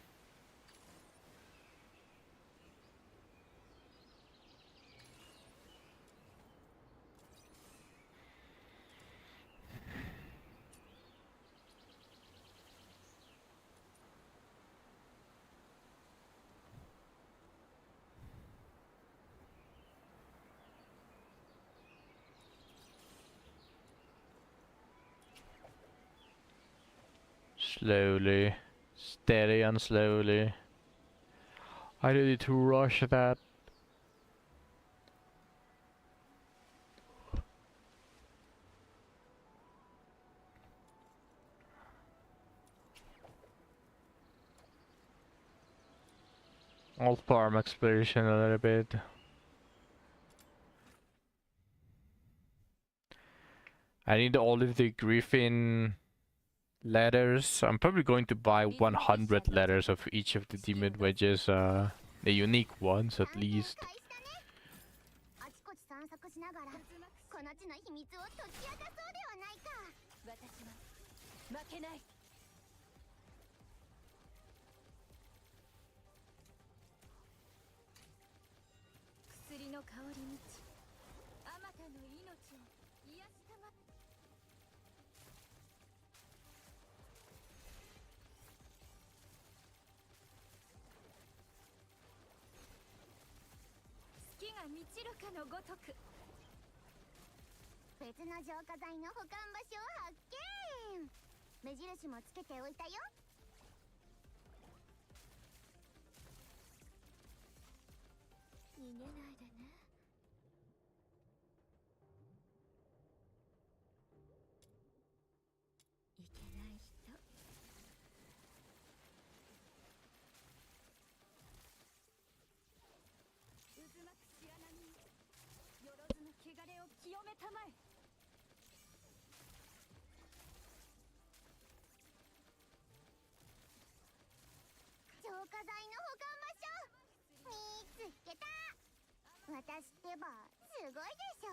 Slowly. Steady and slowly. I don't need to rush that. I'll farm exploration a little bit. I need all of the Griffin letters. I'm probably going to buy 100 letters of each of the demon wedges, the unique ones at least. あちこち散策しながらこの地の秘密を解き明かそうではないか。私は負けない。薬の香り満ち、あまたの命を癒したま。月が満ちるかのごとく。別の浄化剤の保管場所を発見。目印もつけておいたよ。逃げないでね。いけない人。渦巻く白波によろずの汚れを清めたまえ。浄化剤の保管場つ引けた。私ってばすごいでしょ。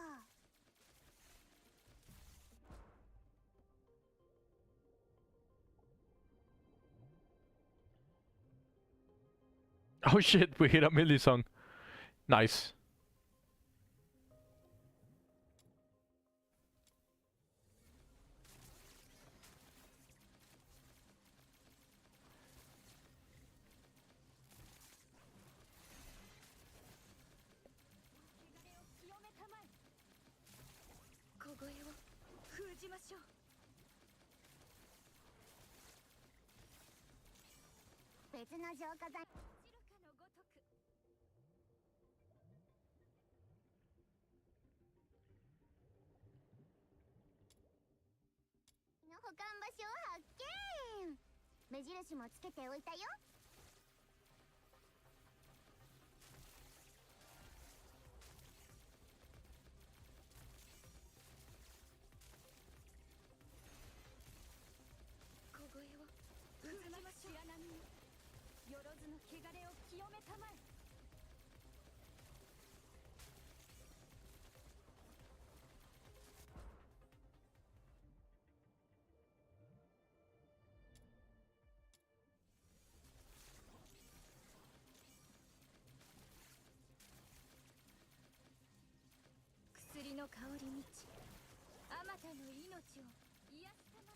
Oh shit, we hit a Millie song. Nice.「別の浄化剤の保管場所を発見。目印もつけておいたよ。小声を渦巻く白波よ、よろずの汚れを清めたまえ。薬の香り満ち、あまたの命を癒すたま。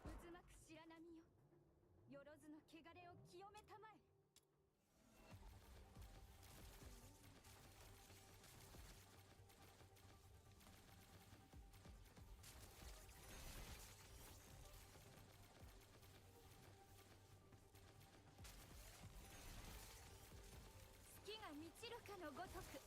渦巻く白波よ、よろずの汚れを清めたまえ。月が満ちるかのごとく。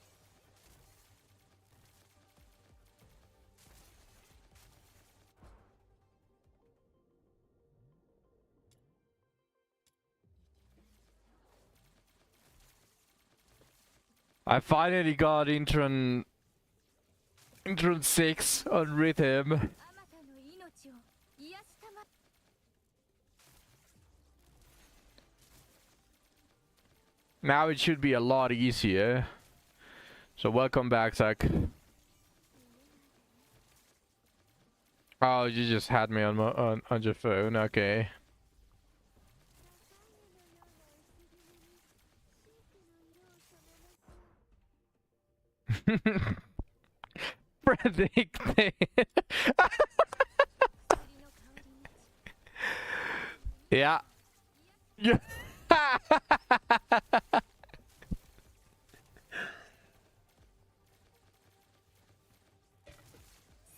I finally got Intron 6 on rhythm. あまたの命を癒すたま。Now it should be a lot easier. So welcome back, Zach. Oh, you just had me on on your phone. Okay. Predicting. Yeah. Yeah.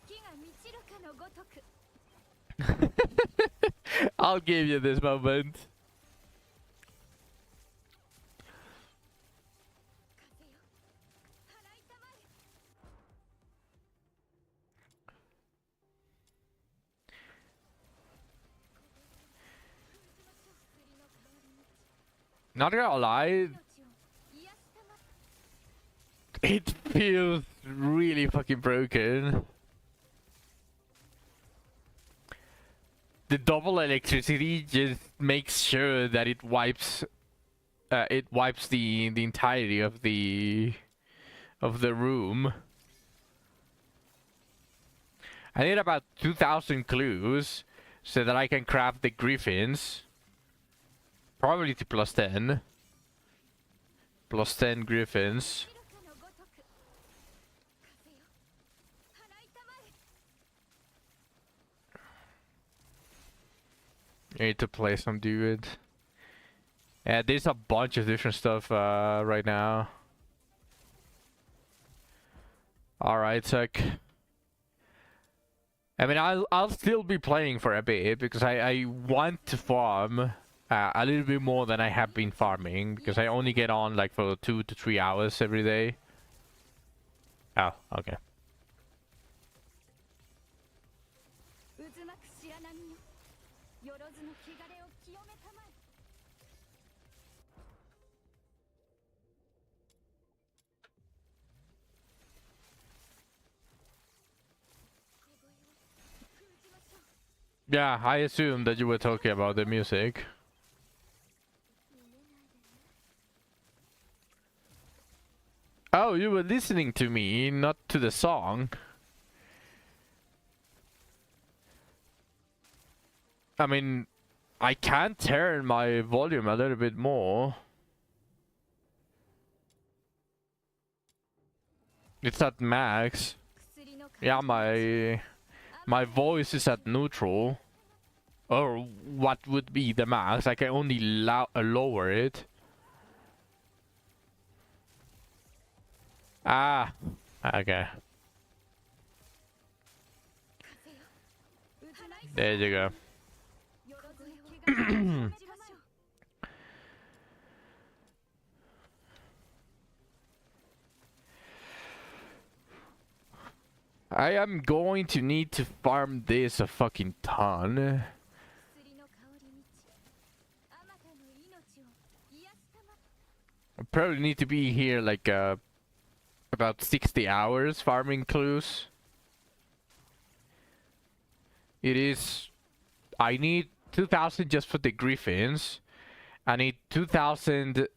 月が満ちるかのごとく。 I'll give you this moment. 風よ、払いたまえ。 Not gonna lie, it feels really fucking broken. The double electricity just makes sure that it wipes the entirety of the room. I need about 2,000 clues so that I can craft the griffins. Probably to plus 10. Plus 10 griffins. I need to play some dude. Yeah, there's a bunch of different stuff right now. Alright, Tuck. I mean, I'll still be playing for a bit because I want to farm a little bit more than I have been farming because I only get on like for 2 to 3 hours every day. Oh, okay. 渦巻く白波よ、よろずの汚れを清めたまえ。 小声を封じましょう。Yeah, I assumed that you were talking about the music. Oh, you were listening to me, not to the song. I mean, I can turn my volume a little bit more. It's at max. Yeah, my voice is at neutral. Or what would be the max? I can only lower it. Ah, okay. There you go. I am going to need to farm this a fucking ton. I probably need to be here like about 60 hours farming clues. It is... I need 2,000 just for the griffins. I need 2,000...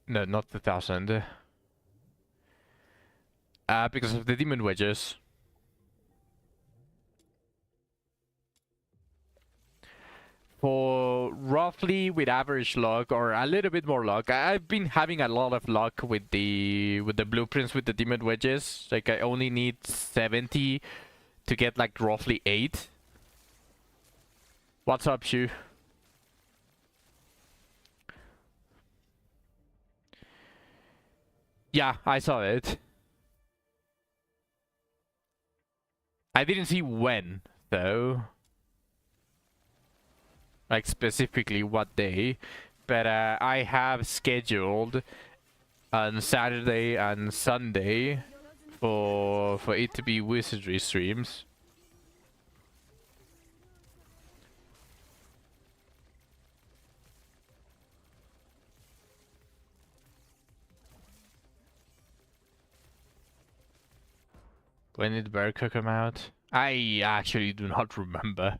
No, not 2,000. Because of the demon wedges. For roughly with average luck or a little bit more luck. I've been having a lot of luck with the blueprints with the demon wedges. Like I only need 70 to get like roughly 8. What's up, Shu? Yeah, I saw it. I didn't see when though. Like specifically what day, but I have scheduled on Saturday and Sunday for it to be wizardry streams. When did Berka come out? I actually do not remember.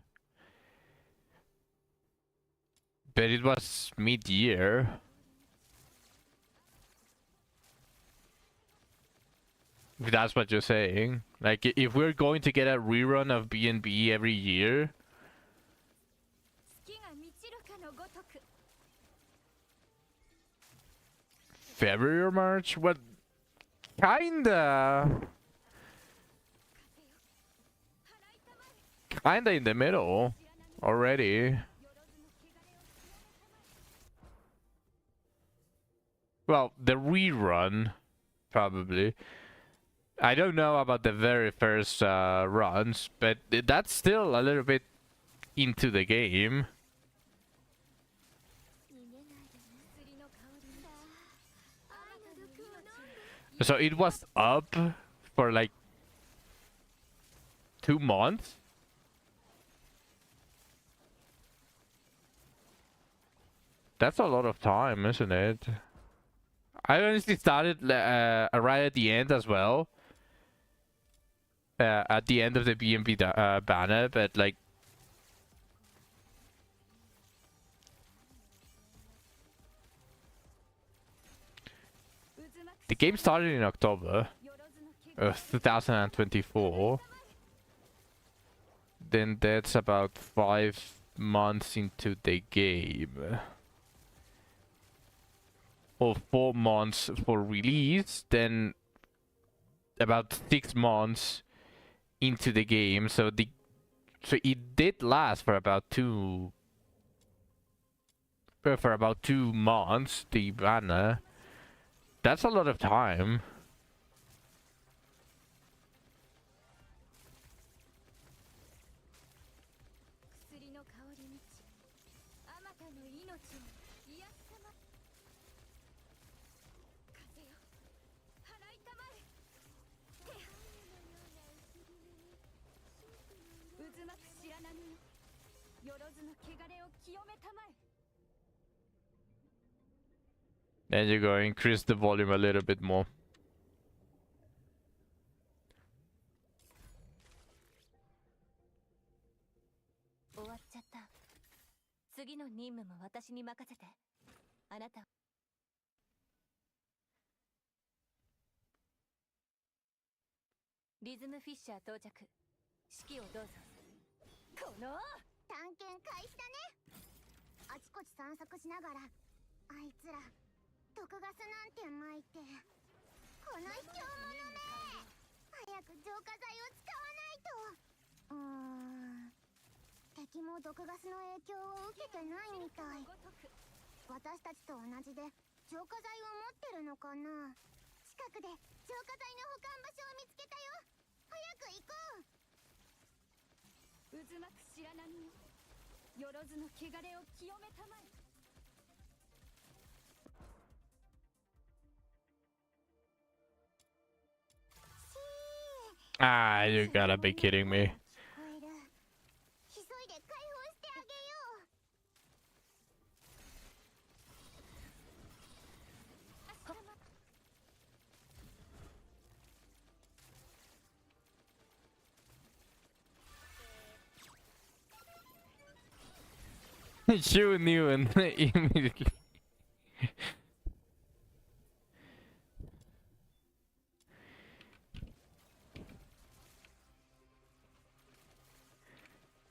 But it was mid-year. If that's what you're saying. Like, if we're going to get a rerun of B&B every year... February or March? What? Kinda in the middle already. Well, the rerun, probably. I don't know about the very first runs, but that's still a little bit into the game. So it was up for like 2 months. That's a lot of time, isn't it? I honestly started right at the end as well. At the end of the B&B banner, but like... The game started in October of 2024. Then that's about 5 months into the game. Or 4 months for release, then about 6 months into the game. So it did last for about 2 months, the banner. That's a lot of time. There you go, increase the volume a little bit more. 次の任務も私に任せて。あなた。リズムフィッシャー到着。指揮をどうぞ。この探検開始だね。あちこち散策しながらあいつら毒ガスなんて撒いて、この卑怯者め、早く浄化剤を使わないと。敵も毒ガスの影響を受けてないみたい。私たちと同じで浄化剤を持ってるのかな。近くで浄化剤の保管場所を見つけたよ。早く行こう。渦巻く白波よ、よろずの汚れを清めたまえ。Ah, you gotta be kidding me. 急いで解放してあげよう。You knew and immediately.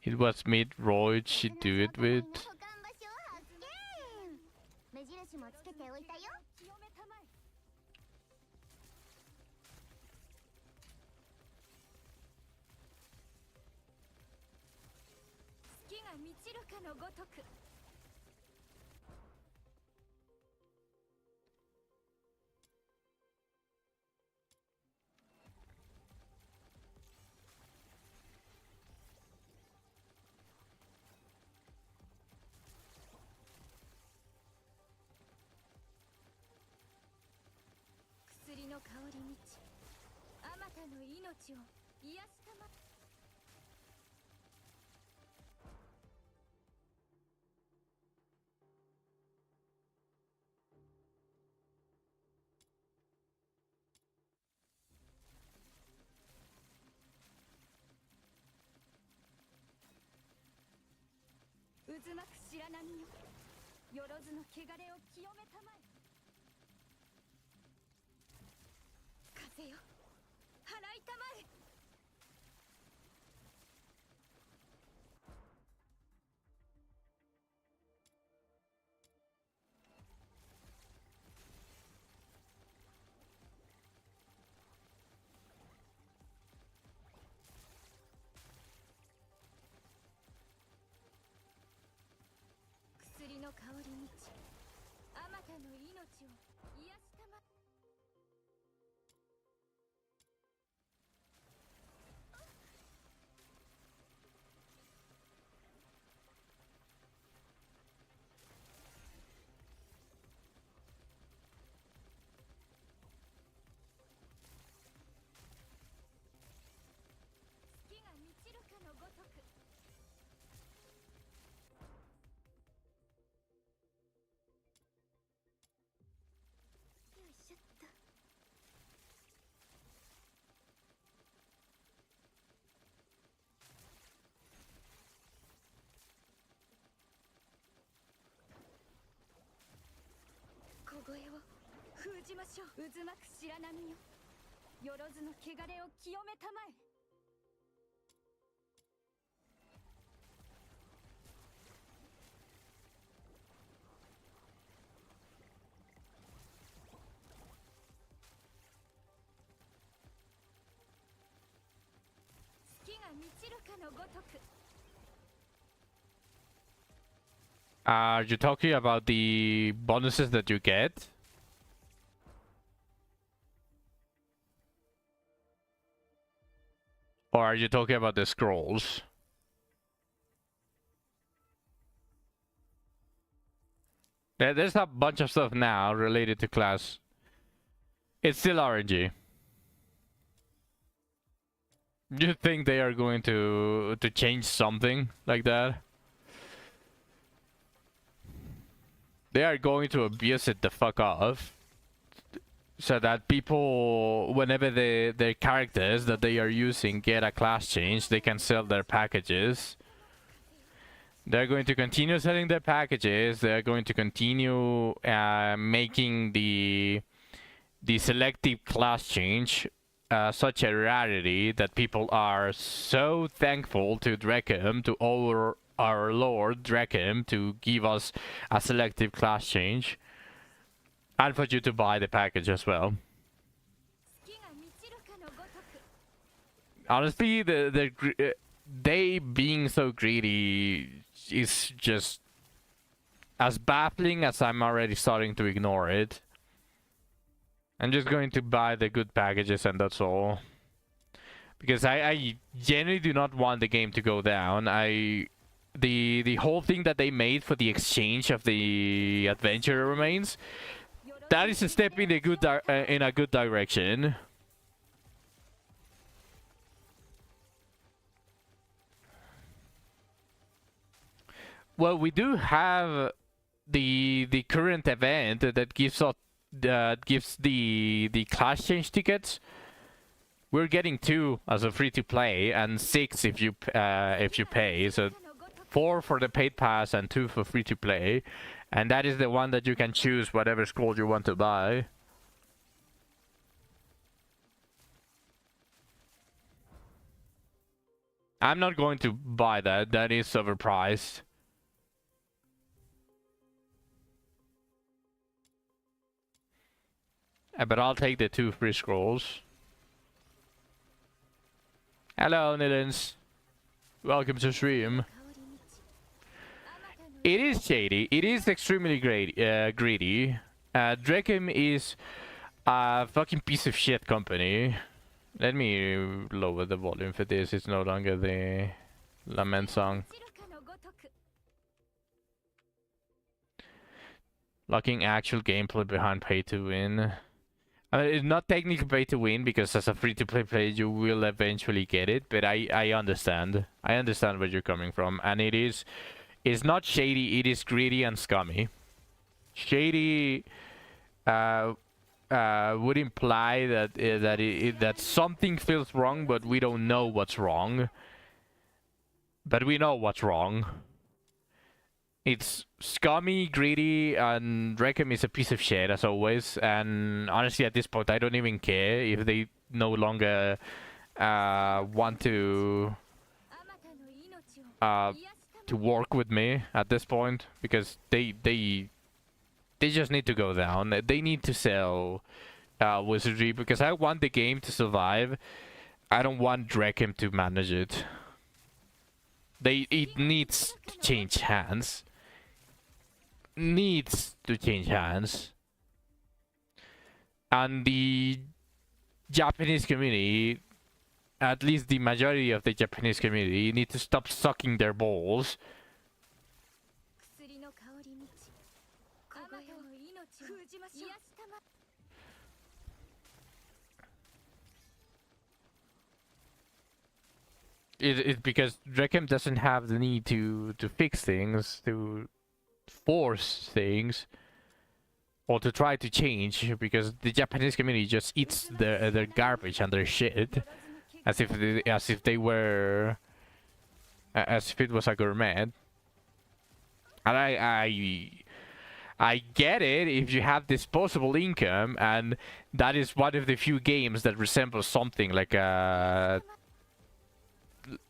It was mid-roid she do it with. 保管場所を発見。目印もつけておいたよ。清めたまえ。月が満ちるかのごとく。薬の香り満ち、あまたの命を癒したま。渦巻く白波よ、よろずの汚れを清めたまえ。風よ、払いたまえ。薬の香り満ち、あまたの命を癒したま。月が満ちるかのごとく。よいしょっと。小声を封じましょう。渦巻く白波よ、よろずの汚れを清めたまえ。月が満ちるかのごとく。Are you talking about the bonuses that you get? Or are you talking about the scrolls? There's a bunch of stuff now related to class. It's still RNG. Do you think they are going to change something like that? They are going to abuse it the fuck off, so that people, whenever their characters that they are using get a class change, they can sell their packages. They're going to continue selling their packages. They're going to continue making the selective class change such a rarity that people are so thankful to Dreckham, to our Lord Dreckham, to give us a selective class change, and for you to buy the package as well. Honestly, they being so greedy is just as baffling as I'm already starting to ignore it. I'm just going to buy the good packages and that's all. Because I genuinely do not want the game to go down. The whole thing that they made for the exchange of the adventure remains, that is a step in a good direction. Well, we do have the current event that gives us the class change tickets. We're getting 2 as a free to play and 6 if you pay. So 4 for the paid pass and 2 for free to play, and that is the one that you can choose whatever scroll you want to buy. I'm not going to buy that. That is overpriced. But I'll take the 2 free scrolls. Hello, Nilens. Welcome to stream. It is shady. It is extremely greedy. Dreckham is a fucking piece of shit company. Let me lower the volume for this. It's no longer the lament song. Locking actual gameplay behind pay to win. I mean, it's not technically pay to win because as a free-to-play player you will eventually get it, but I understand. I understand where you're coming from, and it's not shady, it is greedy and scummy. Shady would imply that that something feels wrong, but we don't know what's wrong. But we know what's wrong. It's scummy, greedy, and Dreckham is a piece of shit as always. And honestly, at this point, I don't even care if they no longer want to work with me at this point, because they just need to go down. They need to sell Wizardry, because I want the game to survive. I don't want Dreckham to manage it. It needs to change hands. Needs to change hands. And the Japanese community, at least the majority of the Japanese community, need to stop sucking their balls. It's because Dreckham doesn't have the need to fix things, to force things, or to try to change, because the Japanese community just eats their garbage and their shit as if it was a gourmet. And I get it if you have disposable income, and that is one of the few games that resembles something like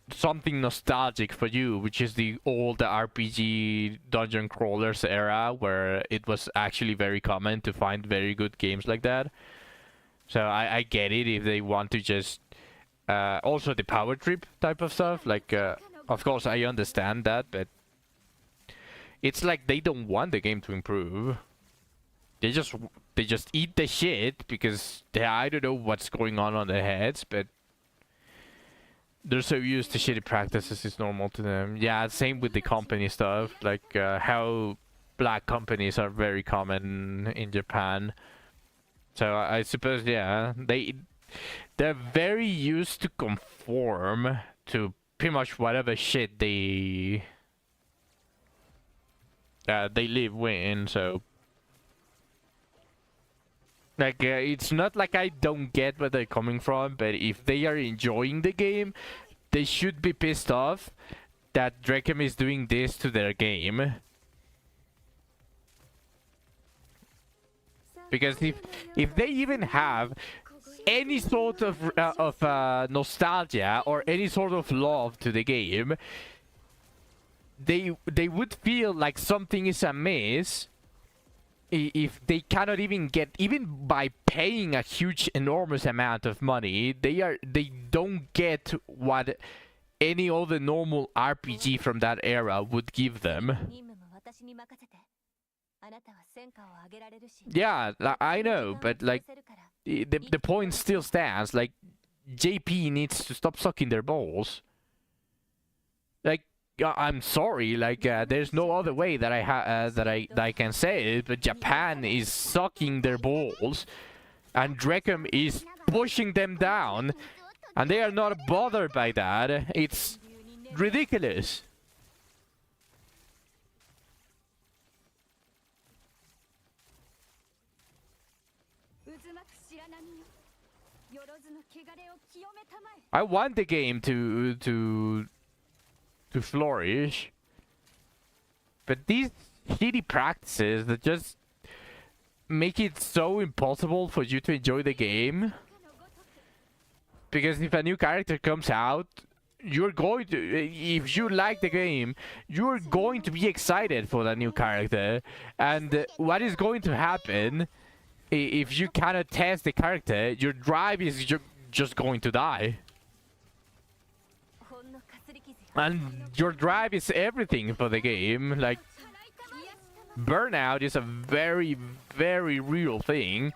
something nostalgic for you, which is the old RPG dungeon crawlers era, where it was actually very common to find very good games like that. So I get it if they want to just also the power trip type of stuff, like of course I understand that, but it's like they don't want the game to improve. They just eat the shit because I don't know what's going on their heads, but they're so used to shitty practices, it's normal to them. Yeah, same with the company stuff, like how black companies are very common in Japan. So I suppose, yeah, they're very used to conform to pretty much whatever shit they live in. So like it's not like I don't get where they're coming from, but if they are enjoying the game, they should be pissed off that Drakem is doing this to their game. Because if they even have any sort of nostalgia or any sort of love to the game, they would feel like something is amiss if they cannot even get, even by paying a huge enormous amount of money, they don't get what any other normal RPG from that era would give them. 任務も私に任せて。あなたは戦果を上げられるし。 Yeah, I know, but like the point still stands. Like JP needs to stop sucking their balls. Like I'm sorry, like there's no other way that I can say it, but Japan is sucking their balls, and Drakem is pushing them down, and they are not bothered by that. It's ridiculous. 渦巻く白波よ。よろずの汚れを清めたまえ。 I want the game to flourish, but these shitty practices that just make it so impossible for you to enjoy the game. Because if a new character comes out, you're going to, if you like the game, you're going to be excited for that new character. And what is going to happen if you cannot test the character? Your drive is just going to die. And your drive is everything for the game. Like, burnout is a very, very real thing.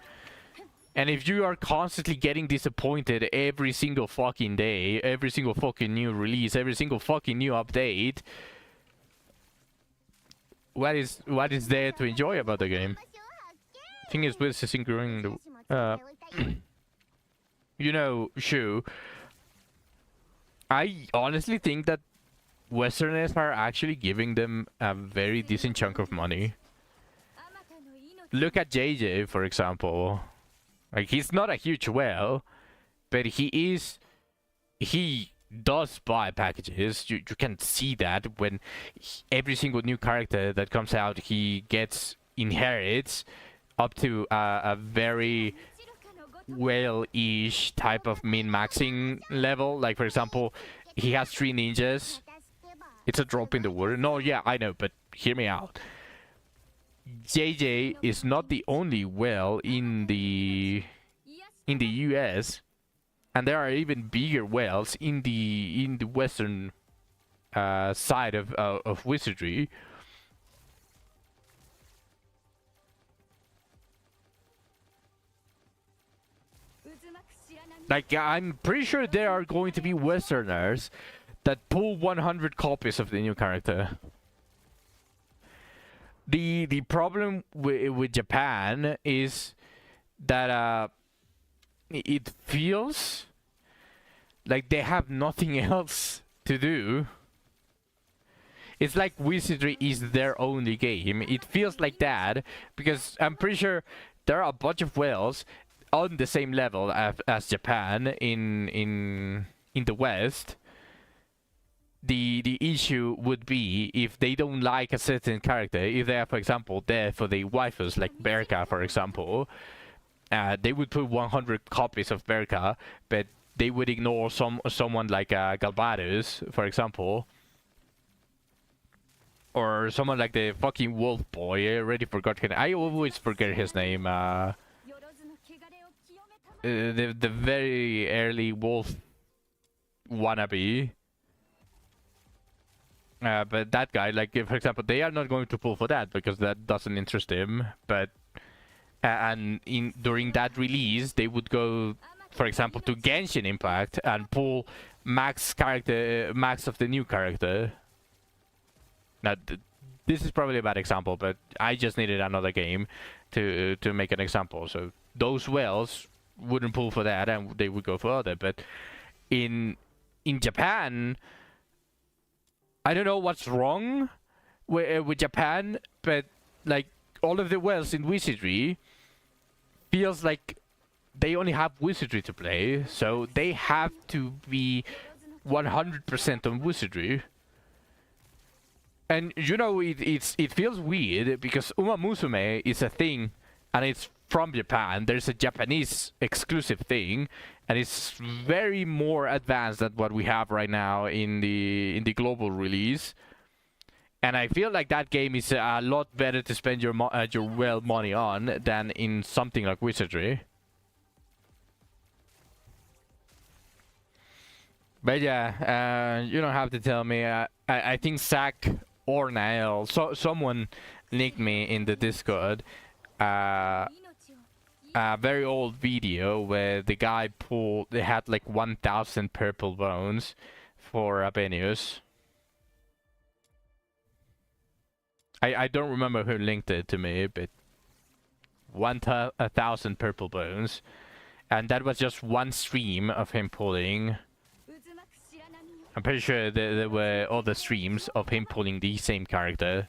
And if you are constantly getting disappointed every single fucking day, every single fucking new release, every single fucking new update, what is there to enjoy about the game? Thing is with synchroning the you know, Shu, I honestly think that Westerners are actually giving them a very decent chunk of money. Look at JJ, for example. Like, he's not a huge whale, but he does buy packages. You can see that when every single new character that comes out, he inherits up to a very whale-ish type of min-maxing level. Like, for example, he has 3 ninjas. It's a drop in the water. No, yeah, I know, but hear me out. JJ is not the only whale in the US, and there are even bigger whales in the western side of wizardry. Like, I'm pretty sure there are going to be Westerners that pull 100 copies of the new character. The problem with Japan is that it feels like they have nothing else to do. It's like Wizardry is their only game. It feels like that because I'm pretty sure there are a bunch of whales on the same level as Japan in the West. The issue would be if they don't like a certain character, if they are, for example, there for the waifus, like Berka, for example, they would put 100 copies of Berka, but they would ignore someone like Galbados, for example, or someone like the fucking wolf boy. I already forgot his name. I always forget his name. The very early wolf wannabe. But that guy, like, for example, they are not going to pull for that because that doesn't interest him. But and during that release, they would go, for example, to Genshin Impact and pull max of the new character. Now, this is probably a bad example, but I just needed another game to make an example. So those whales wouldn't pull for that, and they would go for other. But in Japan, I don't know what's wrong with Japan, but like all of the whales in Wizardry feels like they only have Wizardry to play, so they have to be 100% on Wizardry. And you know, it feels weird because Uma Musume is a thing, and it's from Japan. There's a Japanese exclusive thing, and it's very more advanced than what we have right now in the global release. And I feel like that game is a lot better to spend your money on than in something like Wizardry. But yeah, you don't have to tell me. I think Zach or Niall, someone linked me in the Discord a very old video where the guy they had like 1,000 purple bones for Abenius. I don't remember who linked it to me, but 1,000 purple bones, and that was just one stream of him pulling. I'm pretty sure there were other streams of him pulling the same character.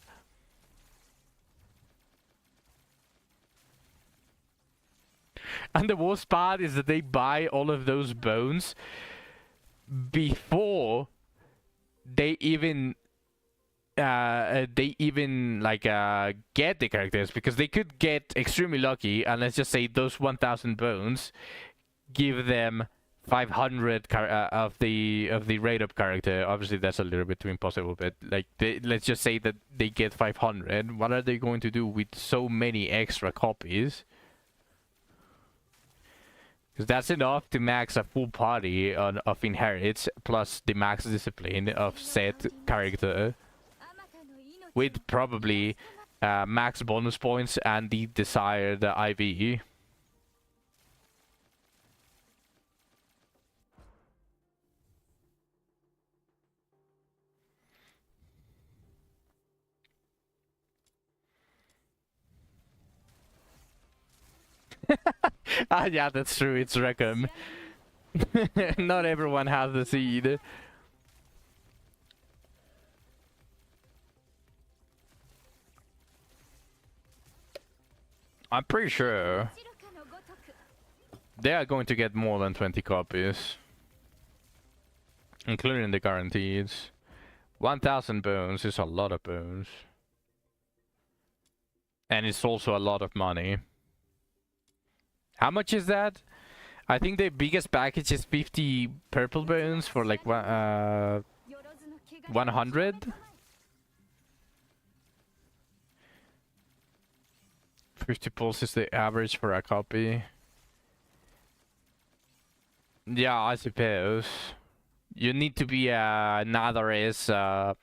And the worst part is that they buy all of those bones before they even like get the characters, because they could get extremely lucky, and let's just say those 1,000 bones give them 500 of the rate up character. Obviously that's a little bit too impossible, but like let's just say that they get 500. What are they going to do with so many extra copies? Because that's enough to max a full party of inherits plus the max discipline of said character, with probably max bonus points and the desired IV. Ah, yeah, that's true. It's Reckham. Not everyone has the seed. I'm pretty sure they are going to get more than 20 copies, including the guarantees. 1,000 bones is a lot of bones. And it's also a lot of money. How much is that? I think the biggest package is 50 purple bones for like 100. 50 pulls is the average for a copy. Yeah, I suppose. You need to be a Natharis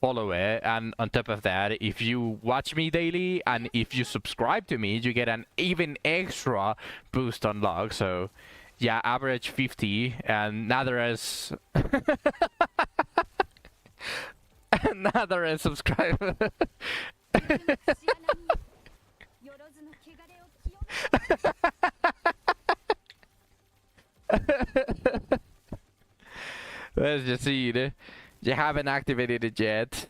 follower, and on top of that, if you watch me daily and if you subscribe to me, you get an even extra boost unlock. So yeah, average 50, and Natharis Natharis subscriber. Let's just see it. You haven't activated it yet.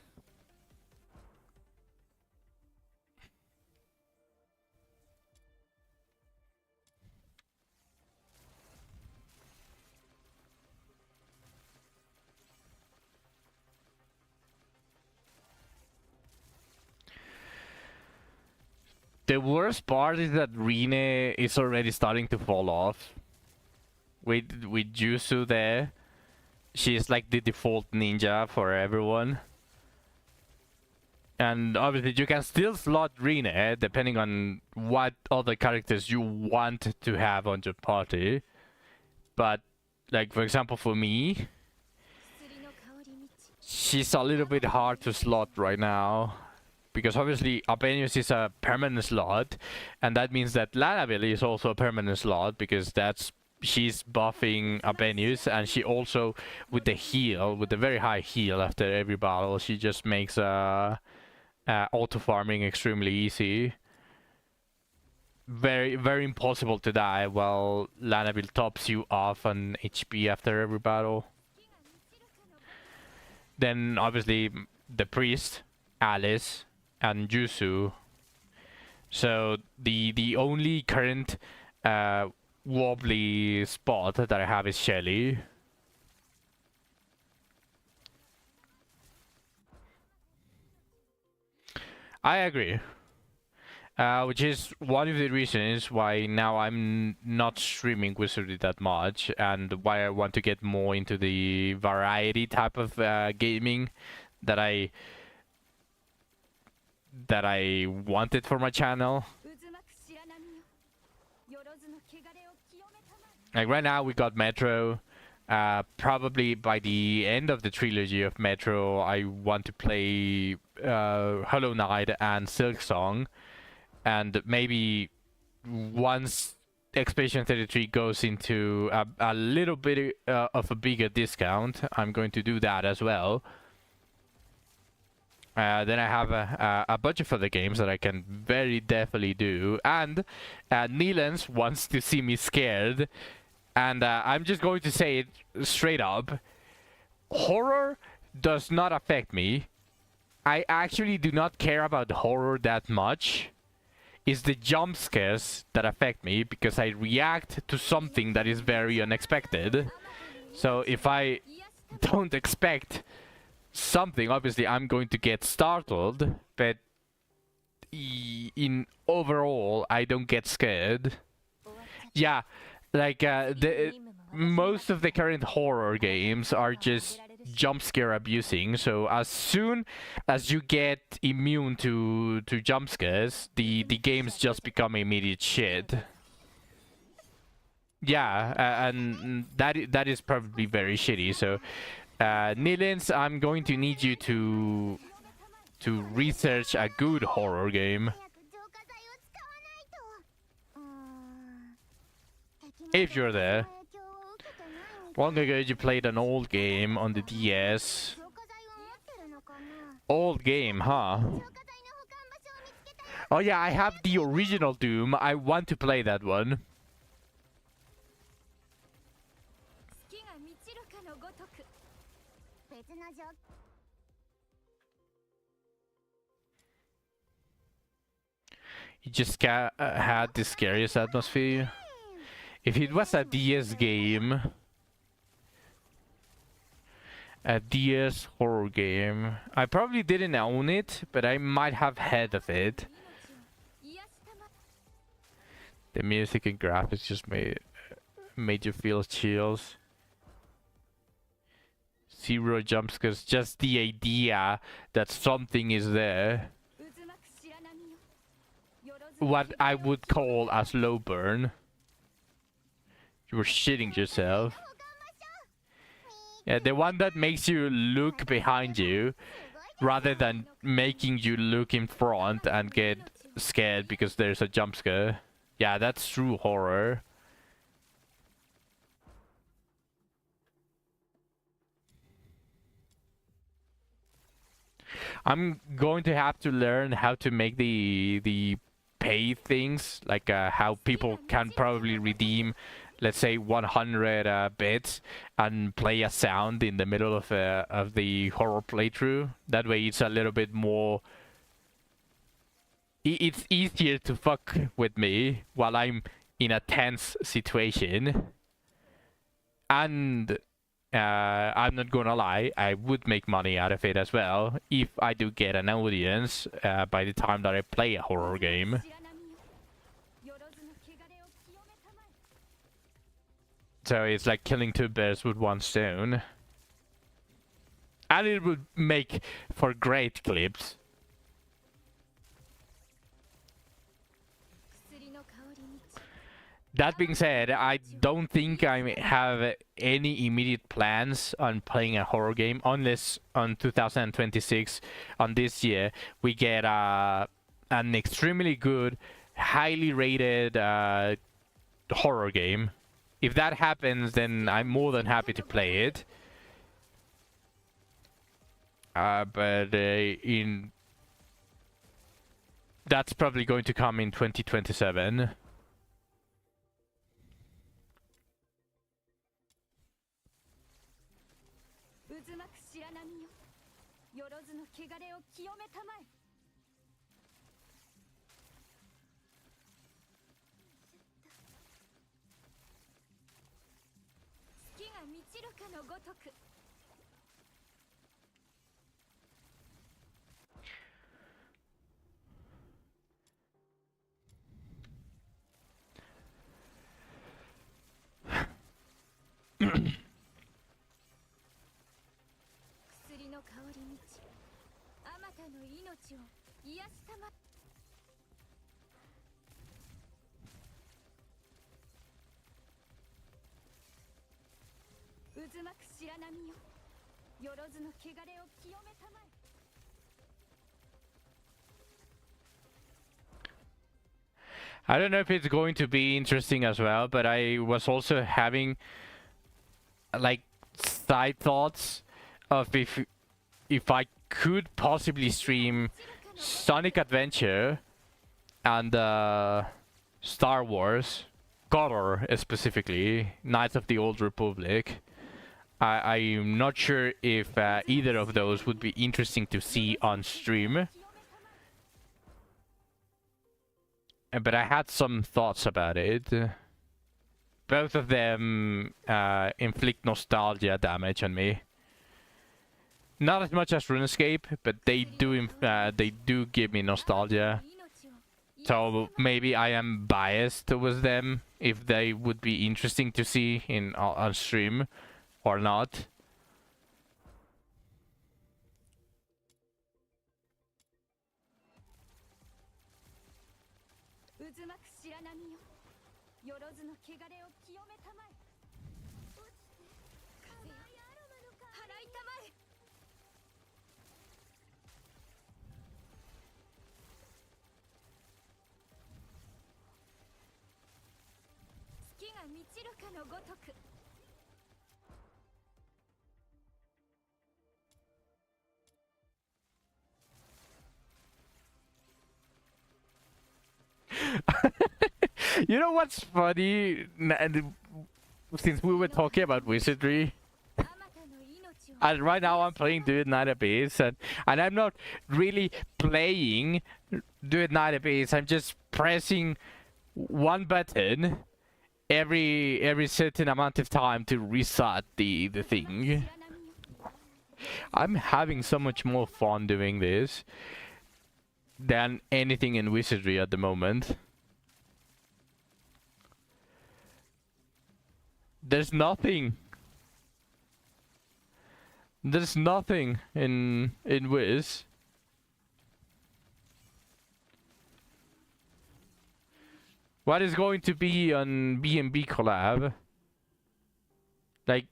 The worst part is that Rine is already starting to fall off. With Jusu there. She's like the default ninja for everyone. And obviously you can still slot Rine depending on what other characters you want to have on your party. But like for example for me, she's a little bit hard to slot right now. Because obviously Abenius is a permanent slot, and that means that Lanabil is also a permanent slot, because she's buffing Abenius, and she also, with the heal, with the very high heal after every battle, she just makes auto farming extremely easy. Very, very impossible to die while Lanabil tops you off on HP after every battle. Then obviously the priest, Alice, and Jusu. So the only current wobbly spot that I have is Shelly. I agree. Which is one of the reasons why now I'm not streaming Wizardry that much, and why I want to get more into the variety type of gaming that I wanted for my channel. 渦巻く白波よよろずの汚れを清めたまえ Like right now we got Metro. Probably by the end of the trilogy of Metro, I want to play Hollow Knight and Silk Song. And maybe once Expedition 33 goes into a little bit of a bigger discount, I'm going to do that as well. Then I have a bunch of other games that I can very definitely do. And Neelan's wants to see me scared. And I'm just going to say it straight up. Horror does not affect me. I actually do not care about horror that much. It's the jump scares that affect me, because I react to something that is very unexpected. So if I don't expect something, obviously I'm going to get startled, but in overall I don't get scared. Yeah, like most of the current horror games are just jump scare abusing, so as soon as you get immune to jump scares, the games just become immediate shit. Yeah, and that is probably very shitty. So Nilins, I'm going to need you to research a good horror game. 早く浄化剤を使わないと If you're there. 影響を受けてないみたい Long ago you played an old game on the DS. 浄化剤を持ってるのかな Old game, huh? 浄化剤の保管場所を見つけたよ Oh yeah, I have the original Doom. I want to play that one. 月が満ちるかのごとく別の状 You just had the scariest atmosphere. If it was a DS game, a DS horror game, I probably didn't own it, but I might have heard of it. 命を癒したま The music and graphics just made you feel chills. Zero jumpscares, just the idea that something is there. 渦巻く白波よよろずの What I would call a slow burn. You were shitting yourself. Yeah, the one that makes you look behind you rather than making you look in front and get scared because there's a jump scare. Yeah, that's true horror. I'm going to have to learn how to make the pay things, like how people can probably redeem, let's say 100 bits and play a sound in the middle of the horror playthrough. That way it's a little bit more... It's easier to fuck with me while I'm in a tense situation. And I'm not gonna lie, I would make money out of it as well if I do get an audience by the time that I play a horror game. 白波よよろずの汚れを清めたまえ So it's like killing two birds with one stone. And it would make for great clips. 薬の香りに That being said, I don't think I have any immediate plans on playing a horror game unless on 2026, on this year, we get an extremely good, highly rated horror game. If that happens, then I'm more than happy to play it. But that's probably going to come in 2027. 渦巻く白波よよろずの汚れを清めたまえ月が満ちるかのごとく I たの命を癒したま渦巻く白波よよろずの汚れを清めたまえ I don't know if it's going to be interesting as well, but I was also having like side thoughts of if I could possibly stream Sonic Adventure and Star Wars, Color specifically, Knights of the Old Republic. I'm not sure if either of those would be interesting to see on stream. But I had some thoughts about it. Both of them inflict nostalgia damage on me. Not as much as RuneScape, but they do give me nostalgia. So maybe I am biased towards them if they would be interesting to see on stream or not. 渦巻く白波よよろずの汚れを清めたまえ落ちて風よ払いたまえ月が満ちるかのごとく You know what's funny? Since we were talking about wizardry, and right now I'm playing Dude Night Abyss, and I'm not really playing Dude Night Abyss. I'm just pressing one button every certain amount of time to reset the thing. I'm having so much more fun doing this than anything in wizardry at the moment. There's nothing in Wiz. What is going to be on B&B collab? Like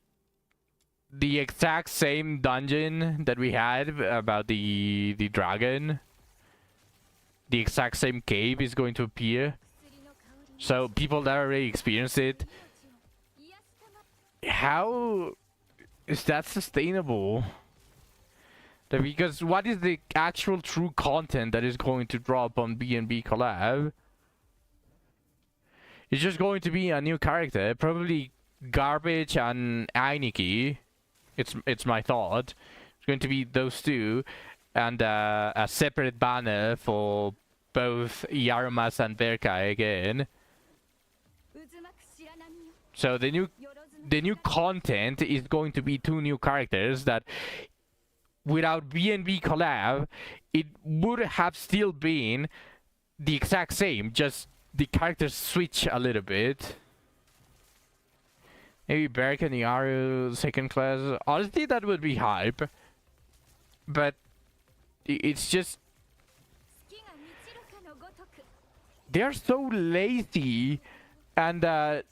the exact same dungeon that we had about the dragon. The exact same cave is going to appear. So people that already experienced it, how is that sustainable? Because what is the actual true content that is going to drop on B&B collab? It's just going to be a new character, probably Garbage and Ainiki. It's my thought. It's going to be those two, and a separate banner for both Yarumas and Berkai again. So the new content is going to be two new characters that, without B&B collab, it would have still been the exact same, just the characters switch a little bit. Maybe Berkai and Yaru second class. Honestly, that would be hype. But it's just, they're so lazy, and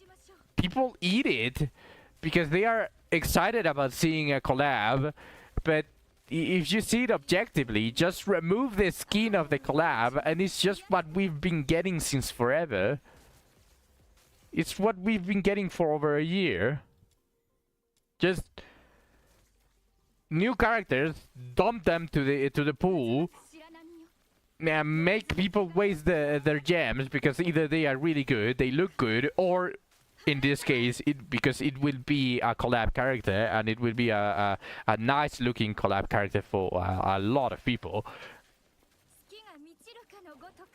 people eat it because they are excited about seeing a collab. But if you see it objectively, just remove the skin of the collab and it's just what we've been getting since forever. It's what we've been getting for over a year. Just new characters, dump them to the pool, and make people waste their gems because either they are really good, they look good, or in this case, because it will be a collab character and it will be a nice looking collab character for a lot of people.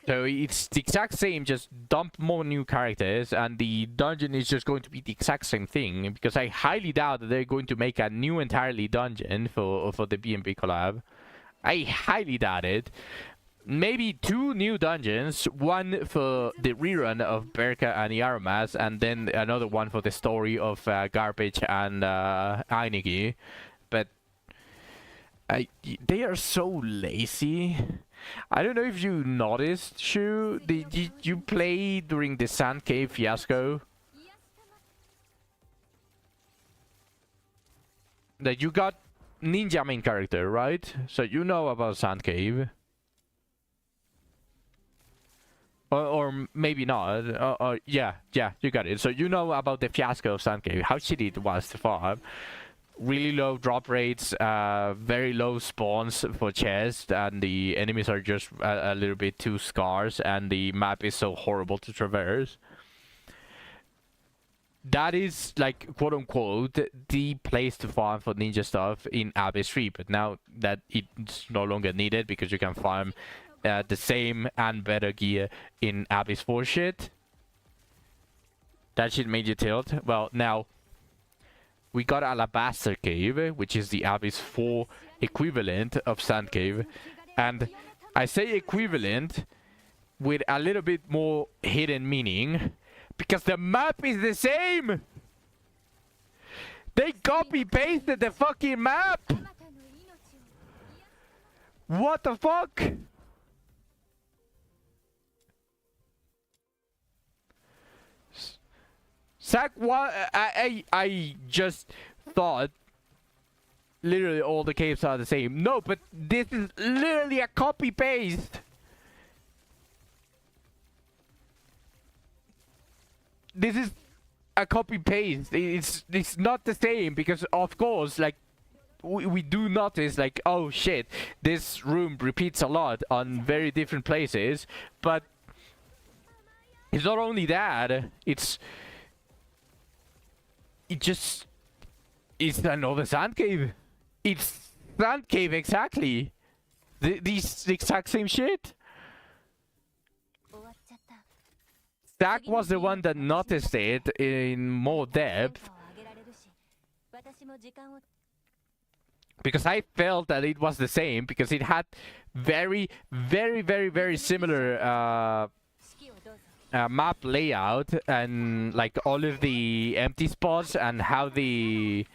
So it's the exact same, just dump more new characters and the dungeon is just going to be the exact same thing, because I highly doubt that they're going to make a new entirely dungeon for the B&B collab. I highly doubt it. Maybe two new dungeons, one for the rerun of Berkai and Yarumas, and then another one for the story of Garbage and Ainigi. But They are so lazy. I don't know if you noticed, Shu. Did you play during the Sand Cave fiasco? That you got ninja main character, right? So you know about Sand Cave. Or maybe not. Yeah, you got it. So you know about the fiasco of Sand Cave, how shitty it was to farm. Really low drop rates, very low spawns for chests, and the enemies are just a little bit too scarce, and the map is so horrible to traverse. That is, like, quote unquote, the place to farm for ninja stuff in Abyss 3, but now that it's no longer needed because you can farm the same and better gear in Abyss 4 shit. That shit made you tilt. Well, now we got Alabaster Cave, which is the Abyss 4 equivalent of Sand Cave. And I say equivalent with a little bit more hidden meaning, because the map is the same! They copy-pasted the fucking map! What the fuck? Zach, I just thought literally all the caves are the same. No, but this is literally a copy-paste. This is a copy-paste. It's not the same because, of course, like, we do notice, like, oh shit, this room repeats a lot on very different places. But it's not only that, it's another Sand Cave. It's Sand Cave, exactly. The exact same shit. Zach was the one that noticed it in more depth, because I felt that it was the same, because it had very similar map layout, and like all of the empty spots and how the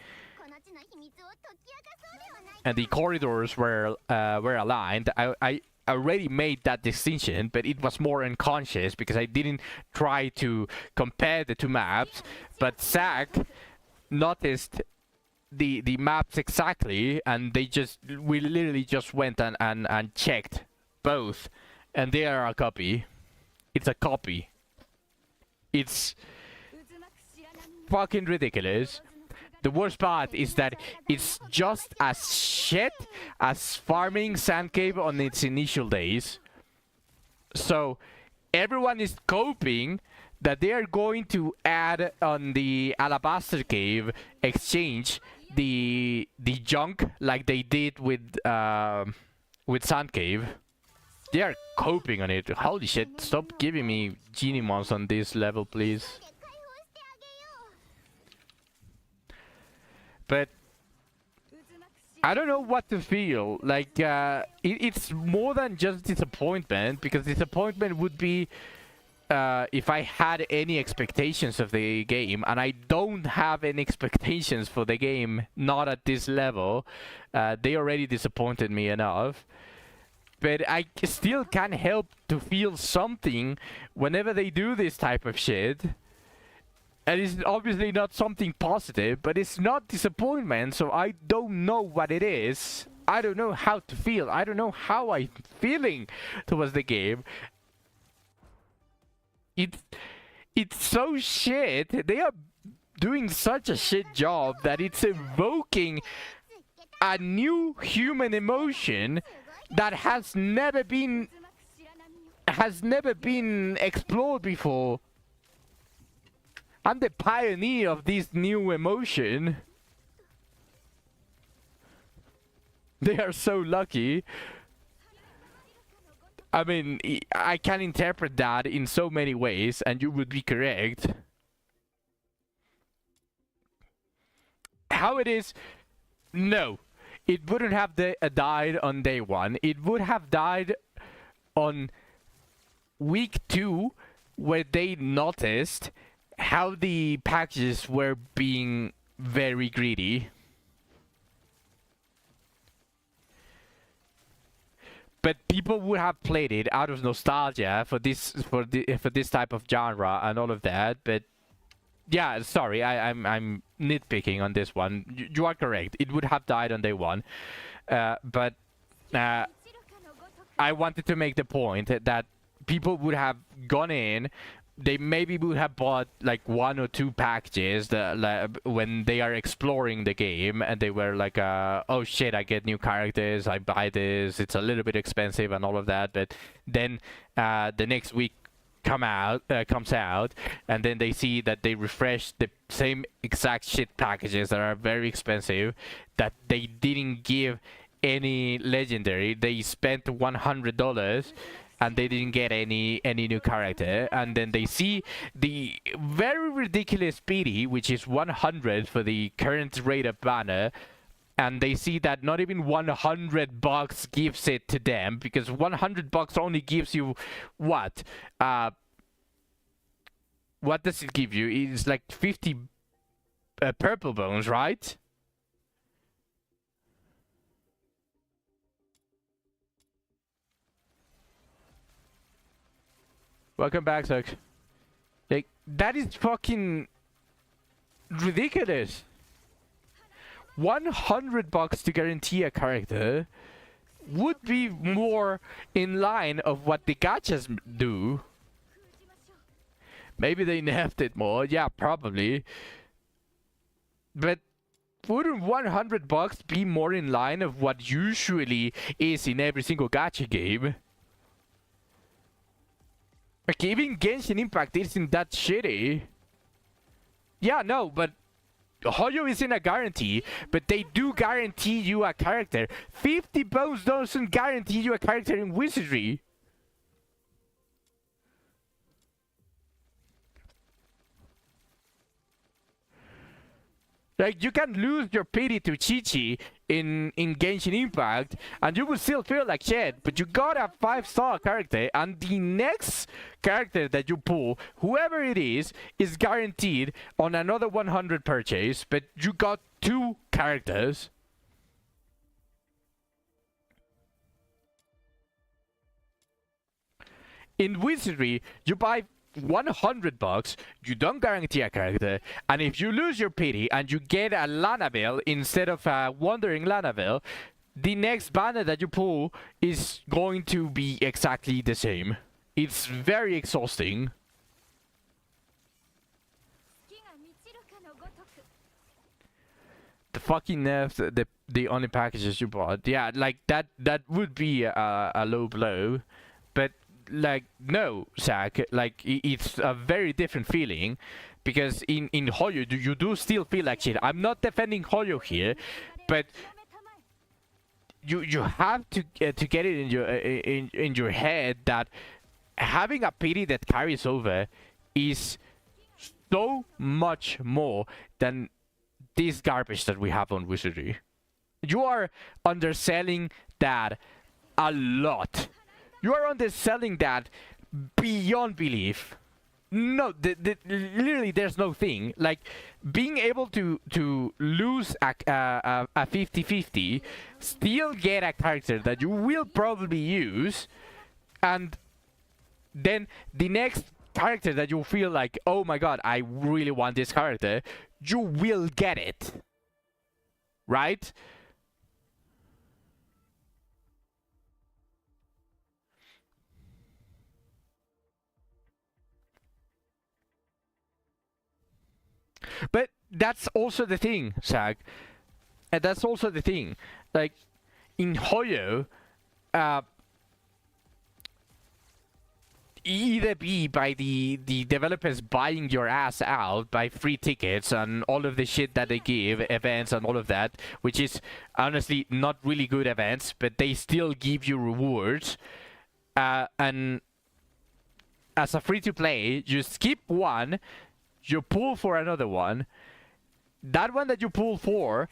corridors were aligned. I already made that distinction, but it was more unconscious because I didn't try to compare the two maps. But Zach noticed the maps exactly, and we literally just went and checked both, and they are a copy. It's a copy. It's fucking ridiculous. The worst part is that it's just as shit as farming Sand Cave on its initial days. So everyone is coping that they are going to add on the Alabaster Cave exchange the junk like they did with Sand Cave. They are coping on it. Holy shit, stop giving me genie mons on this level, please. But I don't know what to feel. Like, it's more than just disappointment, because disappointment would be if I had any expectations of the game, and I don't have any expectations for the game, not at this level. They already disappointed me enough. But I still can't help to feel something whenever they do this type of shit. And it's obviously not something positive, but it's not disappointment, so I don't know what it is. I don't know how to feel. I don't know how I'm feeling towards the game. It's so shit. They are doing such a shit job that it's evoking a new human emotion that has never been explored before. I'm the pioneer of this new emotion. They are so lucky. I mean, I can interpret that in so many ways, and you would be correct. How it is? No. It wouldn't have died on day one. It would have died on week 2, where they noticed how the packages were being very greedy. but people would have played it out of nostalgia for this type of genre and all of that. But yeah, sorry, I'm nitpicking on this one. You are correct. It would have died on day one, but I wanted to make the point that people would have gone in. They maybe would have bought like 1 or 2 packages that, like, when they are exploring the game, and they were like, oh shit, I get new characters, I buy this, it's a little bit expensive and all of that. But then the next week comes out, and then they see that they refresh the same exact shit packages that are very expensive, that they didn't give any legendary. They spent $100 and they didn't get any new character, and then they see the very ridiculous PD, which is 100 for the current rate of banner, and they see that not even $100 gives it to them, because $100 only gives you what does it give you? It's like 50 purple bones, right? Welcome back, Zach. Like, that is fucking ridiculous. $100 to guarantee a character would be more in line of what the gachas do. Maybe they nerfed it more. Yeah, probably. But wouldn't $100 be more in line of what usually is in every single gacha game? Like, even Genshin Impact isn't that shitty. Yeah, no, but Hoyo isn't a guarantee, but they do guarantee you a character. 50 bones doesn't guarantee you a character in Wizardry. Like, you can lose your pity to Chi-Chi in Genshin Impact, and you will still feel like shit, but you got a 5-star character, and the next character that you pull, whoever it is guaranteed on another 100 purchase, but you got 2 characters. In Wizardry, you buy $100, you don't guarantee a character, and if you lose your pity and you get a Lanavel instead of a Wandering Lanavel, the next banner that you pull is going to be exactly the same. It's very exhausting. The fucking nerfs, the only packages you bought, yeah, like that would be a low blow, but like, no, Zach, like, it's a very different feeling, because in Hoyo you do still feel like shit. I'm not defending Hoyo here, but you have to get it in your head that having a pity that carries over is so much more than this garbage that we have on Wizardry. You are underselling that a lot. You are underselling that beyond belief. No, literally, there's no thing. Like, being able to lose a 50-50, still get a character that you will probably use, and then the next character that you feel like, oh my god, I really want this character, you will get it. Right? But that's also the thing, Zach. And that's also the thing. Like, in Hoyo, either be by the developers buying your ass out by free tickets and all of the shit that they give, events and all of that, which is honestly not really good events, but they still give you rewards. And as a free-to-play, you skip one, you pull for another one. That one that you pull for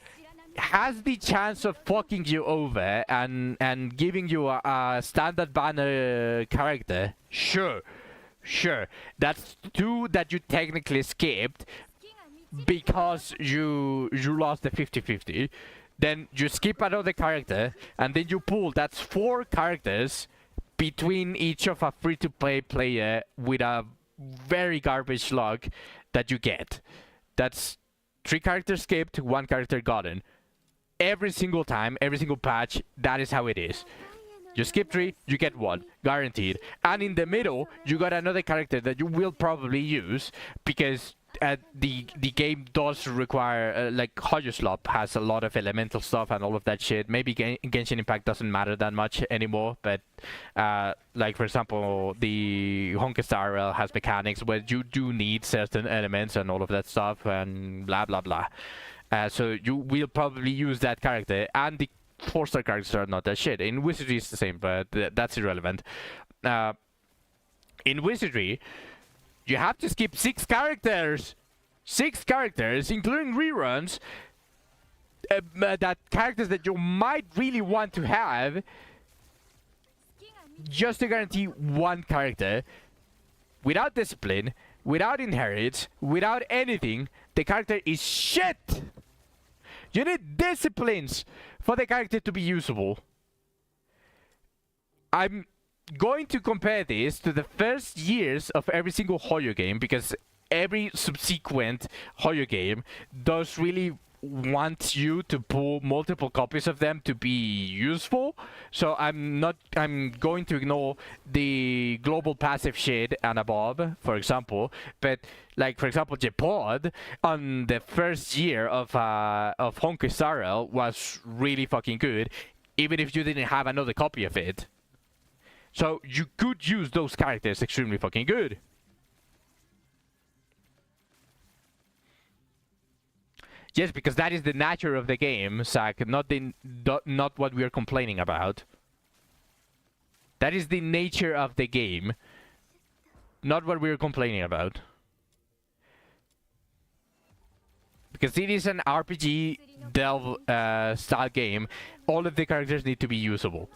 has the chance of fucking you over and giving you a standard banner character. Sure. That's 2 that you technically skipped because you lost the 50-50. then you skip another character, and then you pull. That's 4 characters between each of a free-to-play player with a very garbage log that you get. That's 3 characters skipped, 1 character gotten. Every single time, every single patch, that is how it is. You skip 3, you get 1, guaranteed. And in the middle, you got another character that you will probably use because the game does require like Slop has a lot of elemental stuff and all of that shit. Maybe Genshin Impact doesn't matter that much anymore, but like for example, the Honkai Star Rail has mechanics where you do need certain elements and all of that stuff and blah blah blah. So you will probably use that character, and the 4-star characters are not that shit. In Wizardry it's the same, but that's irrelevant. In Wizardry, you have to skip 6 characters! 6 characters, including reruns, that characters that you might really want to have, just to guarantee 1 character. Without discipline, without inherit, without anything, the character is shit! You need disciplines for the character to be usable. I'm going to compare this to the first years of every single Hoyo game, because every subsequent Hoyo game does really want you to pull multiple copies of them to be useful. So I'm going to ignore the global passive shit and above, for example. But like for example, Jepod on the first year of Honkai Star Rail was really fucking good, even if you didn't have another copy of it. So you could use those characters extremely fucking good. Yes, because that is the nature of the game, Zach, not what we are complaining about. That is the nature of the game, not what we are complaining about. Because it is an RPG delve style game, all of the characters need to be usable.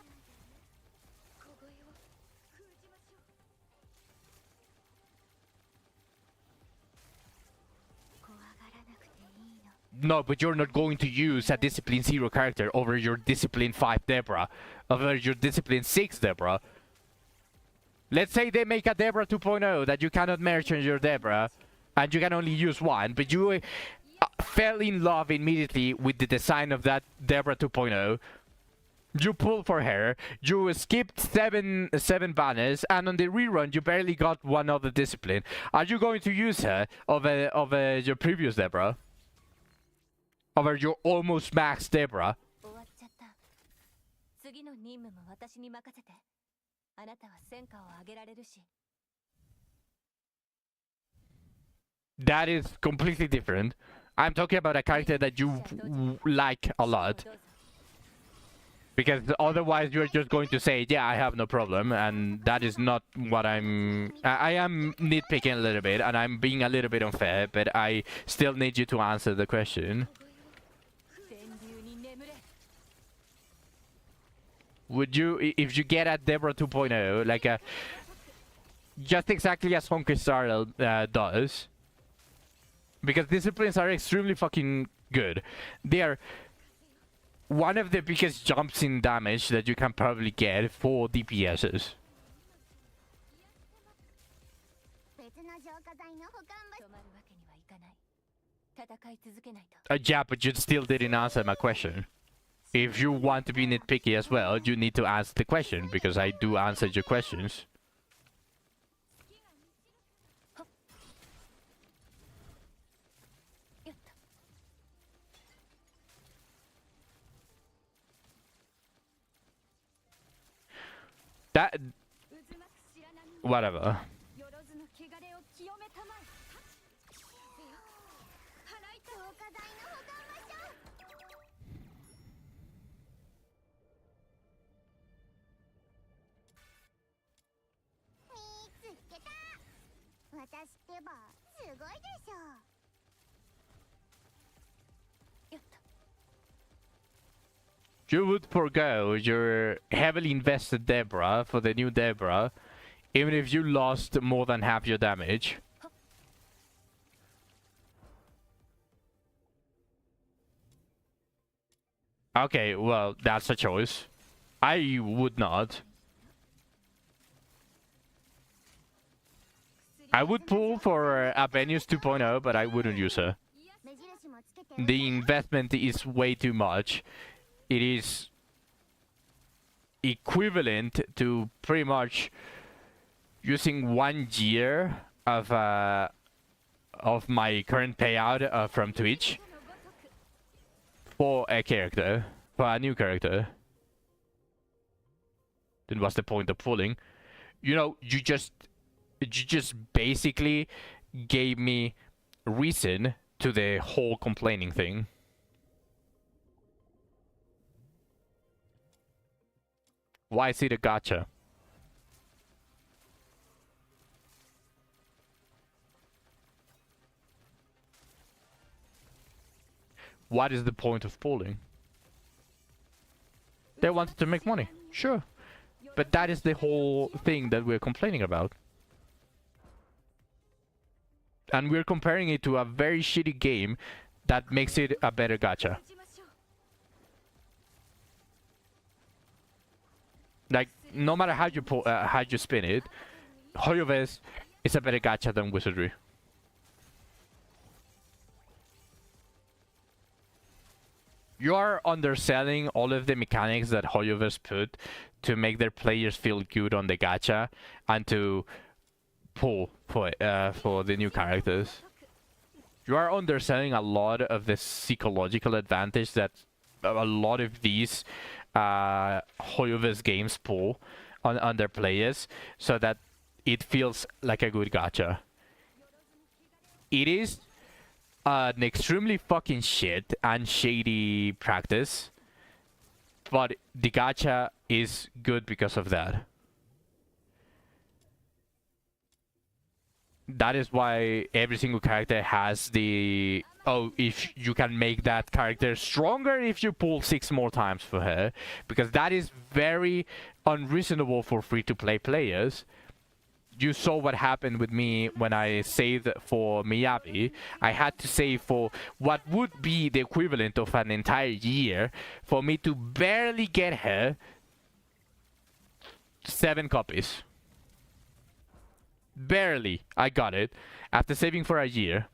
No, but you're not going to use a Discipline 0 character over your Discipline 5 Debra, over your Discipline 6 Debra. Let's say they make a Debra 2.0 that you cannot merge on your Debra, and you can only use 1, but you fell in love immediately with the design of that Debra 2.0. You pulled for her, you skipped seven banners, and on the rerun you barely got 1 other discipline. Are you going to use her over your previous Debra? Over your almost max Debra? That is completely different. I'm talking about a character that you like a lot. Because otherwise you're just going to say, yeah, I have no problem, and that is not what I am nitpicking a little bit, and I'm being a little bit unfair, but I still need you to answer the question. Would you, if you get a Debra 2.0, like a, just exactly as Honkai Star Rail does, because disciplines are extremely fucking good. They are one of the biggest jumps in damage that you can probably get for DPSs. Yeah, but you still didn't answer my question. If you want to be nitpicky as well, you need to ask the question, because I do answer your questions. That... whatever. You would forgo your heavily invested Debra for the new Debra, even if you lost more than half your damage. Okay, well, that's a choice. I would not. I would pull for Avenius 2.0, but I wouldn't use her. 目印もつけておい The investment is way too much. It is equivalent to pretty much using 1 year of my current payout from Twitch for a character, for a new character. Then what's the point of pulling? You know, you just basically gave me reason to the whole complaining thing. Why is it a gacha? What is the point of pulling? They wanted to make money, sure. But that is the whole thing that we're complaining about. And we're comparing it to a very shitty game that makes it a better gacha. Like, no matter how you spin it, Hoyoverse is a better gacha than Wizardry. You are underselling all of the mechanics that Hoyoverse put to make their players feel good on the gacha and to pull for the new characters. You are underselling a lot of the psychological advantage that a lot of these Hoyoverse games pull on their players, so that it feels like a good gacha. It is an extremely fucking shit and shady practice, but the gacha is good because of that. That is why every single character has the... Oh, if you can make that character stronger if you pull 6 more times for her. Because that is very unreasonable for free-to-play players. You saw what happened with me when I saved for Miyabi. I had to save for what would be the equivalent of an entire year for me to barely get her 7 copies. Barely, I got it after saving for a year.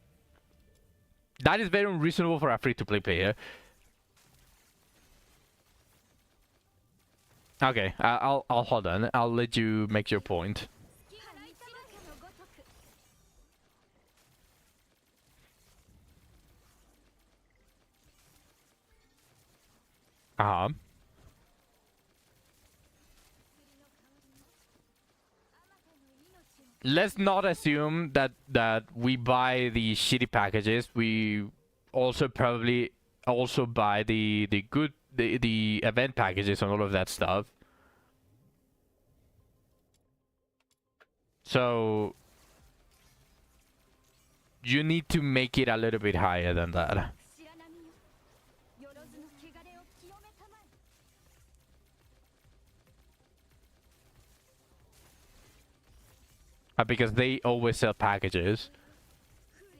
That is very unreasonable for a free-to-play player. Okay, I'll hold on. I'll let you make your point. Uh-huh. Let's not assume that we buy the shitty packages. We also probably also buy the good the event packages and all of that stuff. So you need to make it a little bit higher than that. Because they always sell packages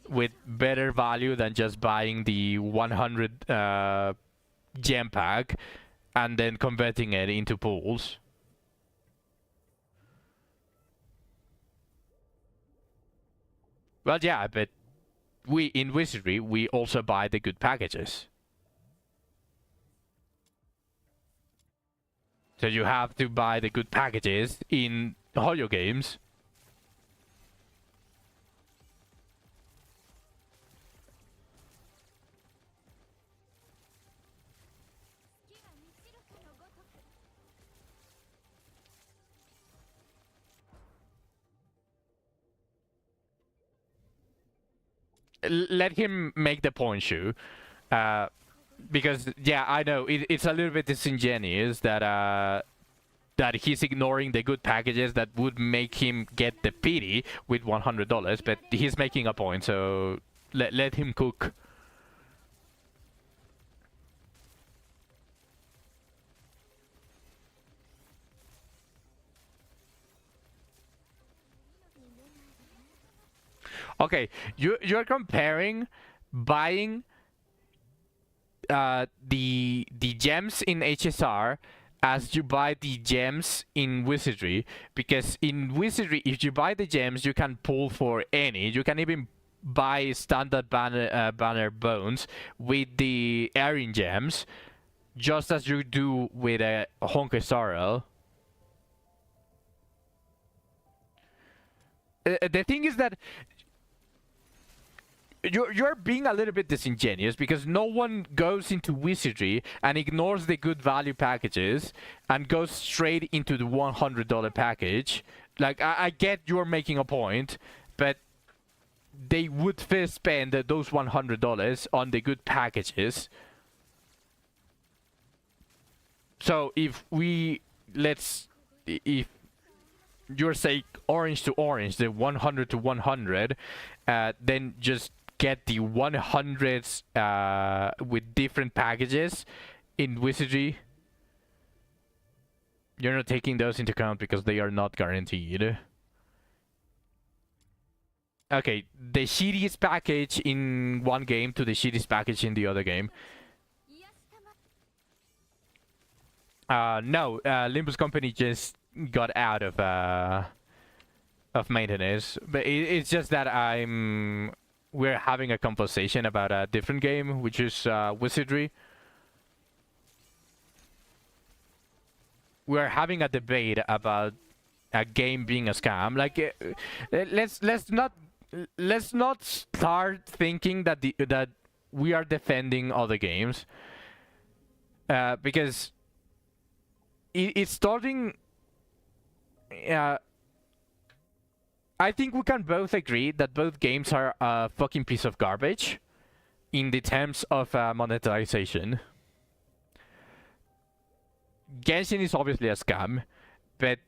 with better value than just buying the 100 gem pack and then converting it into pools. Well, yeah, but we in Wizardry we also buy the good packages. So you have to buy the good packages in Hoyo games. Let him make the point, Shu. Because yeah, I know it's a little bit disingenuous that that he's ignoring the good packages that would make him get the pity with $100, but he's making a point, so let him cook. Okay, you're comparing buying the gems in HSR as you buy the gems in Wizardry, because in Wizardry, if you buy the gems, you can pull for any. You can even buy standard banner bones with the Erin gems, just as you do with a Honkai Sorrel. The thing is that you're being a little bit disingenuous, because no one goes into Wizardry and ignores the good value packages and goes straight into the $100 package. Like, I get you're making a point, but they would first spend those $100 on the good packages. So if you're saying orange to orange, the 100 to 100, then just get the 100s with different packages in Wizardry. You're not taking those into account because they are not guaranteed. Okay, the shittiest package in one game to the shittiest package in the other game. No, Limbus Company just got out of maintenance, but it's just that we're having a conversation about a different game, which is Wizardry. We're having a debate about a game being a scam. Like, let's not start thinking that that we are defending other games, because it's starting. I think we can both agree that both games are a fucking piece of garbage in the terms of monetization. Genshin is obviously a scam, but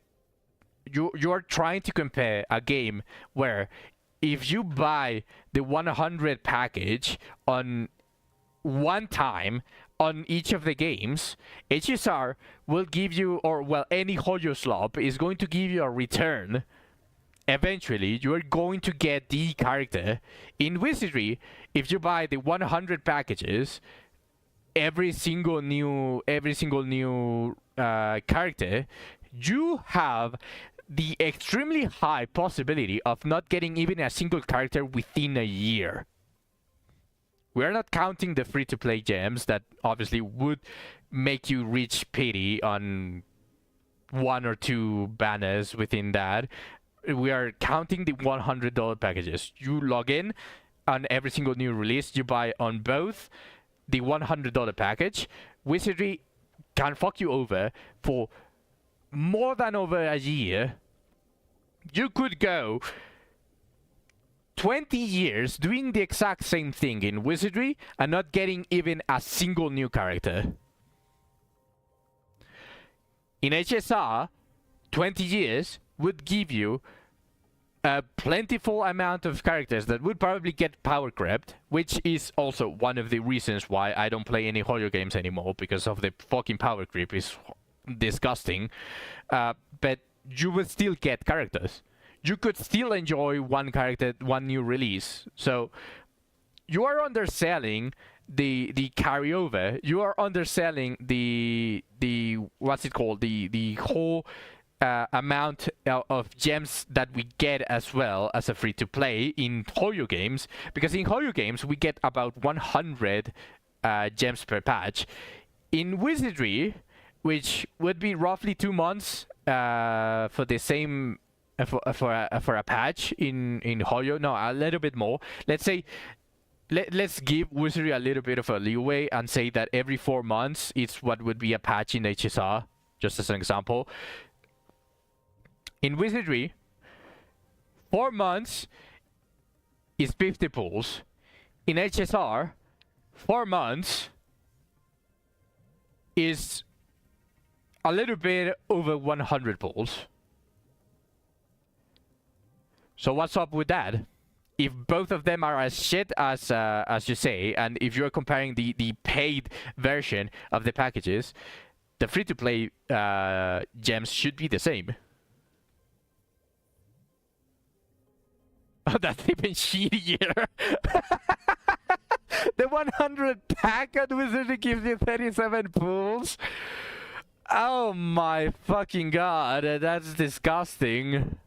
you're trying to compare a game where if you buy the 100 package on one time on each of the games, HSR will give you, or well, any Hoyo slop is going to give you a return. Eventually, you're going to get the character. In Wizardry, if you buy the 100 packages, every single new character, you have the extremely high possibility of not getting even a single character within a year. We're not counting the free-to-play gems that obviously would make you reach pity on one or two banners within that. We are counting the $100 packages. You log in on every single new release, you buy on both the $100 package. Wizardry can fuck you over for more than over a year. You could go 20 years doing the exact same thing in Wizardry and not getting even a single new character. In HSR, 20 years would give you a plentiful amount of characters that would probably get power crept, which is also one of the reasons why I don't play any Hoyo games anymore, because of the fucking power creep is disgusting. But you would still get characters. You could still enjoy one character, one new release. So you are underselling the carryover. You are underselling the what's it called? The whole amount of gems that we get as well as a free-to-play in Hoyo games, because in Hoyo games we get about 100 gems per patch. In Wizardry, which would be roughly 2 months for the same for a patch in Hoyo, no, a little bit more. Let's say let's give Wizardry a little bit of a leeway and say that every 4 months it's what would be a patch in HSR, just as an example. In Wizardry, 4 months is 50 pulls. In HSR, 4 months is a little bit over 100 pulls. So what's up with that? If both of them are as shit as you say, and if you're comparing the paid version of the packages, the free-to-play gems should be the same. Oh, that's even shittier. The 100 pack on Wizardry gives you 37 pools. Oh my fucking god, that's disgusting.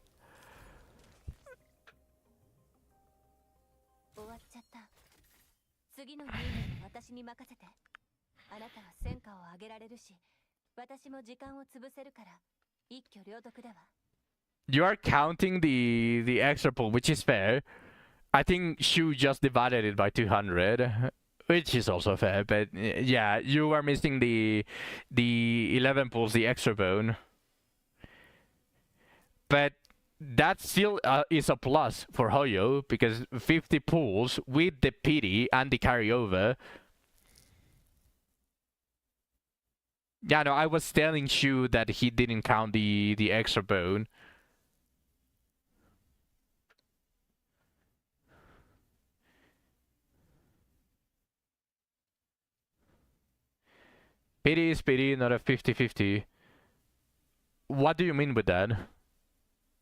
終わっちゃった。次の任務は私に任せて。あなたは戦果を上げられるし、私も時間を潰せるから一挙両得だわ。You are counting the extra pool, which is fair. I think Shu just divided it by 200, which is also fair. But yeah, you are missing the 11 pools, the extra bone. But that still is a plus for Hoyo, because 50 pools with the pity and the carryover. Yeah, no, I was telling Shu that he didn't count the extra bone. Pity is pity, not a 50-50. What do you mean with that?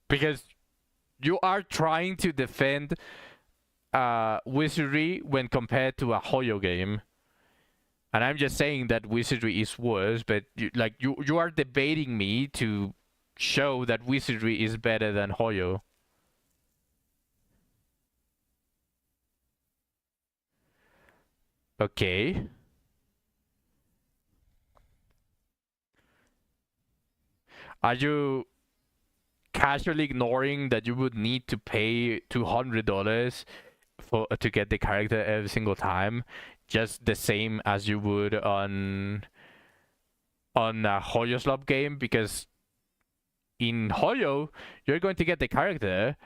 Because you are trying to defend Wizardry when compared to a Hoyo game. And I'm just saying that Wizardry is worse, but you are debating me to show that Wizardry is better than Hoyo. Okay. Are you casually ignoring that you would need to pay $200 to get the character every single time, just the same as you would on a Hoyo slot game? Because in Hoyo, you're going to get the character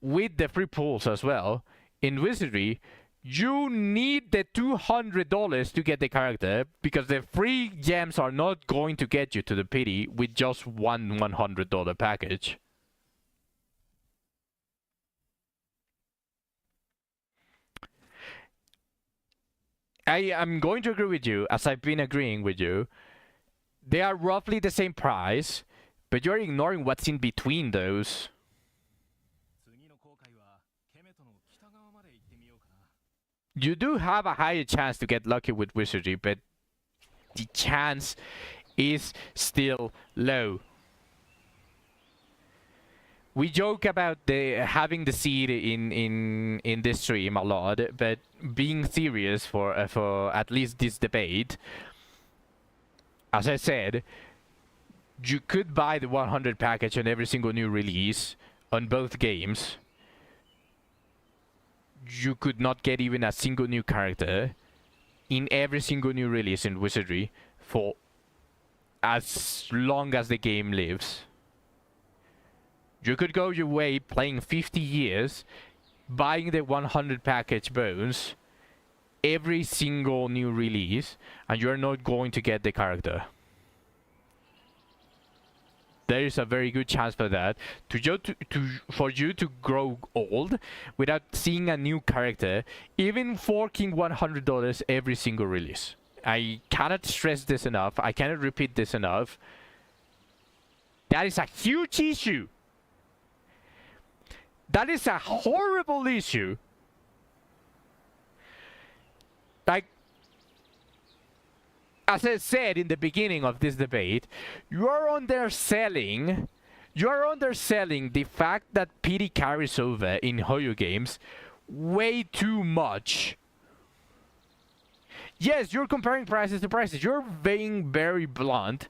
with the free pools as well. In Wizardry, you need the $200 to get the character, because the free gems are not going to get you to the pity with just one $100 package. I am going to agree with you, as I've been agreeing with you. They are roughly the same price, but you're ignoring what's in between those. You do have a higher chance to get lucky with Wizardry, but the chance is still low. We joke about having the seed in this stream a lot, but being serious for at least this debate, as I said, you could buy the 100 package on every single new release on both games. You could not get even a single new character in every single new release in Wizardry for as long as the game lives. You could go your way playing 50 years, buying the 100 package bones every single new release, and you're not going to get the character. There is a very good chance for that, for you to grow old without seeing a new character, even forking $100 every single release. I cannot stress this enough. I cannot repeat this enough. That is a huge issue. That is a horrible issue. Like, as I said in the beginning of this debate, you are underselling the fact that PD carries over in Hoyo games way too much. Yes, you're comparing prices to prices. You're being very blunt,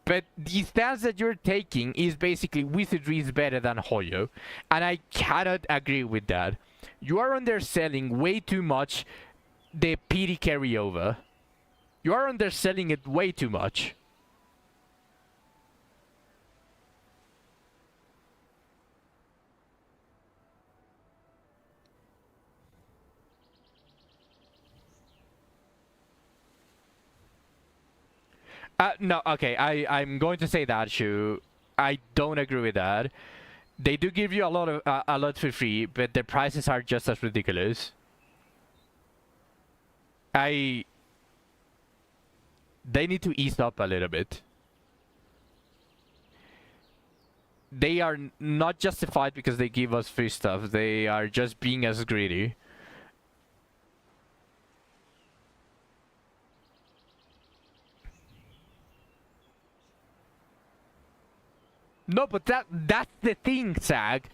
but the stance that you're taking is basically Wizardry is better than Hoyo, and I cannot agree with that. You are underselling way too much the PD carryover. You are underselling it way too much. No, okay, I'm going to say that, Shu. I don't agree with that. They do give you a lot for free, but the prices are just as ridiculous. They need to ease up a little bit. They are not justified because they give us free stuff. They are just being as greedy. No, but that's the thing, Zach.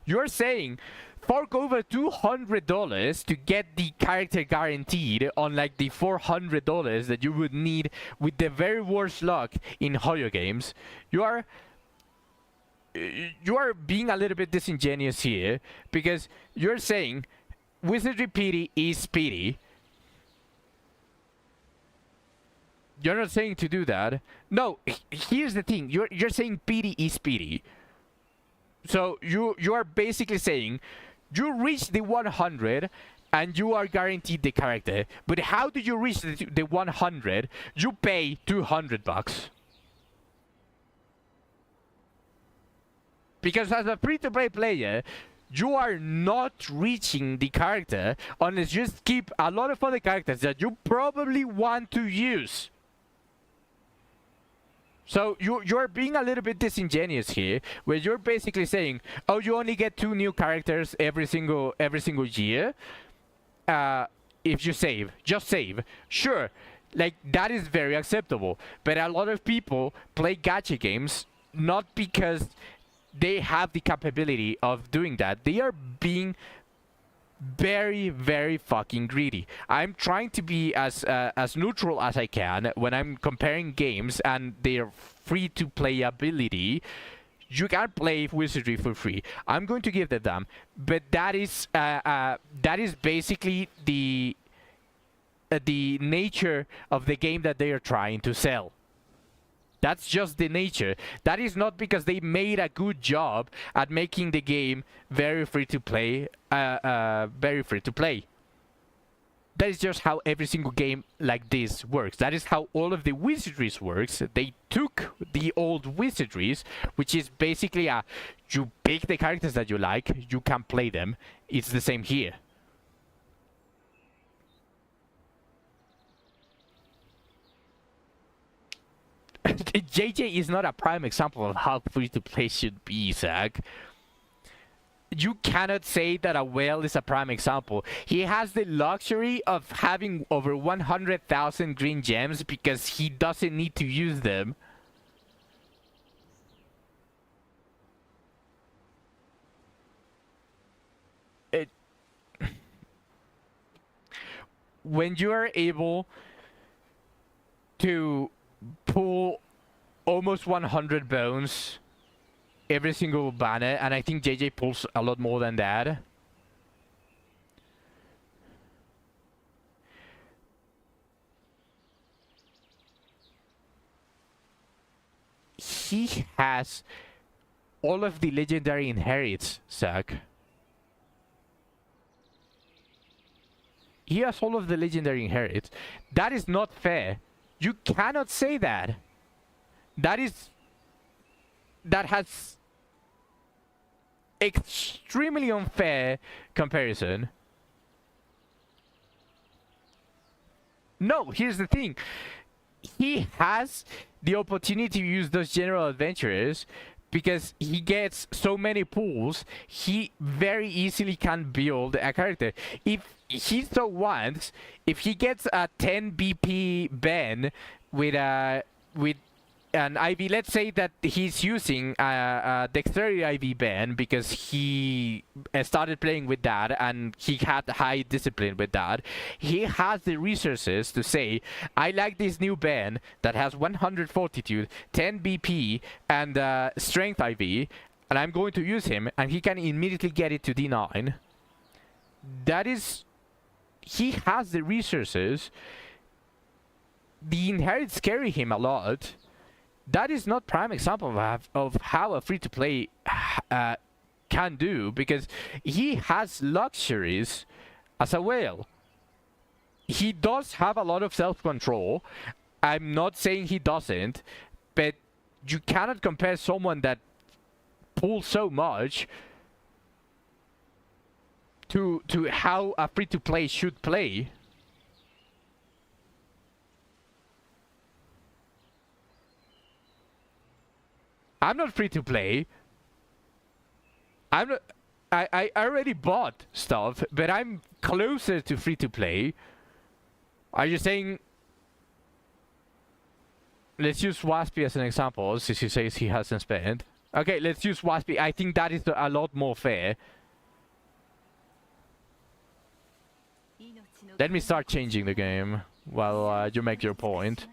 You're saying fork over $200 to get the character guaranteed on like the $400 that you would need with the very worst luck in horror games. You are being a little bit disingenuous here, because you're saying Wizardry PD is PD. You're not saying to do that. No, here's the thing. You're saying PD is PD. So you are basically saying you reach the 100 and you are guaranteed the character. But how do you reach the 100? You pay $200. Because as a free-to-play player, you are not reaching the character unless you skip a lot of other characters that you probably want to use. So you're being a little bit disingenuous here, where you're basically saying, oh, you only get 2 new characters every single year. If you save, just save. Sure, like that is very acceptable. But a lot of people play gacha games not because they have the capability of doing that. They are being very, very fucking greedy. I'm trying to be as neutral as I can when I'm comparing games and their free-to-play ability. You can play Wizardry for free. I'm going to give them, but that is basically the nature of the game that they are trying to sell. That's just the nature. That is not because they made a good job at making the game very free to play. Very free to play. That is just how every single game like this works. That is how all of the wizardries works. They took the old wizardries, which is basically you pick the characters that you like, you can play them. It's the same here. JJ is not a prime example of how free-to-play should be, Zach. You cannot say that a whale is a prime example. He has the luxury of having over 100,000 green gems because he doesn't need to use them. When you are able to pull almost 100 bones every single banner, and I think JJ pulls a lot more than that. He has all of the legendary inherits, Zach. He has all of the legendary inherits. That is not fair. You cannot say that. That has extremely unfair comparison. No, here's the thing. He has the opportunity to use those general adventurers because he gets so many pulls. He very easily can build a character. If he so wants, if he gets a 10 BP ban with an IV, let's say that he's using a dexterity IV ban because he started playing with that and he had high discipline with that. He has the resources to say, I like this new ban that has 100 fortitude, 10 BP, and strength IV, and I'm going to use him, and he can immediately get it to D9. That is... He has the resources. The inherits carry him a lot. That is not prime example of how a free-to-play can do, because he has luxuries as a whale. He does have a lot of self-control. I'm not saying he doesn't, but you cannot compare someone that pulls so much to how a free-to-play should play. I'm not free to play. I'm not. I already bought stuff, but I'm closer to free to play. Are you saying? Let's use Waspy as an example, since he says he hasn't spent. Okay, let's use Waspy. I think that is a lot more fair. Let me start changing the game while you make your point.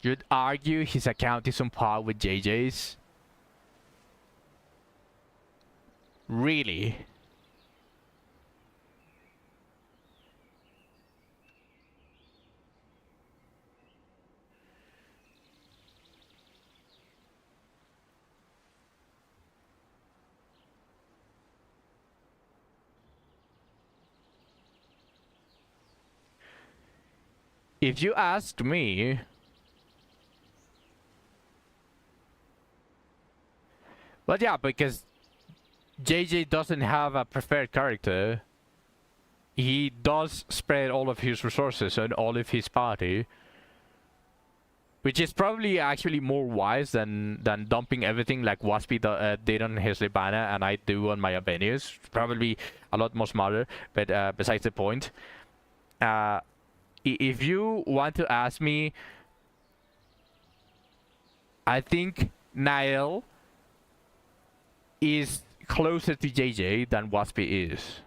You'd argue his account is on par with JJ's? Really? If you asked me, but yeah, because JJ doesn't have a preferred character. He does spread all of his resources on all of his party, which is probably actually more wise than dumping everything like Waspy did on his Libana and I do on my Abenius. Probably a lot more smarter, but besides the point. If you want to ask me, I think Niall is closer to JJ than Waspy is.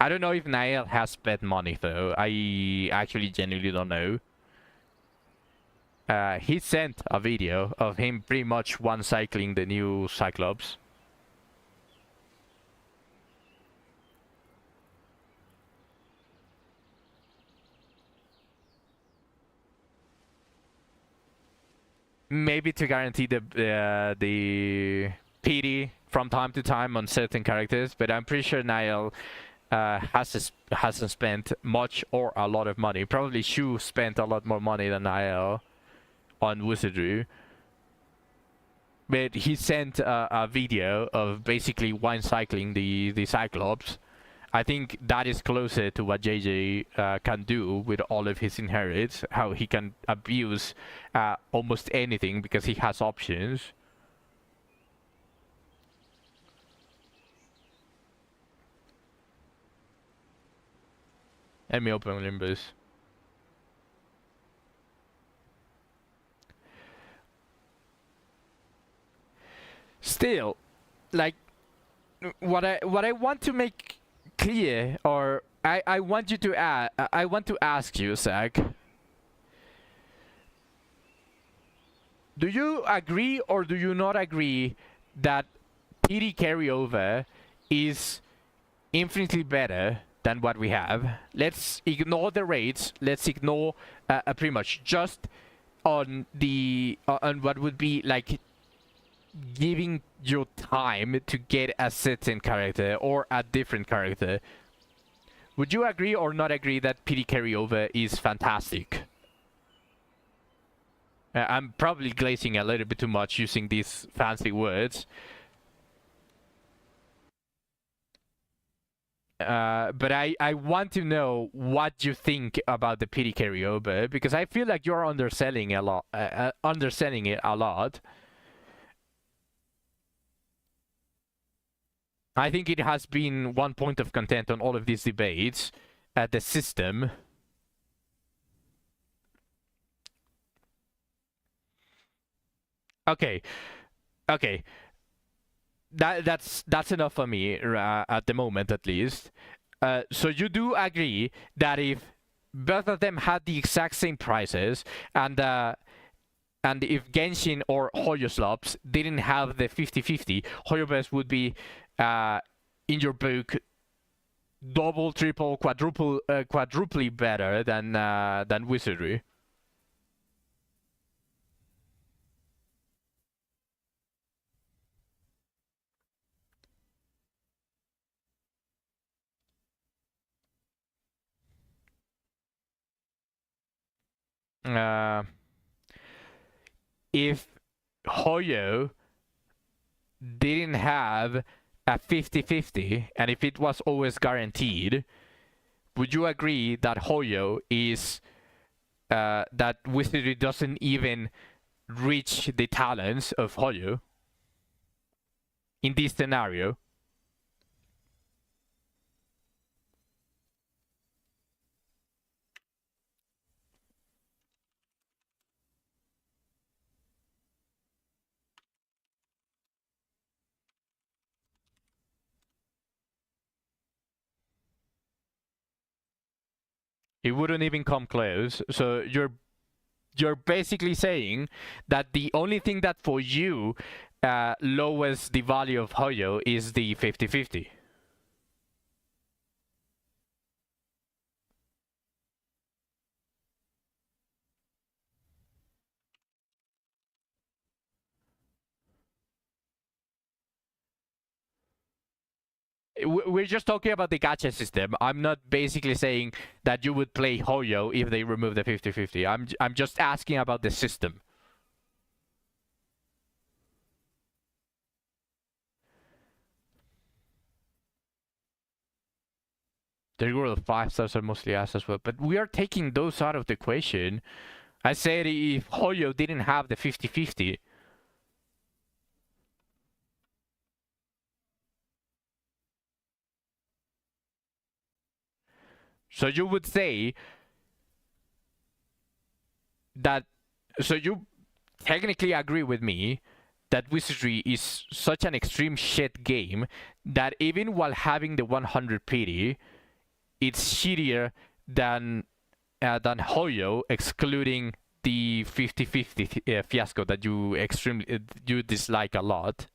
I don't know if Niall has spent money though. I actually genuinely don't know. He sent a video of him pretty much one-cycling the new Cyclops. Maybe to guarantee the PD from time to time on certain characters, but I'm pretty sure Niall hasn't spent much or a lot of money. Probably Shu spent a lot more money than Niall on Wizardry. But he sent a video of basically one-cycling the Cyclops. I think that is closer to what JJ can do with all of his inherits, how he can abuse almost anything because he has options. Let me open Limbus. Still, like, what I want to make clear, or I want you to I want to ask you, Zach. Do you agree or do you not agree that PD carryover is infinitely better than what we have? Let's ignore the rates. Let's ignore pretty much just on the on what would be like giving your time to get a certain character or a different character. Would you agree or not agree that PD carryover is fantastic? I'm probably glazing a little bit too much using these fancy words. But I want to know what you think about the PD carryover, because I feel like you're underselling a lot, underselling it a lot. I think it has been one point of content on all of these debates at the system. Okay, okay. That's enough for me at the moment, at least. So you do agree that if both of them had the exact same prices, and if Genshin or Hoyoslops didn't have the 50-50, Hoyobest would be in your book double, triple, quadruply better than Wizardry. If Hoyo didn't have a 50-50, and if it was always guaranteed, would you agree that Hoyo is that Wizardry doesn't even reach the talents of Hoyo in this scenario. It wouldn't even come close. So you're basically saying that the only thing that for you lowers the value of Hoyo is the 50-50. We're just talking about the gacha system. I'm not basically saying that you would play Hoyo if they remove the 50-50. I'm just asking about the system. The rule of 5 stars are mostly asked as well, but we are taking those out of the equation. I said if Hoyo didn't have the 50-50. So you would say that, so you technically agree with me that Wizardry is such an extreme shit game that even while having the 100 pity, it's shittier than Hoyo, excluding the 50-50 fiasco that you you dislike a lot.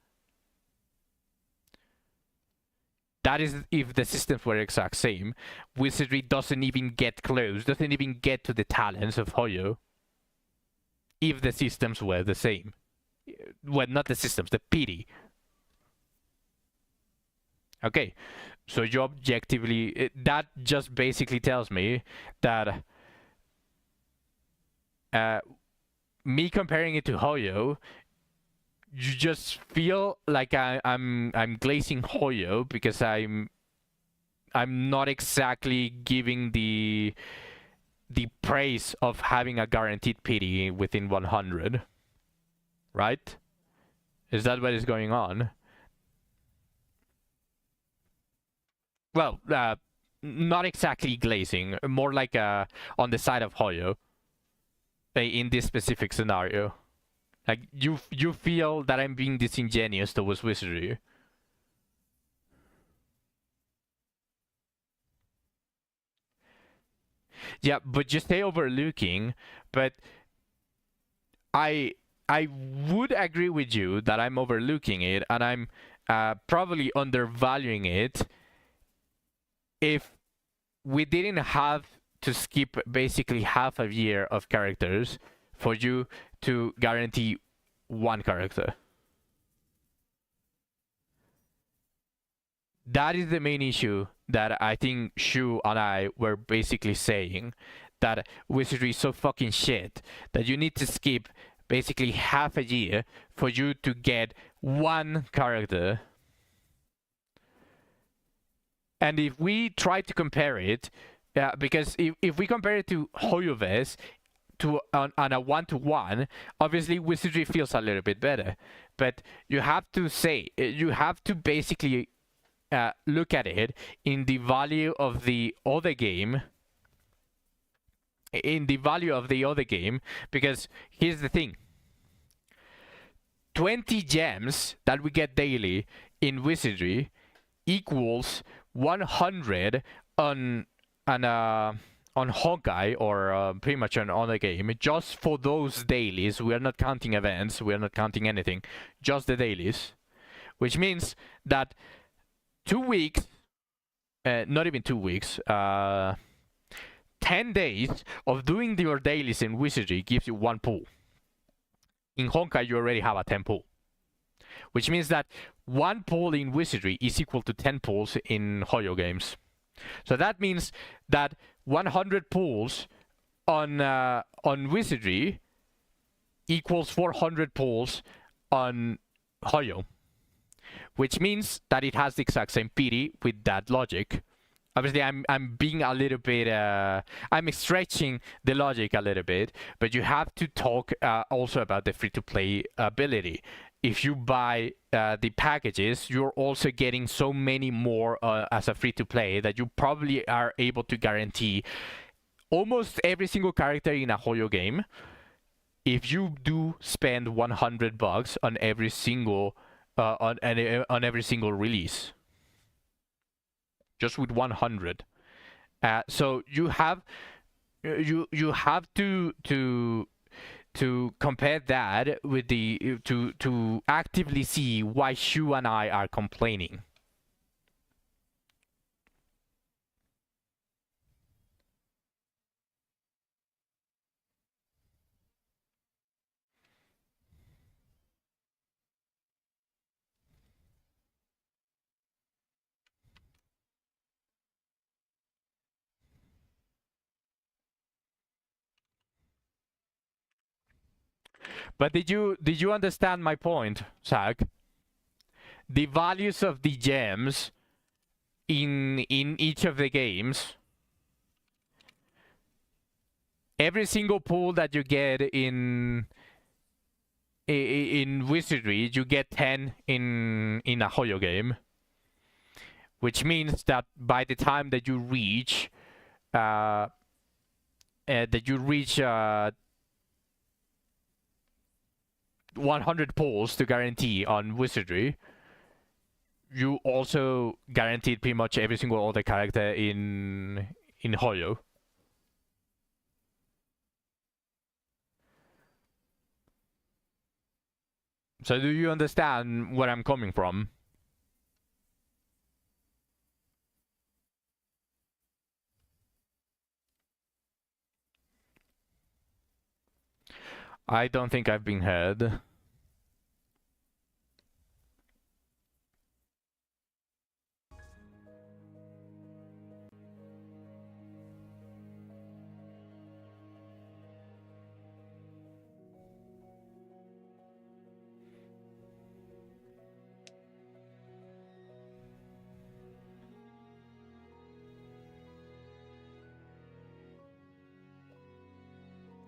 That is if the systems were exact same. Wizardry doesn't even get close, doesn't even get to the talents of Hoyo. If the systems were the same. Well, not the systems, the pity. Okay, so you objectively, that just basically tells me that me comparing it to Hoyo, you just feel like I'm glazing Hoyo because I'm not exactly giving the praise of having a guaranteed pity within 100, right? Is that what is going on? Well, not exactly glazing, more like on the side of Hoyo in this specific scenario. Like you feel that I'm being disingenuous towards Wizardry. Yeah, but you say overlooking, but I would agree with you that I'm overlooking it and I'm probably undervaluing it if we didn't have to skip basically half a year of characters for you to guarantee one character. That is the main issue that I think Shu and I were basically saying, that Wizardry is so fucking shit that you need to skip basically half a year for you to get one character. And if we try to compare it, because if we compare it to Hoyoverse, on a 1-to-1, obviously Wizardry feels a little bit better. But you have to say, you have to basically look at it in the value of the other game. Because here's the thing. 20 gems that we get daily in Wizardry equals 100 on Honkai, or pretty much on other game, just for those dailies. We are not counting events, we are not counting anything, just the dailies. Which means that 2 weeks, not even 2 weeks, 10 days of doing your dailies in Wizardry gives you 1 pull. In Honkai, you already have a 10 pull. Which means that 1 pull in Wizardry is equal to 10 pulls in Hoyo games. So that means that 100 pulls on Wizardry equals 400 pulls on Hoyo. Which means that it has the exact same pity with that logic. Obviously, I'm being a little bit I'm stretching the logic a little bit, but you have to talk also about the free-to-play ability. If you buy the packages, you're also getting so many more as a free-to-play that you probably are able to guarantee almost every single character in a Hoyo game. If you do spend $100 on every single on every single release, just with 100. So you have to compare that with the to actively see why Shu and I are complaining. But did you understand my point, Zach? The values of the gems in each of the games, every single pool that you get in Wizardry, you get 10 in a Hoyo game, which means that by the time that you reach 100 pulls to guarantee on Wizardry, you also guaranteed pretty much every single other character in Hoyo. So do you understand where I'm coming from? I don't think I've been heard.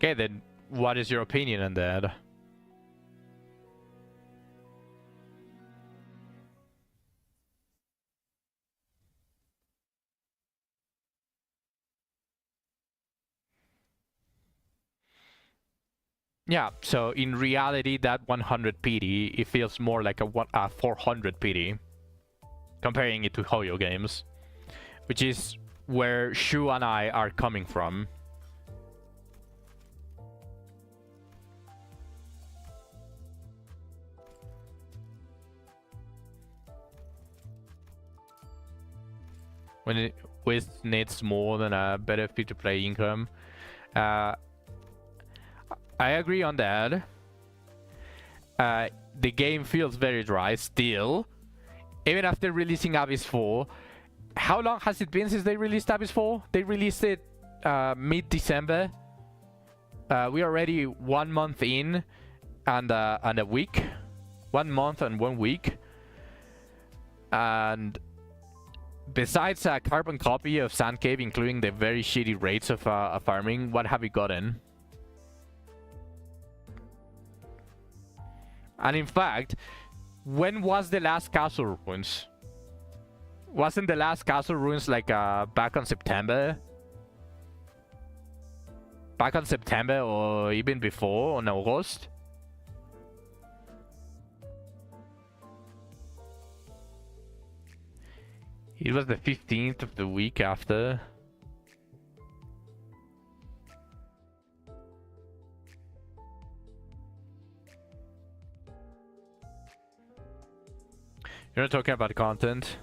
Okay, then what is your opinion on that? Yeah, so in reality, that 100 PD, it feels more like a 400 PD, comparing it to Hoyo games, which is where Shu and I are coming from. When it needs more than a better free-to-play income. I agree on that. The game feels very dry still. Even after releasing Abyss 4. How long has it been since they released Abyss 4? They released it mid-December. We're already 1 month in and a week. 1 month and 1 week. And besides a carbon copy of Sand Cave, including the very shitty rates of farming, what have you gotten? And in fact, when was the last Castle Ruins? Wasn't the last Castle Ruins like back on September? Back on September or even before, on August? It was the 15th of the week after. You're not talking about content,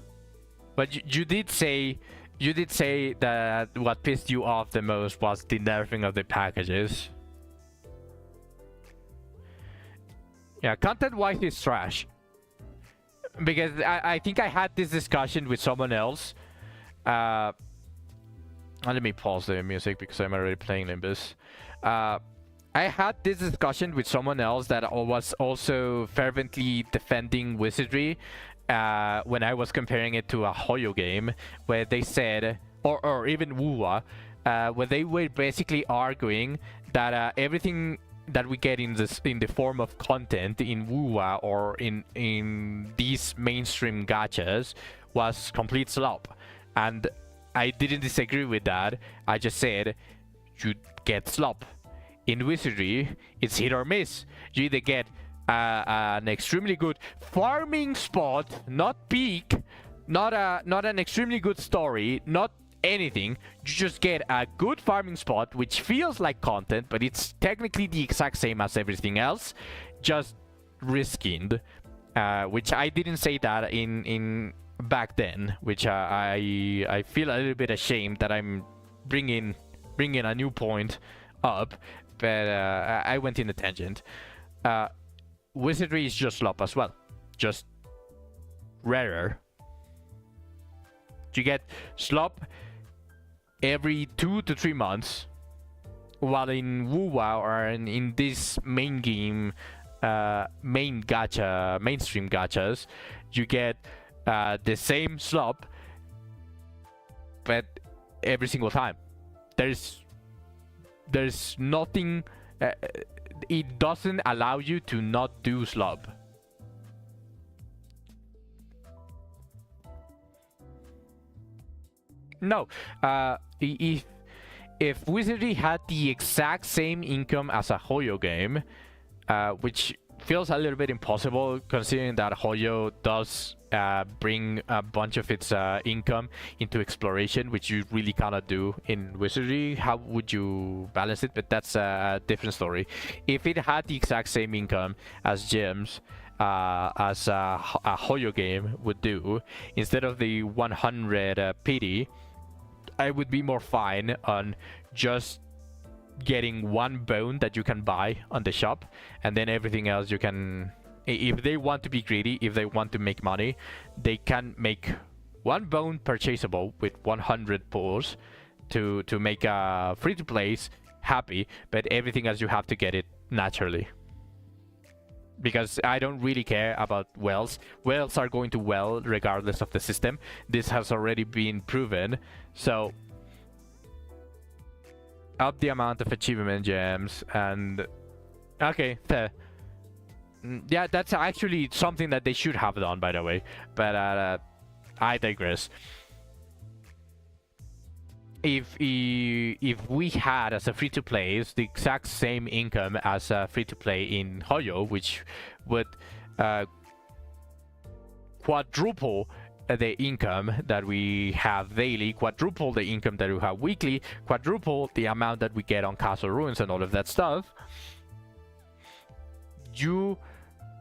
but you did say that what pissed you off the most was the nerfing of the packages. Yeah, content-wise it's trash. Because I think I had this discussion with someone else. Let me pause the music because I'm already playing Limbus. I had this discussion with someone else that was also fervently defending Wizardry when I was comparing it to a Hoyo game, where they said, or even Wuwa, where they were basically arguing that everything that we get in the form of content in Wuwa or in these mainstream gachas was complete slop. And I didn't disagree with that. I just said you get slop. In Wizardry, it's hit or miss. You either get an extremely good farming spot, not peak, not an extremely good story, not anything. You just get a good farming spot, which feels like content, but it's technically the exact same as everything else, just reskinned. Which I didn't say that in back then, which I feel a little bit ashamed that I'm bringing a new point up, but I went in a tangent. Wizardry is just slop as well, just rarer. You get slop every 2 to 3 months, while in Wuwa or in this main game, mainstream gachas, you get the same slop, but every single time. There's nothing. It doesn't allow you to not do slop. No, if Wizardry had the exact same income as a Hoyo game, which feels a little bit impossible considering that Hoyo does bring a bunch of its income into exploration, which you really cannot do in Wizardry. How would you balance it? But that's a different story. If it had the exact same income as gems, as a Hoyo game would do, instead of the 100 pity, I would be more fine on just getting one bone that you can buy on the shop, and then everything else you can, if they want to be greedy, if they want to make money, they can make one bone purchasable with 100 pulls to make free-to-plays happy, but everything else you have to get it naturally. Because I don't really care about wells. Wells are going to well regardless of the system. This has already been proven. So up the amount of achievement gems and okay, fair. Yeah, that's actually something that they should have done, by the way. But I digress. If we had as a free-to-play the exact same income as a free-to-play in Hoyo, which would quadruple the income that we have daily, quadruple the income that we have weekly, quadruple the amount that we get on Castle Ruins and all of that stuff, you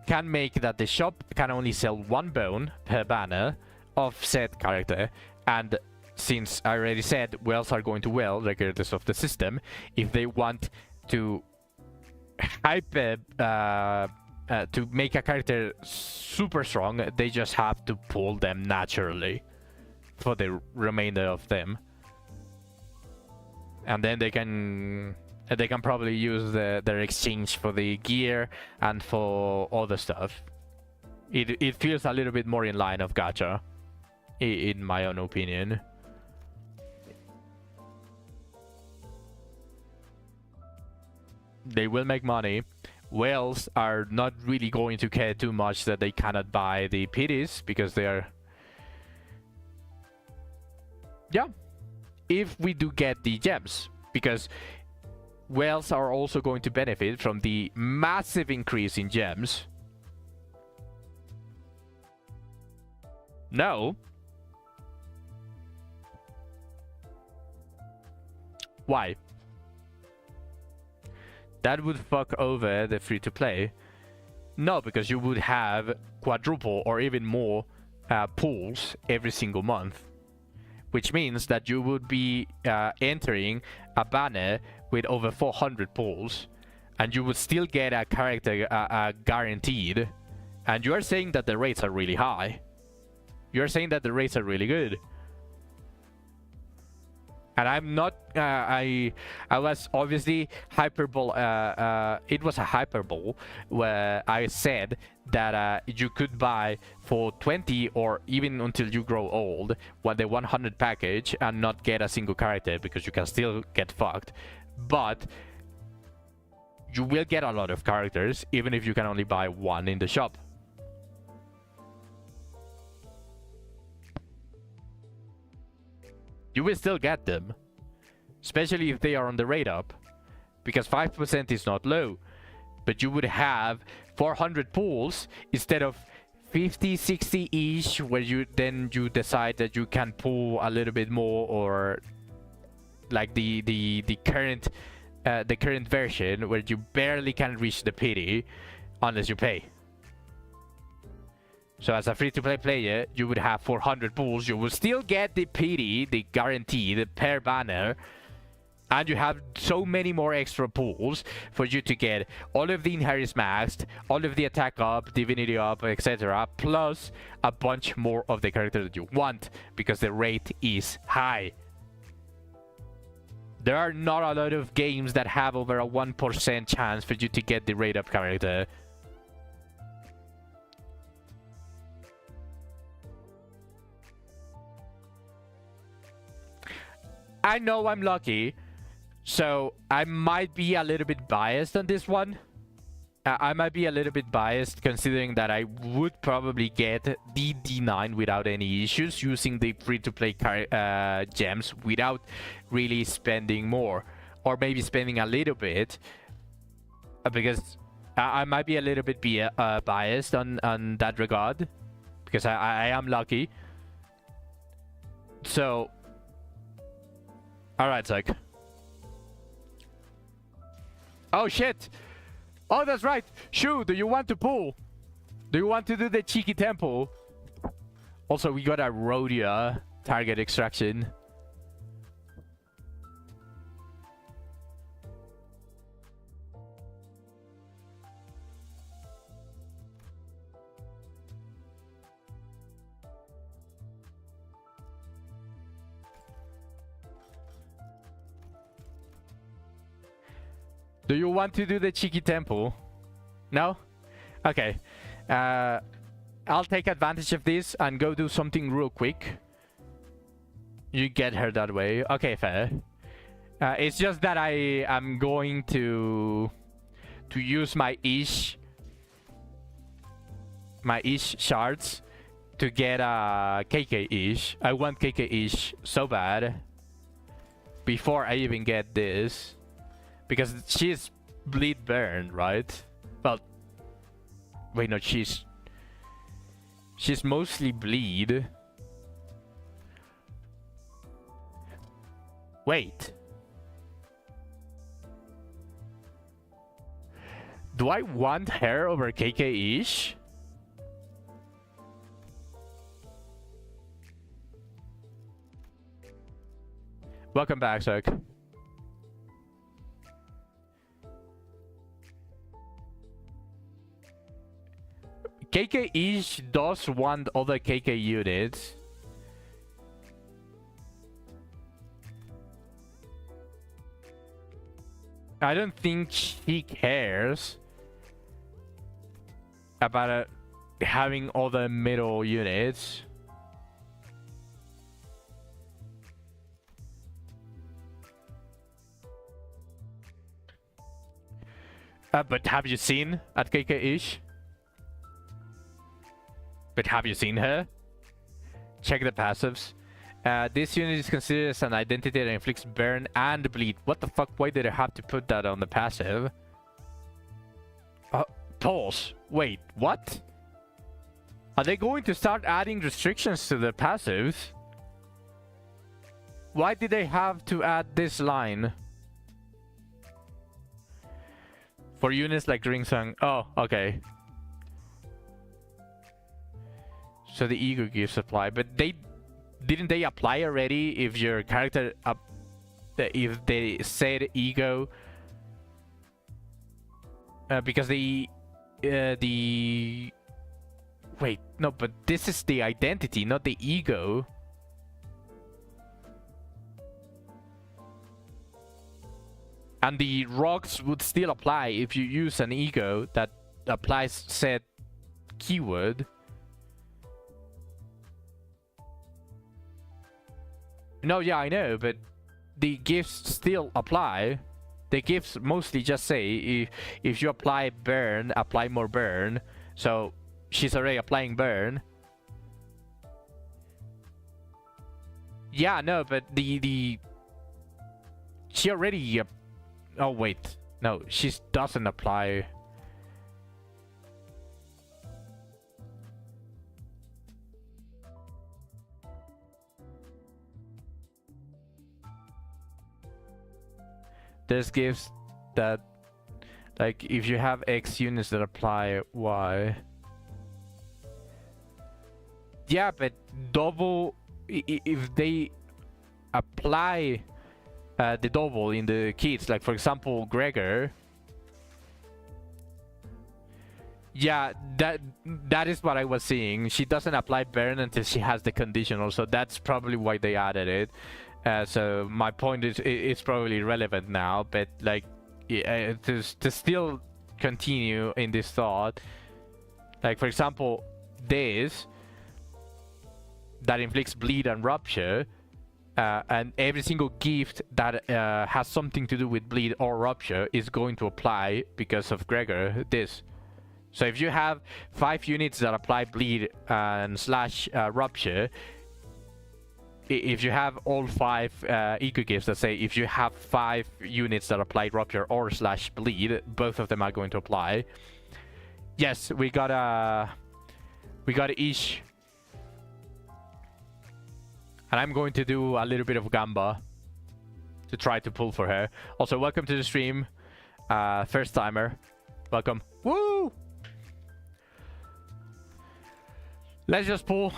can make that the shop can only sell one bone per banner of said character. And since I already said wells are going to well regardless of the system, if they want to hype to make a character super strong, they just have to pull them naturally for the remainder of them, and then they can probably use their exchange for the gear and for other stuff. It feels a little bit more in line of gacha, in my own opinion. They will make money. Whales are not really going to care too much that they cannot buy the pities, because they are... Yeah, if we do get the gems, because whales are also going to benefit from the massive increase in gems. No. Why? That would fuck over the free-to-play. No, because you would have quadruple or even more pools every single month. Which means that you would be entering a banner with over 400 pools. And you would still get a character guaranteed. And you are saying that the rates are really high. You are saying that the rates are really good. And I'm not. I was obviously hyperbole. It was a hyperbole where I said that you could buy for 20 or even until you grow old the 100 package and not get a single character because you can still get fucked, but you will get a lot of characters even if you can only buy one in the shop. You will still get them, especially if they are on the rate up, because 5% is not low, but you would have 400 pulls instead of 50, 60 each, where you decide that you can pull a little bit more, or like the current version where you barely can reach the pity unless you pay. So as a free-to-play player, you would have 400 pulls. You will still get the pity, the guarantee, the per banner, and you have so many more extra pulls for you to get all of the inherits maxed, all of the attack up, divinity up, etc., plus a bunch more of the character that you want, because the rate is high. There are not a lot of games that have over a 1% chance for you to get the rate up character. I know I'm lucky, so I might be a little bit biased on this one. I might be a little bit biased considering that I would probably get the D9 without any issues using the free-to-play gems without really spending more, or maybe spending a little bit, because I might be a little bit biased on that regard, because I am lucky. So alright, Zach. Oh shit! Oh, that's right! Shu, do you want to pull? Do you want to do the cheeky temple? Also, we got a Rhodia target extraction. Do you want to do the cheeky temple? No? Okay. I'll take advantage of this and go do something real quick. You get her that way. Okay, fair. It's just that I am going to use my ish shards to get KK ish. I want KK ish so bad before I even get this. Because she's bleed burn, right? Well, wait, no, she's mostly bleed. Wait. Do I want her over KK-ish? Welcome back, Zach. KK-ish does want other KK units. I don't think she cares about having other middle units. But have you seen at KK-ish? But have you seen her? Check the passives. This unit is considered as an identity that inflicts burn and bleed. What the fuck? Why did I have to put that on the passive? Pulse. Wait, what? Are they going to start adding restrictions to the passives? Why did they have to add this line? For units like Ringsong. Oh, okay. So the ego gives apply, but didn't they apply already if your character if they said ego? Because the wait, no, but this is the identity, not the ego. And the rocks would still apply if you use an ego that applies said keyword. No, yeah, I know, but the gifts still apply. The gifts mostly just say if you apply burn, apply more burn. So she's already applying burn. Yeah, no, but the she already oh wait, no, she doesn't apply. There's gifts that, like, if you have X units that apply Y. Yeah, but double, if they apply the double in the kids, like for example Gregor. Yeah, that is what I was seeing. She doesn't apply burn until she has the conditional, so that's probably why they added it. So my point is, it's probably relevant now, but like, to still continue in this thought, like for example, this that inflicts bleed and rupture, and every single gift that has something to do with bleed or rupture is going to apply because of Gregor. This. So if you have 5 units that apply bleed and slash rupture, if you have all 5 eco gifts, let's say if you have 5 units that apply rupture or slash bleed, both of them are going to apply. Yes, we got Ish. And I'm going to do a little bit of gamba to try to pull for her. Also, welcome to the stream. First timer. Welcome. Woo! Let's just pull.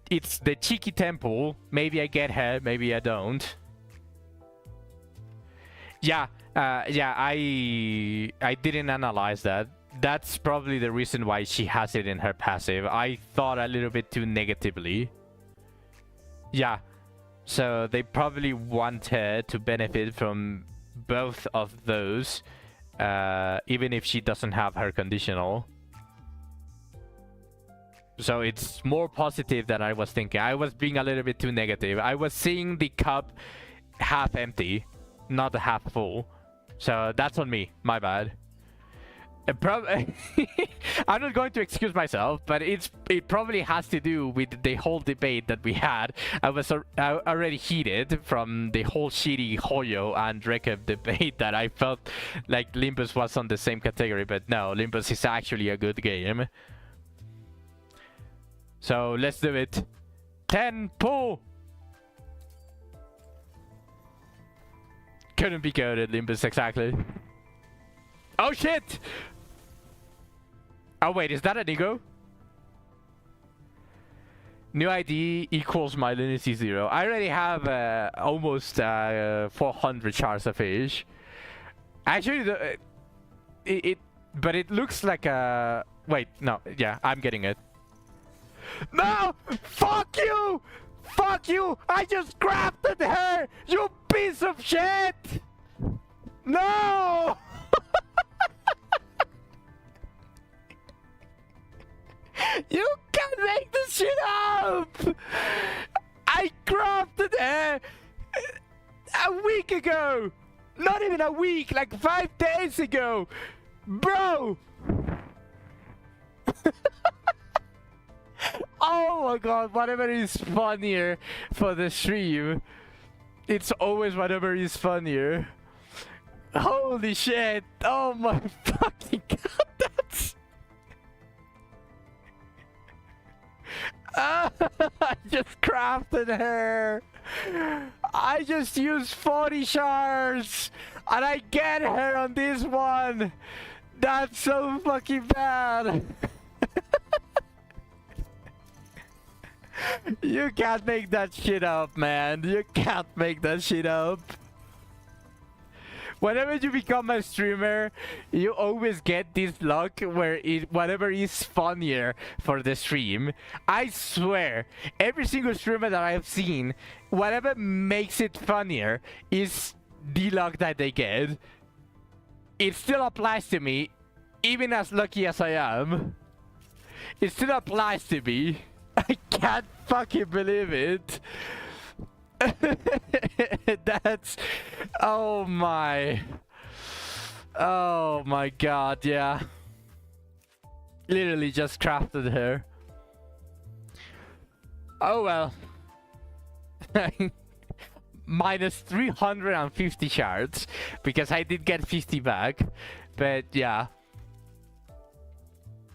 It's the cheeky temple. Maybe I get her, maybe I don't. Yeah, I didn't analyze that. That's probably the reason why she has it in her passive. I thought a little bit too negatively. Yeah, so they probably want her to benefit from both of those, even if she doesn't have her conditional. So it's more positive than I was thinking. I was being a little bit too negative. I was seeing the cup half empty, not half full. So that's on me. My bad. I'm not going to excuse myself, but it probably has to do with the whole debate that we had. I was already heated from the whole shitty Hoyo and Rekeb debate that I felt like Limbus was on the same category, but no, Limbus is actually a good game. So let's do it. 10 pull. Couldn't be coded, Limbus, exactly. Oh shit! Oh wait, is that an ego? New ID equals my lineage 0. I already have almost 400 shards of fish. Actually, but it looks like a... Wait, no, yeah, I'm getting it. No! Fuck you! Fuck you! I just crafted her! You piece of shit! No! You can't make this shit up! I crafted her a week ago! Not even a week, like 5 days ago! Bro! Oh my god, whatever is funnier for the stream. It's always whatever is funnier. Holy shit! Oh my fucking god, that's... I just crafted her. I just used 40 shards and I get her on this one. That's so fucking bad. You can't make that shit up, man. You can't make that shit up. Whenever you become a streamer, you always get this luck where whatever is funnier for the stream. I swear, every single streamer that I've seen, whatever makes it funnier is the luck that they get, it still applies to me, even as lucky as I am. It still applies to me. I can't fucking believe it. That's... Oh my god, yeah. Literally just crafted her. Oh well. Minus 350 shards, because I did get 50 back. But yeah.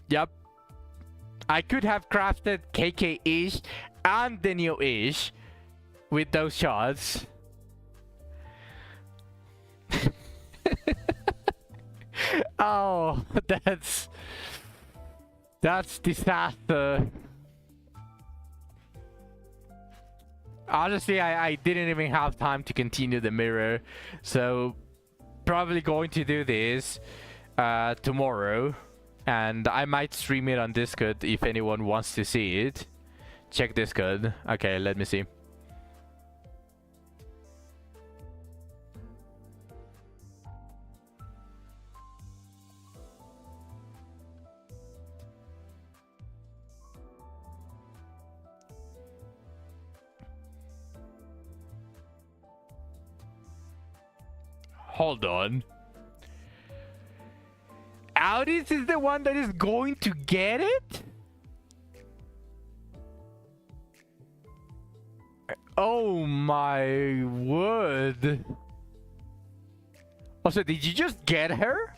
Yep. I could have crafted KK-ish and the Neo-ish with those shards. Oh, that's disaster. Honestly, I didn't even have time to continue the mirror, so probably going to do this tomorrow, and I might stream it on Discord if anyone wants to see it. Check Discord. Okay, let me see. Hold on. Audis is the one that is going to get it? Oh my word. Also, did you just get her?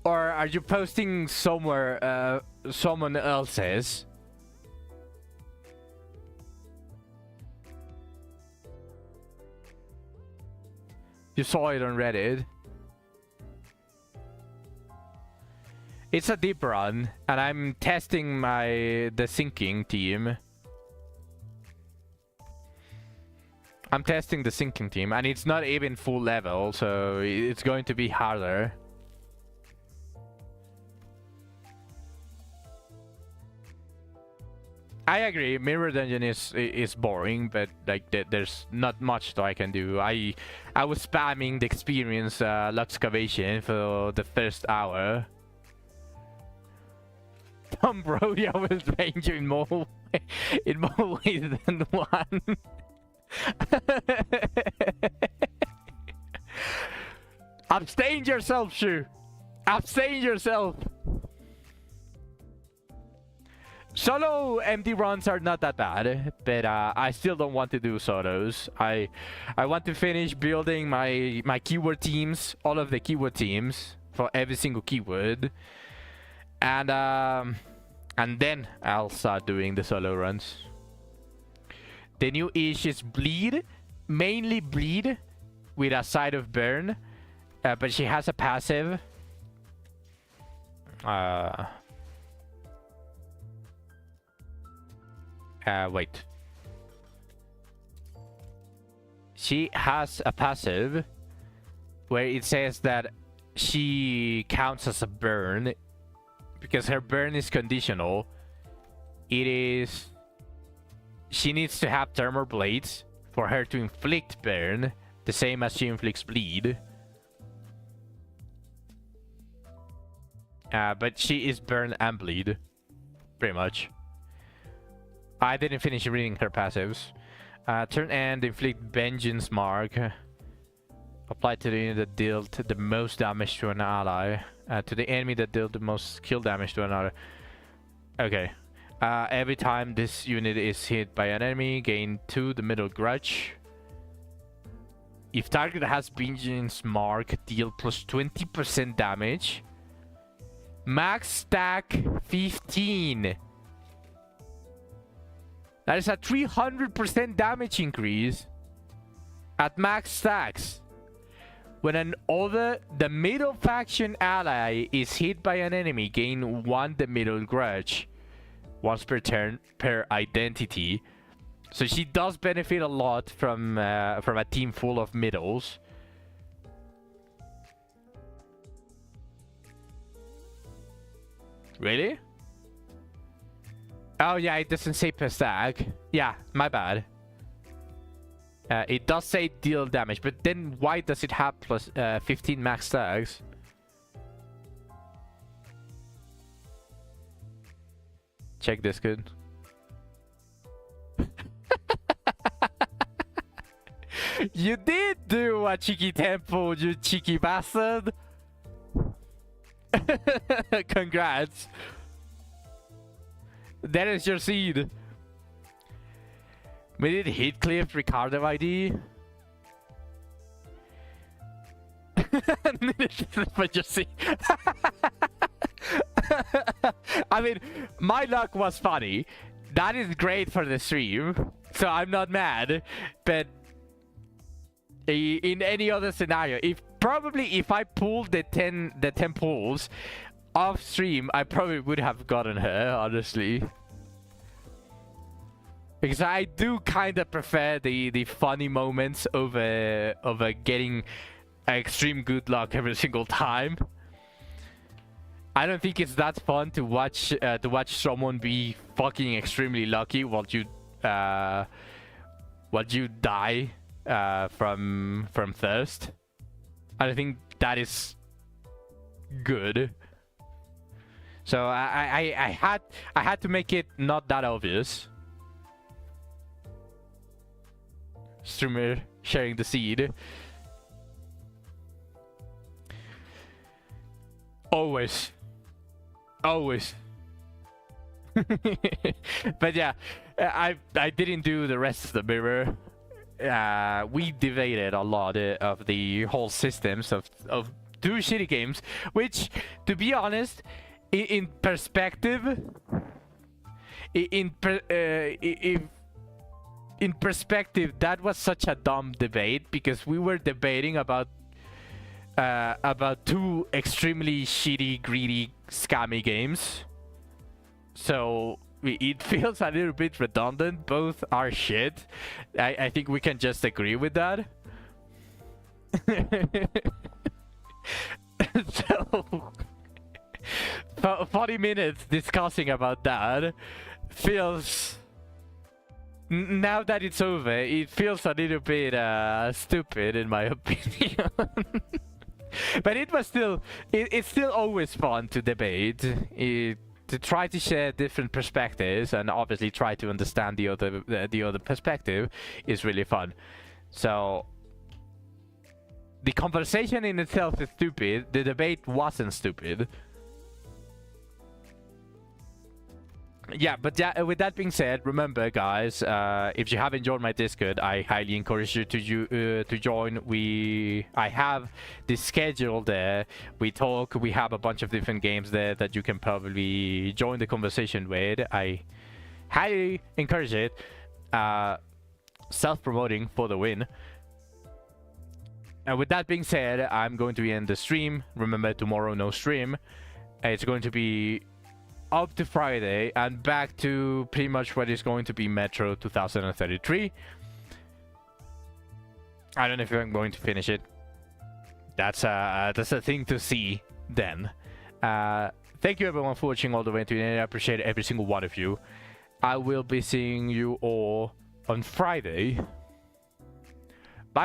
Or are you posting somewhere someone else's? You saw it on Reddit. It's a deep run, and I'm testing the sinking team. I'm testing the sinking team, and it's not even full level, so it's going to be harder. I agree, Mirror Dungeon is boring, but like there's not much that I can do. I was spamming the experience Luxcavation for the first hour. Tom Brody, I will range you in more ways than one. Abstain yourself, Shu. Abstain yourself. Solo MD runs are not that bad, but I still don't want to do solos. I want to finish building my keyword teams, all of the keyword teams for every single keyword, and then I'll start doing the solo runs. The new ish is bleed, mainly bleed, with a side of burn, but she has a passive. Wait. She has a passive where it says that she counts as a burn because her burn is conditional. It is... She needs to have thermal blades for her to inflict burn, the same as she inflicts bleed. But she is burn and bleed, pretty much. I didn't finish reading her passives. Turn end, inflict vengeance mark. Apply to the unit that dealt the most damage to an ally. To the enemy that dealt the most kill damage to another. Okay. Every time this unit is hit by an enemy, gain 2 the middle grudge. If target has vengeance mark, deal plus 20% damage. Max stack 15. That is a 300% damage increase at max stacks. When the middle faction ally is hit by an enemy, gain 1 the middle grudge. Once per turn per identity. So she does benefit a lot from a team full of middles. Really? Oh yeah, it doesn't say per stack. Yeah, my bad. It does say deal damage, but then why does it have plus 15 max stacks? Check this good. You did do a cheeky temple, you cheeky bastard. Congrats. That is your seed. We did Heathcliff Ricardo ID. But you see. I mean, my luck was funny. That is great for the stream. So I'm not mad. But in any other scenario, if I pulled the 10 pulls off stream, I probably would have gotten her, honestly. Because I do kind of prefer the funny moments over getting extreme good luck every single time. I don't think it's that fun to watch someone be fucking extremely lucky while you die from thirst. I don't think that is good. So I had to make it not that obvious. Streamer sharing the seed. Always. But yeah, I didn't do the rest of the mirror. We debated a lot of the whole systems of two shitty games, which, to be honest, in perspective, in perspective, that was such a dumb debate, because we were debating about two extremely shitty, greedy, scammy games. So it feels a little bit redundant. Both are shit. I think we can just agree with that. So 40 minutes discussing about that feels... Now that it's over, it feels a little bit stupid in my opinion. But it was still... It's still always fun to debate. To try to share different perspectives and obviously try to understand the other perspective is really fun. So the conversation in itself is stupid. The debate wasn't stupid. Yeah, but yeah, with that being said, remember, guys, if you have enjoyed my Discord, I highly encourage you to join. I have the schedule there. We talk. We have a bunch of different games there that you can probably join the conversation with. I highly encourage it. Self-promoting for the win. And with that being said, I'm going to end the stream. Remember, tomorrow no stream. It's going to be up to Friday and back to pretty much what is going to be Metro 2033. I don't know if I'm going to finish it. That's a thing to see then. Thank you everyone for watching all the way to the end. I appreciate every single one of you. I will be seeing you all on Friday.